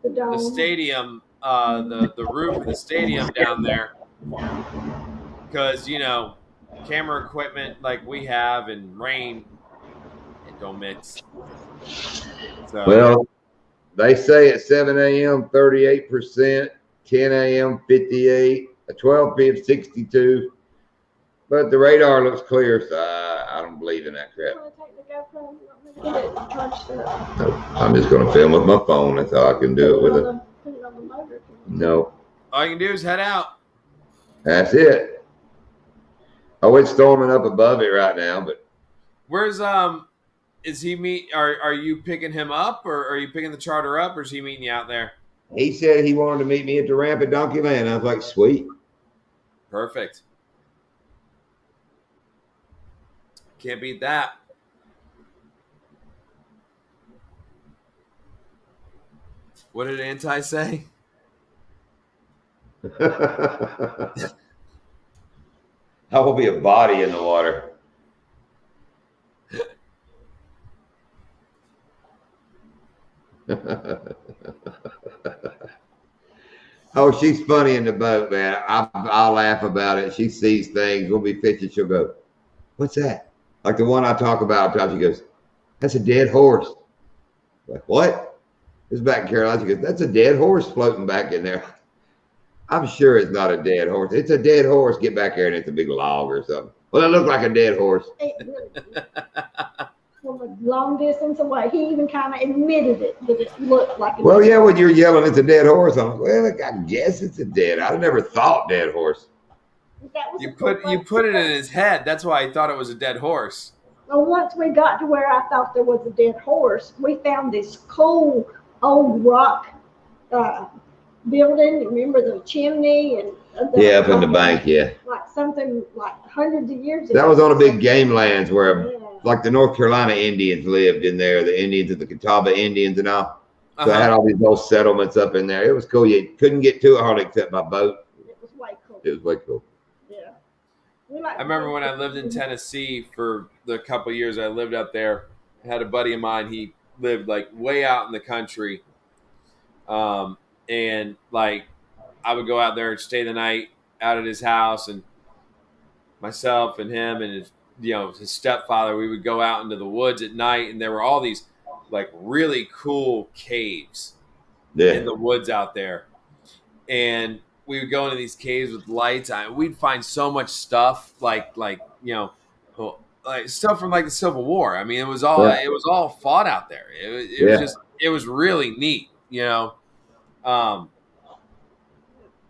Speaker 3: the stadium, the roof of the stadium down there, because camera equipment like we have and rain, it don't mix. So,
Speaker 1: well, they say at 7 a.m. 38%, 10 a.m. 58, at 12 p.m. 62. But the radar looks clear, so I don't believe in that crap. No, I'm just going to film with my phone. That's all I can do it with it. No.
Speaker 3: All you can do is head out.
Speaker 1: That's it. Oh, it's storming up above it right now, but.
Speaker 3: Where's is he are you picking him up, or are you picking the charter up, or is he meeting you out there?
Speaker 1: He said he wanted to meet me at the ramp at Donkey Land. I was like, sweet.
Speaker 3: Perfect. Can't beat that. What did Anti say?
Speaker 1: I will be a body in the water. Oh, she's funny in the boat, man. I'll laugh about it. She sees things. We'll be fishing. She'll go, "What's that?" Like the one I talk about, she goes, "That's a dead horse." Like, what? It's back in Carolina. She goes, "That's a dead horse floating back in there." I'm sure it's not a dead horse. It's a dead horse. Get back there and it's a big log or something. Well, it looked like a dead horse.
Speaker 2: From a long distance away, he even kind of admitted it, that it looked like a
Speaker 1: Well, yeah, when you're yelling, it's a dead horse. I'm like, well, I guess it's a dead. I never thought dead horse.
Speaker 3: You put it in his head. That's why he thought it was a dead horse.
Speaker 2: Well, once we got to where I thought there was a dead horse, we found this cool old rock building. Remember the chimney and
Speaker 1: up in the bank, yeah.
Speaker 2: Like something like hundreds of years
Speaker 1: ago. That was on a big game lands where,
Speaker 2: yeah,
Speaker 1: like the North Carolina Indians lived in there. The Indians of the Catawba Indians and all. So I had all these old settlements up in there. It was cool. You couldn't get to it hardly except by boat.
Speaker 2: It was way cool.
Speaker 1: It was way cool.
Speaker 2: Yeah.
Speaker 3: I remember when I lived in Tennessee for the couple of years I lived up there. I had a buddy of mine. He lived like way out in the country. And like I would go out there and stay the night out at his house, and myself and him and his stepfather, we would go out into the woods at night, and there were all these like really cool caves in the woods out there. And we would go into these caves with lights on. We'd find so much stuff like stuff from like the Civil War. I mean, it was all fought out there. It was really neat,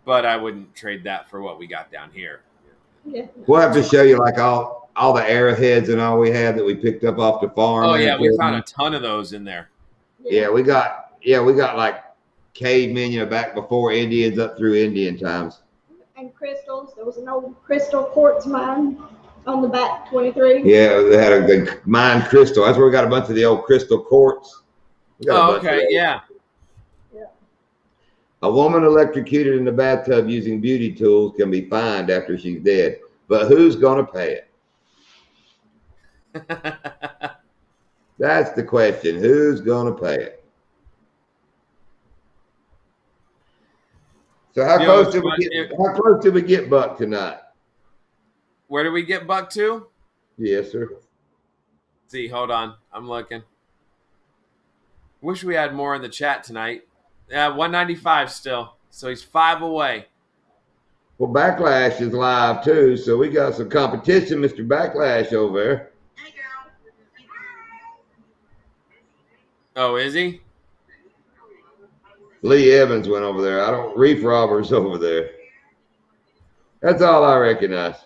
Speaker 3: but I wouldn't trade that for what we got down here.
Speaker 2: Yeah.
Speaker 1: We'll have to show you like all the arrowheads and all we had that we picked up off the farm.
Speaker 3: Oh yeah, we found a ton of those in there.
Speaker 1: Yeah, we got like cavemen, you know, back before Indians, up through Indian times.
Speaker 2: And crystals. There was an old crystal quartz mine on the back 23.
Speaker 1: Yeah, they had a good mine crystal. That's where we got a bunch of the old crystal quartz.
Speaker 3: Oh, okay, yeah.
Speaker 1: A woman electrocuted in the bathtub using beauty tools can be fined after she's dead. But who's going to pay it? That's the question. Who's going to pay it? So how close did we get Buck tonight?
Speaker 3: Where did we get Buck to?
Speaker 1: Yes, sir.
Speaker 3: See, hold on. I'm looking. Wish we had more in the chat tonight. 195 still. So he's 5 away.
Speaker 1: Well, Backlash is live too, so we got some competition, Mr. Backlash over there.
Speaker 3: Oh, is he?
Speaker 1: Lee Evans went over there. Reef Roberts over there. That's all I recognize.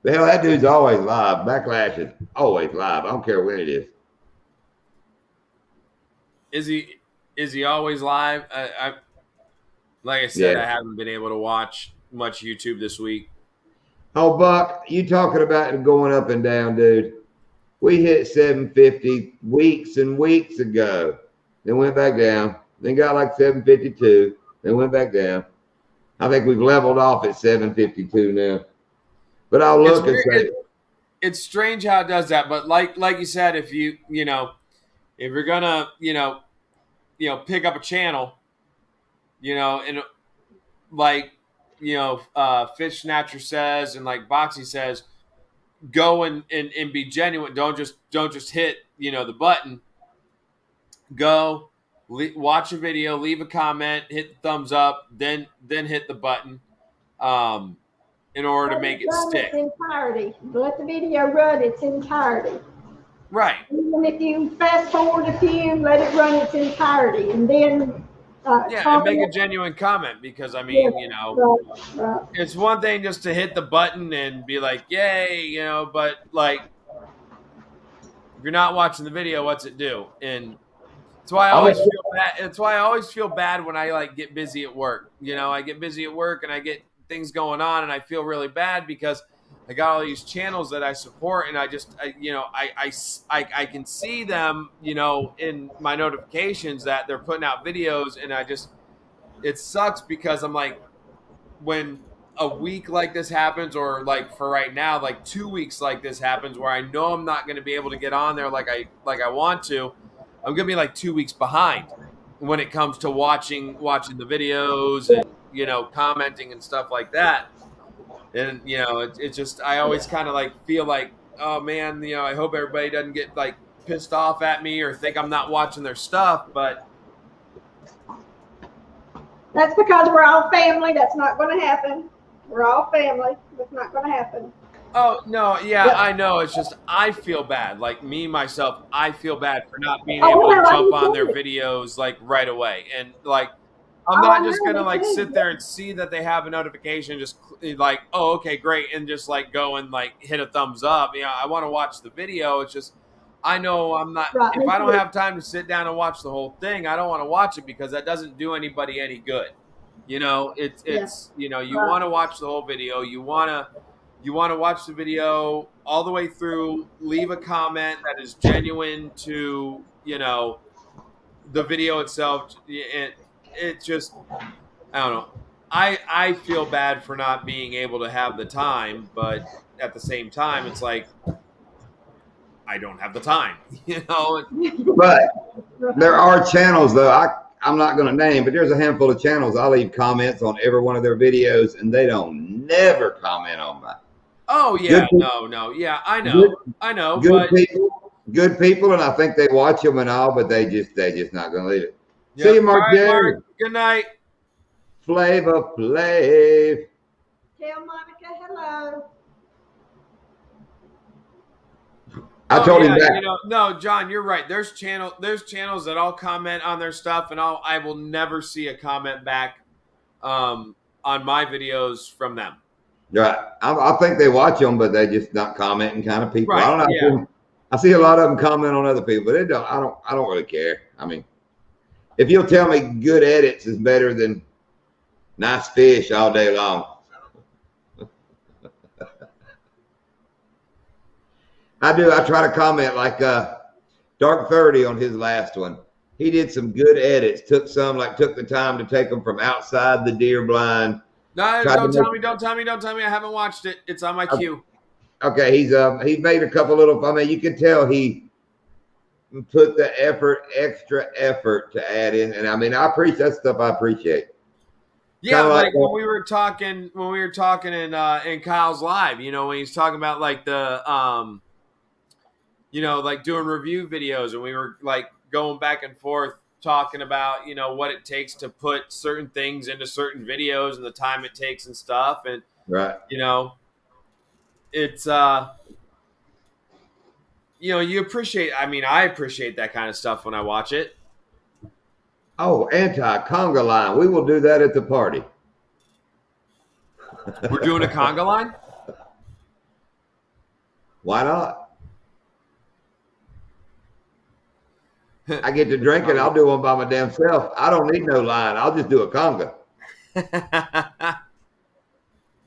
Speaker 1: The hell, that dude's always live. Backlash is always live. I don't care when it is.
Speaker 3: Is he always live? Like I said,
Speaker 1: Yeah.
Speaker 3: I haven't been able to watch much YouTube this week.
Speaker 1: Oh, Buck, you talking about it going up and down, dude. We hit 750 weeks and weeks ago. Then went back down. Then got like 752. Then went back down. I think we've leveled off at 752 now. But I'll look and say
Speaker 3: it's strange how it does that. But like you said, if you're gonna pick up a channel, and like Fish Snatcher says, and like Boxy says, go and be genuine. Don't just hit the button. Go watch a video, leave a comment, hit the thumbs up, then hit the button in order to make it stick.
Speaker 2: Its entirety. Let the video run its entirety.
Speaker 3: Right.
Speaker 2: Even if you fast forward a few, let it run its entirety, and then
Speaker 3: and make a genuine comment, because I mean,
Speaker 2: right.
Speaker 3: It's one thing just to hit the button and be like, yay, but like if you're not watching the video, what's it do? And that's why I always feel bad. It's why I always feel bad when I get busy at work. I get busy at work and I get things going on, and I feel really bad because I got all these channels that I support, and I can see them, in my notifications that they're putting out videos, and it sucks because I'm like, when a week like this happens, or like for right now, like 2 weeks like this happens, where I know I'm not going to be able to get on there like I want to, I'm going to be like 2 weeks behind when it comes to watching the videos and, commenting and stuff like that. And, it's just, I always kind of feel like, oh man, I hope everybody doesn't get pissed off at me or think I'm not watching their stuff, but.
Speaker 2: That's because we're all family. That's not going to happen. We're all family. That's not going to happen.
Speaker 3: Oh, no, yeah, I know. It's just I feel bad. Like me, myself, I feel bad for not being able to jump on their videos right away. And I'm not just going to sit there and see that they have a notification, just oh, okay, great. And just go and hit a thumbs up. I want to watch the video. It's just, I know I'm not, if I don't have time to sit down and watch the whole thing, I don't want to watch it because that doesn't do anybody any good. You want to watch the whole video. You want to watch the video all the way through, leave a comment that is genuine to, the video itself. It just, I don't know. I feel bad for not being able to have the time, but at the same time, it's like, I don't have the time,
Speaker 1: But there are channels, though, I'm not going to name, but there's a handful of channels. I leave comments on every one of their videos, and they don't never comment on mine.
Speaker 3: Oh, yeah, no. Yeah, I know.
Speaker 1: Good people, and I think they watch them and all, but they just not going to leave it.
Speaker 3: Yep.
Speaker 1: See you, Mark.
Speaker 3: All right, Mark. Good night.
Speaker 1: Flavor Flav.
Speaker 2: Tell Monica hello.
Speaker 1: I told him that.
Speaker 3: No, John, you're right. There's channels that I'll comment on their stuff, and I will never see a comment back on my videos from them.
Speaker 1: Right. I think they watch them, but they just not commenting kind of people.
Speaker 3: Right,
Speaker 1: I don't know.
Speaker 3: yeah.
Speaker 1: I see a lot of them comment on other people, but I don't really care. I mean, if you'll tell me good edits is better than nice fish all day long. I do. I try to comment like Dark 30 on his last one. He did some good edits. Took the time to take them from outside the deer blind.
Speaker 3: No, don't tell me. I haven't watched it. It's on my queue.
Speaker 1: Okay, he's made a couple little. I mean, you can tell he put the extra effort to add in, and I mean, I appreciate that stuff. I appreciate.
Speaker 3: Yeah, like when we were talking in Kyle's live, you know, when he's talking about like the you know, like doing review videos, and we were like going back and forth talking about, you know, what it takes to put certain things into certain videos and the time it takes and stuff. And,
Speaker 1: right.
Speaker 3: You know, it's, you know, you appreciate, I mean, I appreciate that kind of stuff when I watch it.
Speaker 1: Oh, anti-conga line. We will do that at the party.
Speaker 3: We're doing a conga line?
Speaker 1: Why not? I get to drink it. I'll do one by my damn self. I don't need no line. I'll just do a conga.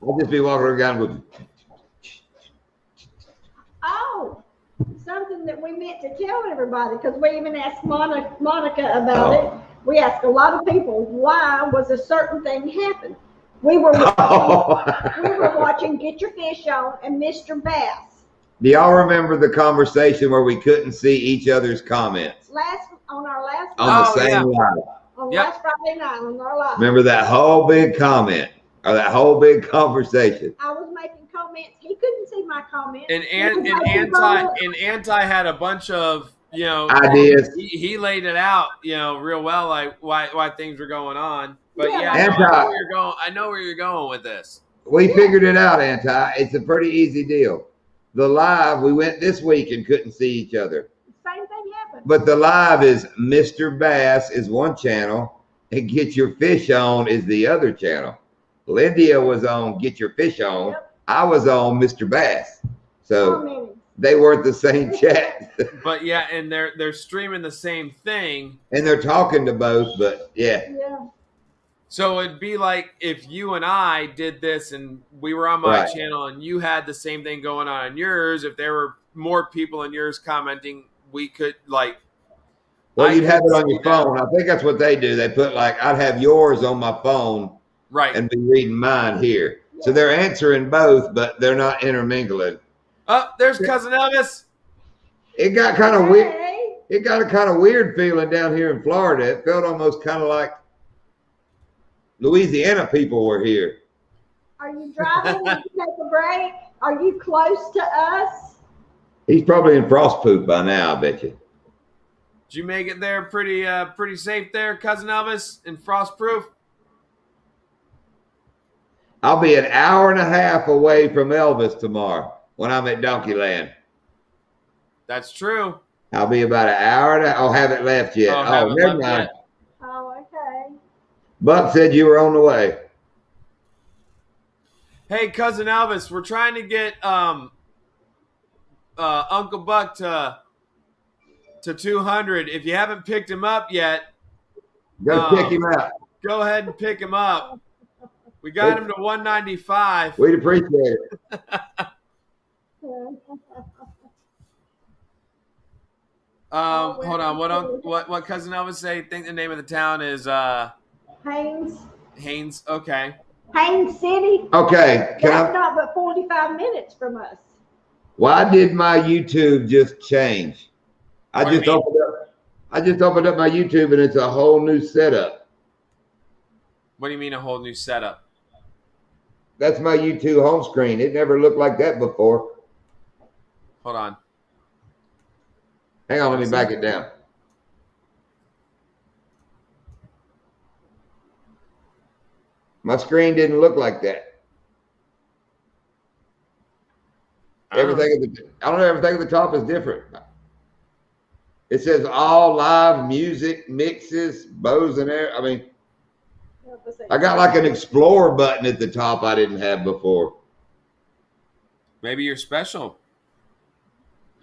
Speaker 1: I'll just be walking around with.
Speaker 2: Oh, something that we meant to tell everybody, because we even asked Monica about it. We asked a lot of people, why was a certain thing happen? We were watching Get Your Fish On and Mr. Bass.
Speaker 1: Do y'all remember the conversation where we couldn't see each other's comments?
Speaker 2: On last Friday night on our live.
Speaker 1: Remember that whole big comment or that whole big conversation?
Speaker 2: I was making comments. He couldn't see my comments.
Speaker 3: And Anti had a bunch of, you know,
Speaker 1: ideas.
Speaker 3: He laid it out, you know, real well, like why things were going on. But yeah, I know where you're going with this.
Speaker 1: We figured it out, Anti. It's a pretty easy deal. The live, we went this week and couldn't see each other.
Speaker 2: Same thing happened.
Speaker 1: But the live is Mr. Bass is one channel and Get Your Fish On is the other channel. Lydia was on Get Your Fish On. Yep. I was on Mr. Bass. So they weren't the same chat.
Speaker 3: But yeah, and they're streaming the same thing.
Speaker 1: And they're talking to both, but yeah.
Speaker 3: So it'd be like if you and I did this and we were on my channel and you had the same thing going on yours, if there were more people in yours commenting, we could like.
Speaker 1: Well, you'd have it on your phone. I think that's what they do. They put like, I'd have yours on my phone.
Speaker 3: Right.
Speaker 1: And be reading mine here. So they're answering both, but they're not intermingling.
Speaker 3: Oh, there's Cousin Elvis.
Speaker 1: It got kind of weird. It got a kind of weird feeling down here in Florida. It felt almost kind of like Louisiana people were here.
Speaker 2: Are you driving to take a break? Are you close to us?
Speaker 1: He's probably in frost poop by now, I bet you.
Speaker 3: Did you make it there pretty safe there, Cousin Elvis, in frost proof?
Speaker 1: I'll be an hour and a half away from Elvis tomorrow when I'm at Donkeyland.
Speaker 3: That's true.
Speaker 1: I'll be about an hour and a half. Oh, haven't left yet. Oh, never mind.
Speaker 2: Oh, okay.
Speaker 1: Buck said you were on the way.
Speaker 3: Hey, Cousin Elvis, we're trying to get Uncle Buck to 200. If you haven't picked him up yet,
Speaker 1: Go pick him up.
Speaker 3: Go ahead and pick him up. We got him to 195.
Speaker 1: We'd appreciate it.
Speaker 3: Hold on. What Cousin Elvis say? I think the name of the town is Haynes. Okay.
Speaker 2: Haynes City.
Speaker 1: Okay.
Speaker 2: That's not but 45 minutes from us.
Speaker 1: Why did my YouTube just change? I just opened up my YouTube and it's a whole new setup.
Speaker 3: What do you mean a whole new setup?
Speaker 1: That's my YouTube home screen. It never looked like that before.
Speaker 3: Hold on.
Speaker 1: Hang on, let me back it down. My screen didn't look like that. Everything at the top is different. It says all live music mixes, bows and air. I mean, I got like an explore button at the top I didn't have before.
Speaker 3: Maybe you're special.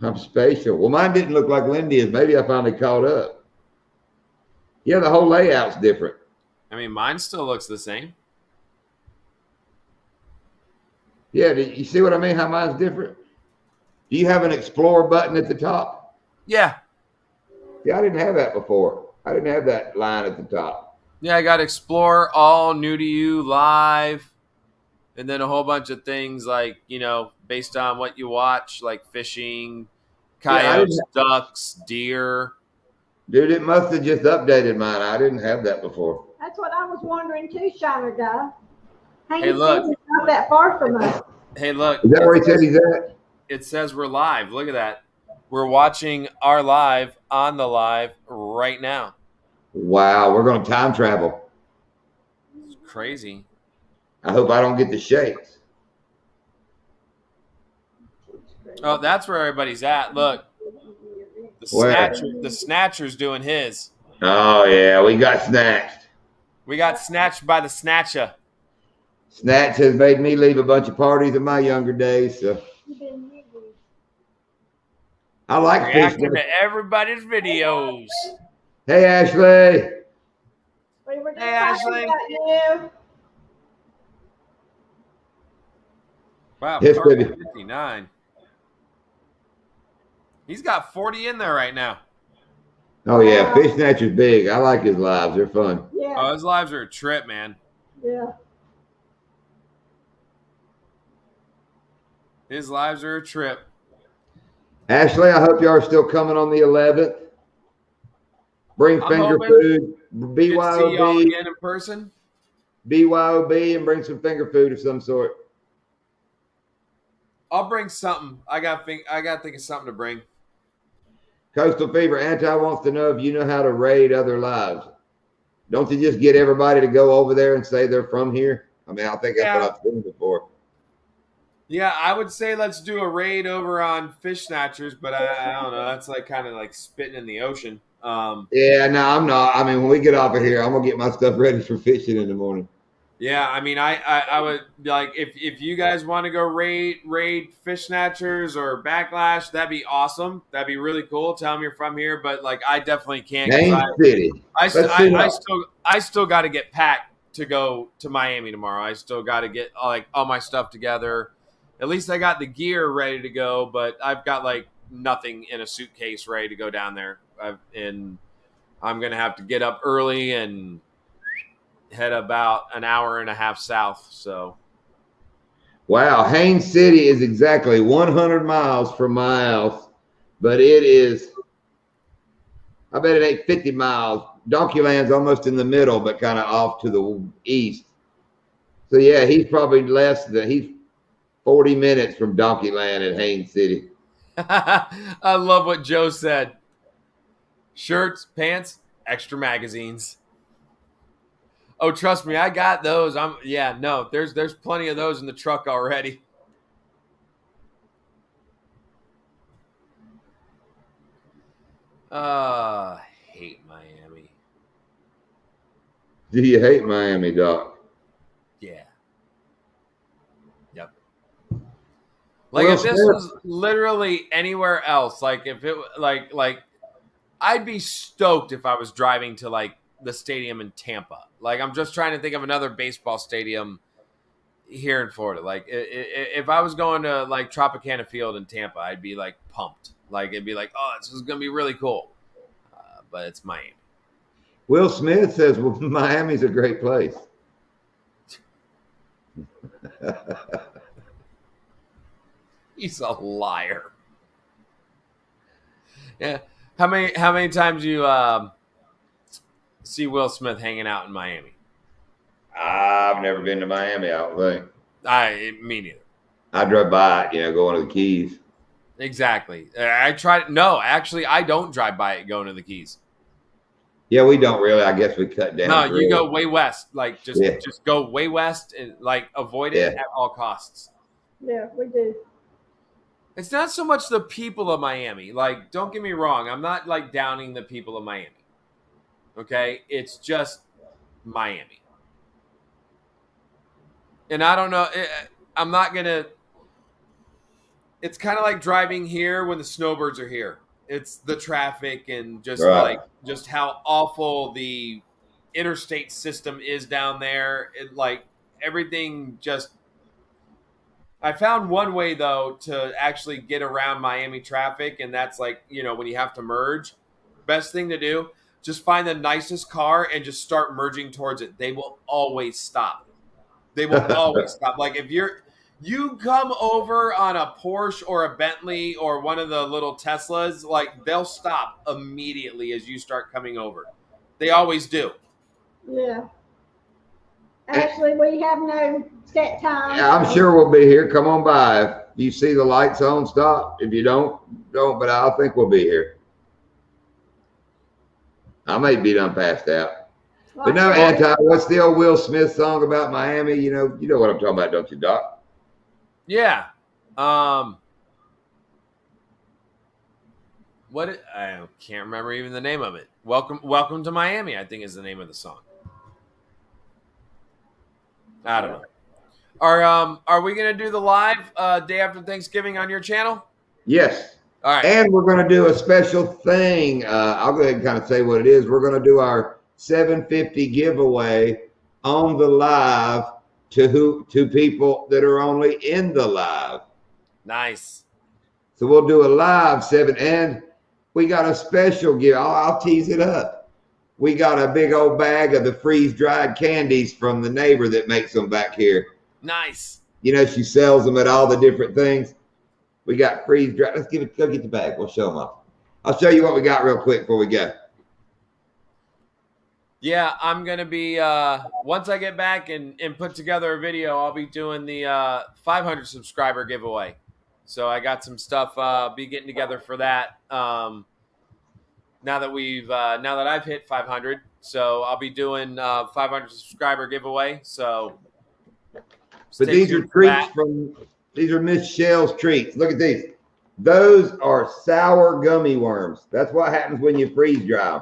Speaker 3: I'm
Speaker 1: special. Well, mine didn't look like Lindy's. Maybe I finally caught up. Yeah, the whole layout's different.
Speaker 3: I mean, mine still looks the same.
Speaker 1: Yeah, you see what I mean? How mine's different? Do you have an Explore button at the top?
Speaker 3: Yeah.
Speaker 1: Yeah, I didn't have that before. I didn't have that line at the top.
Speaker 3: Yeah, I got Explore, all new to you, live, and then a whole bunch of things like, based on what you watch, like fishing, coyotes, ducks, deer.
Speaker 1: Dude, it must have just updated mine. I didn't have that before.
Speaker 2: That's what I was wondering too, Shiner guy.
Speaker 3: Hey, look.
Speaker 2: It's not that far from us.
Speaker 3: Hey, look.
Speaker 1: Is that where he said he's at?
Speaker 3: It says we're live. Look at that. We're watching our live on the live right now.
Speaker 1: Wow, we're going to time travel.
Speaker 3: It's crazy.
Speaker 1: I hope I don't get the shakes.
Speaker 3: Oh, that's where everybody's at. Look. The Snatcher's doing his.
Speaker 1: Oh, yeah, we got snatched.
Speaker 3: We got snatched by the Snatcher.
Speaker 1: Snatch has made me leave a bunch of parties in my younger days, so. I like
Speaker 3: reacting to everybody's videos.
Speaker 1: Hey, Ashley.
Speaker 2: Hey, Ashley.
Speaker 3: Wow, 59. He's got 40 in there right now.
Speaker 1: Oh, yeah. Fish Snatcher's big. I like his lives. They're fun.
Speaker 2: Yeah.
Speaker 3: Oh, his lives are a trip, man.
Speaker 2: Yeah.
Speaker 3: His lives are a trip.
Speaker 1: Ashley, I hope you are still coming on the 11th. Bring finger food. BYOB.
Speaker 3: See y'all again in person.
Speaker 1: BYOB and bring some finger food of some sort.
Speaker 3: I'll bring something. I got to think of something to bring.
Speaker 1: Coastal Fever Anti wants to know if you know how to raid other lives. Don't you just get everybody to go over there and say they're from here? I mean, I think that's what I've seen before.
Speaker 3: Yeah, I would say let's do a raid over on Fish Snatchers, but I don't know. That's like kind of like spitting in the ocean.
Speaker 1: Yeah, no, I'm not. I mean, when we get off of here, I'm gonna get my stuff ready for fishing in the morning.
Speaker 3: Yeah, I mean, I would like if you guys want to go raid Fish Snatchers or Backlash, that'd be awesome. That'd be really cool. Tell them you're from here, but like I definitely can't.
Speaker 1: Main City.
Speaker 3: I still got to get packed to go to Miami tomorrow. I still got to get like all my stuff together. At least I got the gear ready to go, but I've got like nothing in a suitcase ready to go down there. And I'm gonna have to get up early and head about an hour and a half south. So,
Speaker 1: wow, Haines City is exactly 100 miles from my house, but it is. I bet it ain't 50 miles. Donkeyland's almost in the middle, but kind of off to the east. So yeah, he's probably he's 40 minutes from Donkeyland at Haines City.
Speaker 3: I love what Joe said. Shirts, pants, extra magazines. Oh, trust me, I got those. There's plenty of those in the truck already. I hate Miami.
Speaker 1: Do you hate Miami, Doc?
Speaker 3: Yeah. Yep. Like if this was literally anywhere else, like if it like I'd be stoked if I was driving to like the stadium in Tampa. Like I'm just trying to think of another baseball stadium here in Florida. Like if I was going to like Tropicana Field in Tampa, I'd be like pumped. Like it'd be like, oh, this is gonna be really cool. But it's Miami.
Speaker 1: Will Smith says, well, Miami's a great place.
Speaker 3: He's a liar. Yeah. How many times you see Will Smith hanging out in Miami?
Speaker 1: I've never been to Miami, I don't think.
Speaker 3: Me neither.
Speaker 1: I drove by it, going to the Keys.
Speaker 3: Exactly. I tried. No, actually, I don't drive by it going to the Keys.
Speaker 1: Yeah, we don't really. I guess we cut down.
Speaker 3: No, you go way west. Like just go way west and like avoid it at all costs.
Speaker 2: Yeah, we do.
Speaker 3: It's not so much the people of Miami. Like, don't get me wrong. I'm not like downing the people of Miami. Okay, it's just Miami. And I don't know. I'm not gonna. It's kind of like driving here when the snowbirds are here. It's the traffic and just
Speaker 1: Right.
Speaker 3: just how awful the interstate system is down there. It, like everything just. I found one way though to actually get around Miami traffic, and that's like when you have to merge. Best thing to do, just find the nicest car and just start merging towards it. They will always stop. They will always stop. Like if you come over on a Porsche or a Bentley or one of the little Teslas, like they'll stop immediately as you start coming over. They always do.
Speaker 2: Yeah. Actually, we have no set time.
Speaker 1: Yeah, I'm sure we'll be here. Come on by. If you see the lights on, stop. If you don't. But I think we'll be here. I may be done passed out. But no, what's the old Will Smith song about Miami? You know what I'm talking about, don't you, Doc?
Speaker 3: Yeah. I can't remember even the name of it. Welcome to Miami, I think is the name of the song. I don't know. Are we gonna do the live day after Thanksgiving on your channel?
Speaker 1: Yes.
Speaker 3: All right.
Speaker 1: And we're gonna do a special thing. I'll go ahead and kind of say what it is. We're gonna do our 750 giveaway on the live to people that are only in the live.
Speaker 3: Nice.
Speaker 1: So we'll do a live 7, and we got a special gift. I'll tease it up. We got a big old bag of the freeze-dried candies from the neighbor that makes them back here.
Speaker 3: Nice.
Speaker 1: She sells them at all the different things. We got freeze-dried. Let's go get the bag. We'll show them off. I'll show you what we got real quick before we go.
Speaker 3: Yeah, I'm going to be, once I get back and put together a video, I'll be doing the 500 subscriber giveaway. So I got some stuff, be getting together for that. Now that I've hit 500, so I'll be doing 500 subscriber giveaway. So,
Speaker 1: but these are treats these are Miss Shell's treats. Look at these. Those are sour gummy worms. That's what happens when you freeze dry them.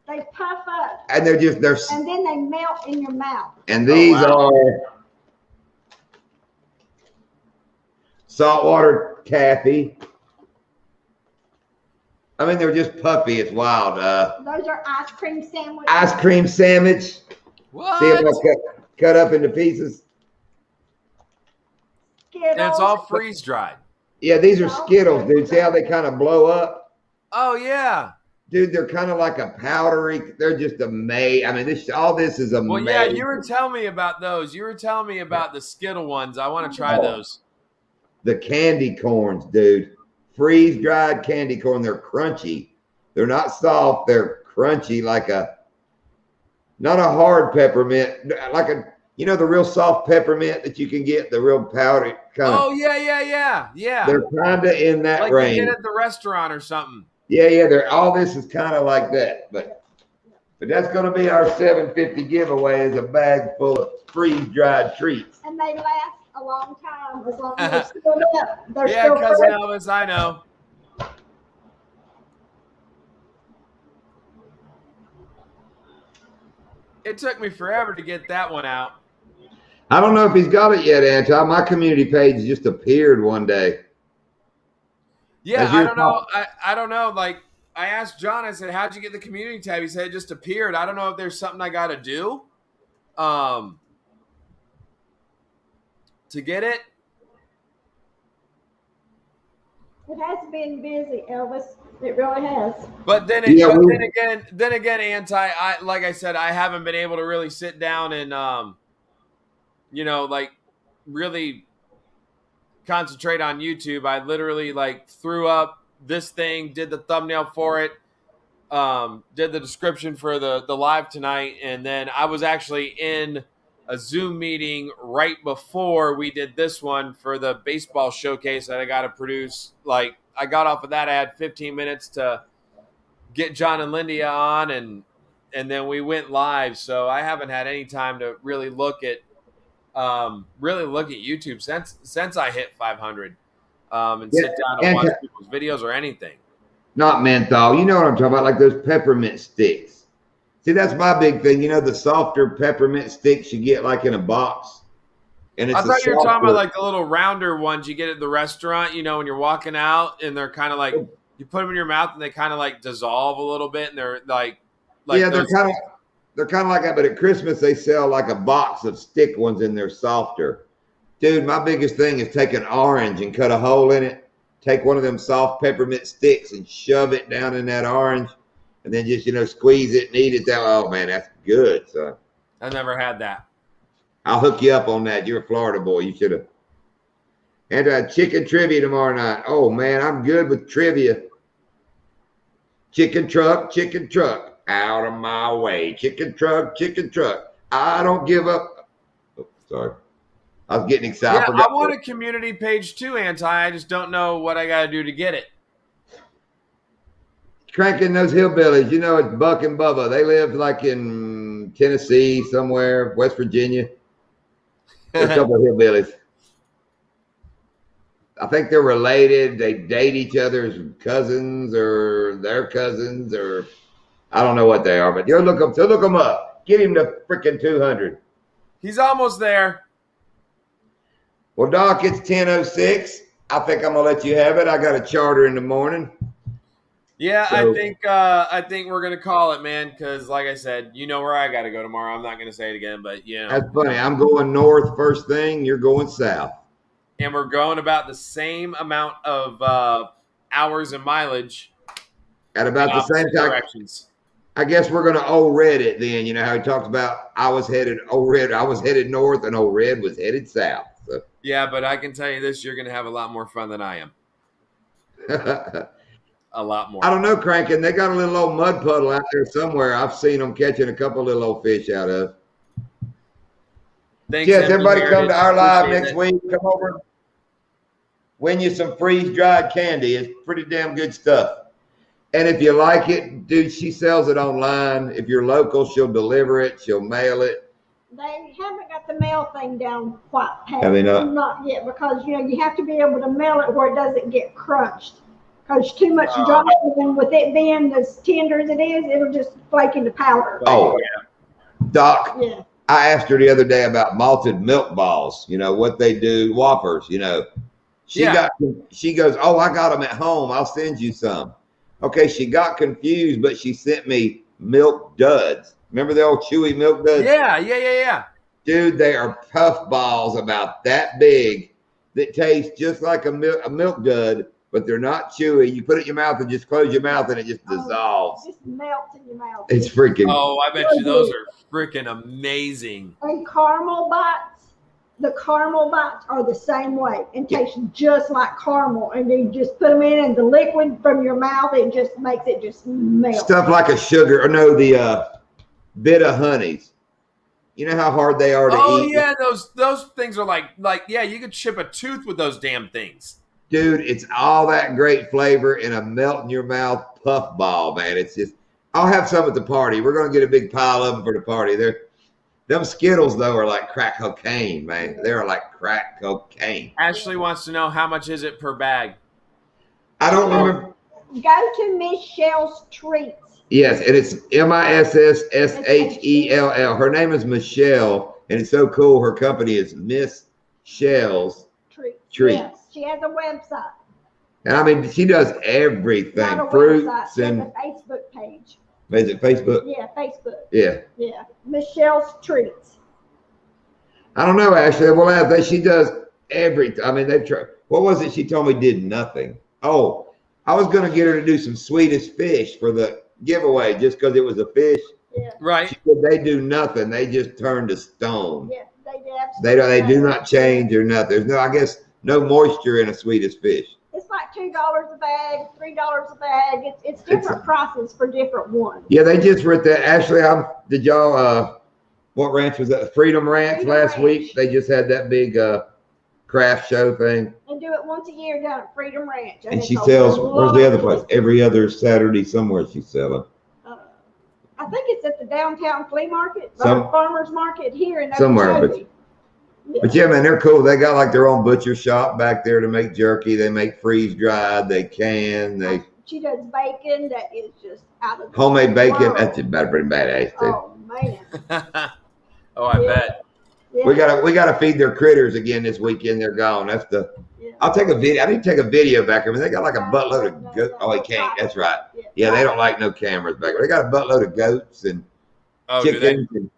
Speaker 2: They puff up.
Speaker 1: And they're
Speaker 2: and then they melt in your mouth.
Speaker 1: And these are saltwater taffy. I mean, they're just puffy. It's wild.
Speaker 2: Those are ice cream sandwiches.
Speaker 1: Ice cream sandwich.
Speaker 3: What?
Speaker 1: See them all cut up into pieces.
Speaker 2: Skittles.
Speaker 3: And it's all freeze dried.
Speaker 1: Yeah, these are Skittles, dude. See how they kind of blow up?
Speaker 3: Oh yeah.
Speaker 1: Dude, they're kind of like a powdery. They're just amazing. I mean, all this is amazing.
Speaker 3: Well, yeah, you were telling me about those. You were telling me about the Skittle ones. I want to try those.
Speaker 1: The candy corns, dude. Freeze-dried candy corn. They're crunchy. They're not soft. They're crunchy, not a hard peppermint, like the real soft peppermint that you can get, the real powdery kind of.
Speaker 3: Oh, yeah.
Speaker 1: They're kind of in that
Speaker 3: like
Speaker 1: range.
Speaker 3: Like you get at the restaurant or something.
Speaker 1: Yeah. All this is kind of like that. But that's going to be our 750 giveaway, is a bag full of freeze-dried treats.
Speaker 2: And they last a long time as long as they're still up.
Speaker 3: Yeah, Cousin Elvis, I know. It took me forever to get that one out.
Speaker 1: I don't know if he's got it yet, Anton. My community page just appeared one day.
Speaker 3: Yeah, I don't know. I don't know. Like, I asked John, I said, how'd you get the community tab? He said it just appeared. I don't know if there's something I got to do to get it.
Speaker 2: It has been busy, Elvis. It really has.
Speaker 3: But then again, like I said, I haven't been able to really sit down and really concentrate on YouTube. I literally threw up this thing, did the thumbnail for it, did the description for the live tonight, and then I was actually in a Zoom meeting right before we did this one for the baseball showcase that I got to produce. I got off of that. I had 15 minutes to get John and Lindy on, and then we went live. So I haven't had any time to really look at YouTube since I hit 500 and sit down and watch people's videos or anything.
Speaker 1: Not menthol. You know what I'm talking about? Like those peppermint sticks. See, that's my big thing. The softer peppermint sticks you get in a box. And
Speaker 3: I thought you were talking about the little rounder ones you get at the restaurant, when you're walking out and they're kind of you put them in your mouth and they kind of like dissolve a little bit, and they're like
Speaker 1: yeah, they're kind of like that. But at Christmas they sell like a box of stick ones, and they're softer. Dude, my biggest thing is take an orange and cut a hole in it. Take one of them soft peppermint sticks and shove it down in that orange, and then just squeeze it and eat it. Oh man, that's good, son.
Speaker 3: I've never had that.
Speaker 1: I'll hook you up on that. You're a Florida boy. You should have. And chicken trivia tomorrow night. Oh man, I'm good with trivia. Chicken truck, out of my way. Chicken truck. I don't give up. Oh, sorry. I was getting excited.
Speaker 3: Yeah, I want a community page too, Anti. I just don't know what I got to do to get it.
Speaker 1: Cranking those hillbillies. It's Buck and Bubba. They live like in Tennessee somewhere, West Virginia. There's a couple of hillbillies. I think they're related. They date each other's cousins or their cousins, or I don't know what they are, but you'll look them up. Get him to freaking 200.
Speaker 3: He's almost there.
Speaker 1: Well, Doc, it's 10:06. I think I'm gonna let you have it. I got a charter in the morning.
Speaker 3: Yeah, so, I think we're gonna call it, man, because like I said, where I got to go tomorrow. I'm not gonna say it again, but
Speaker 1: that's funny. I'm going north first thing. You're going south.
Speaker 3: And we're going about the same amount of hours and mileage.
Speaker 1: At about the same time. Directions. I guess we're going to Old Red it then. You know how he talks about I was headed north and Old Red was headed south. So.
Speaker 3: Yeah, but I can tell you this, you're going to have a lot more fun than I am. A lot more.
Speaker 1: I don't know, Crankin. They got a little old mud puddle out there somewhere. I've seen them catching a couple little old fish out of.
Speaker 3: Thanks,
Speaker 1: yes, everybody come to our live next week. Come over. Win you some freeze-dried candy. It's pretty damn good stuff. And if you like it, dude, she sells it online. If you're local, she'll deliver it. She'll mail it.
Speaker 2: They haven't got the mail thing down quite pat.
Speaker 1: Have they not?
Speaker 2: Not yet, because, you have to be able to mail it where it doesn't get crunched. Because too much dry, and with it being as tender as it is, it'll just flake into powder.
Speaker 1: Oh, yeah. Doc.
Speaker 2: Yeah.
Speaker 1: I asked her the other day about malted milk balls, what they do, Whoppers, She goes, oh, I got them at home. I'll send you some. Okay, she got confused, but she sent me milk duds. Remember the old chewy milk duds?
Speaker 3: Yeah.
Speaker 1: Dude, they are puff balls about that big that taste just like a milk dud, but they're not chewy. You put it in your mouth and just close your mouth and it just dissolves.
Speaker 2: It just melts in your mouth.
Speaker 1: It's freaking.
Speaker 3: Oh, I bet you those are freaking amazing.
Speaker 2: And caramel bites, the caramel bites are the same way and taste just like caramel. And you just put them in and the liquid from your mouth, it just makes it just melt.
Speaker 1: Stuff like a sugar, or no, the bit of honeys. You know how hard they are to eat?
Speaker 3: Oh, yeah, those things are like, yeah, you could chip a tooth with those damn things.
Speaker 1: Dude, it's all that great flavor in a melt in your mouth puff ball, man. It's just, I'll have some at the party. We're going to get a big pile of them for the party. Them Skittles, though, are like crack cocaine, man. They're like crack cocaine.
Speaker 3: Ashley wants to know how much is it per bag?
Speaker 1: I don't remember.
Speaker 2: Go to Michelle's Treats.
Speaker 1: Yes, and it's MISSSHELL. Her name is Michelle, and it's so cool. Her company is Miss Shell's Treats.
Speaker 2: Yes, she has a website.
Speaker 1: And I mean, she does everything.
Speaker 2: Not a
Speaker 1: Fruits
Speaker 2: website,
Speaker 1: and
Speaker 2: a Facebook page.
Speaker 1: Is it Facebook?
Speaker 2: Yeah, Facebook.
Speaker 1: Yeah.
Speaker 2: Yeah, Michelle's Treats.
Speaker 1: I don't know, Ashley. Well, she does everything. I mean, they try. What was it? She told me did nothing. Oh, I was going to get her to do some Swedish fish for the giveaway just because it was a fish.
Speaker 2: Yeah.
Speaker 3: Right.
Speaker 1: She said they do nothing. They just turn to stone.
Speaker 2: Yeah, they do.
Speaker 1: They do not change or nothing. There's no moisture in a Swedish fish.
Speaker 2: It's like $2 a bag, $3 a bag. It's different prices for different ones.
Speaker 1: Yeah, they just were at that. Ashley, did y'all? What ranch was that? Freedom Ranch last week. They just had that big craft show thing.
Speaker 2: And do it once a year down at Freedom Ranch.
Speaker 1: And she sells. Where's the other place? Every other Saturday somewhere she's selling.
Speaker 2: I think it's at the downtown flea market, or farmers market here in
Speaker 1: somewhere. But yeah, man, they're cool. They got like their own butcher shop back there to make jerky. They make freeze dried. They can.
Speaker 2: She does bacon that is just out of the
Speaker 1: homemade bacon.
Speaker 2: world.
Speaker 1: That's just pretty badass too.
Speaker 2: Oh man.
Speaker 3: Oh, I bet.
Speaker 2: Yeah.
Speaker 1: We gotta feed their critters again this weekend. They're gone. That's I'll take a video. I need to take a video back there. I mean, they got like a buttload of goats. Oh, he can't. That's right. Yeah, they don't like no cameras back there. They got a buttload of goats and chickens. And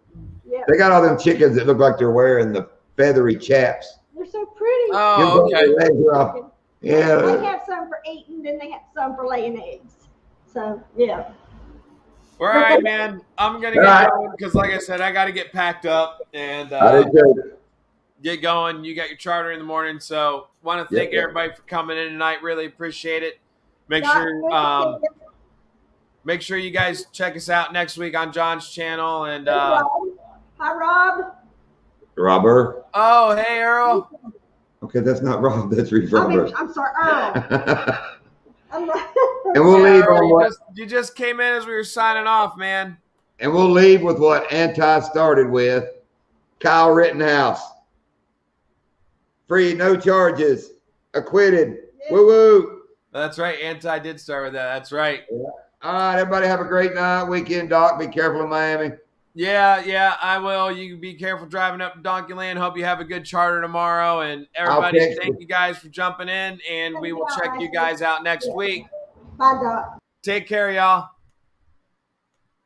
Speaker 1: they got all them chickens that look like they're wearing the feathery chaps.
Speaker 2: They're so pretty.
Speaker 3: Oh, okay.
Speaker 1: Yeah.
Speaker 2: They have some for eating, then they have some for laying eggs. So, yeah.
Speaker 3: All right, man. I'm going to get going because, like I said, I got to get packed up and get going. You got your charter in the morning. So, want to thank everybody for coming in tonight. Really appreciate it. Make sure you guys check us out next week on John's channel. And
Speaker 2: Hi, Rob.
Speaker 1: Robert.
Speaker 3: Oh, hey, Earl.
Speaker 1: Okay, that's not Rob. That's Robert.
Speaker 2: I'm sorry, Earl.
Speaker 1: And we'll leave on what
Speaker 3: you just came in as we were signing off, man.
Speaker 1: And we'll leave with what Anti started with. Kyle Rittenhouse. Free, no charges. Acquitted. Yeah. Woo woo.
Speaker 3: That's right. Anti did start with that. That's right.
Speaker 1: Yeah. All right, everybody have a great night. Weekend, Doc. Be careful in Miami.
Speaker 3: Yeah, I will. You be careful driving up to Donkeyland. Hope you have a good charter tomorrow. And everybody, thank you guys for jumping in. And we will check you guys out next week.
Speaker 2: Bye, Doc.
Speaker 3: Take care, y'all.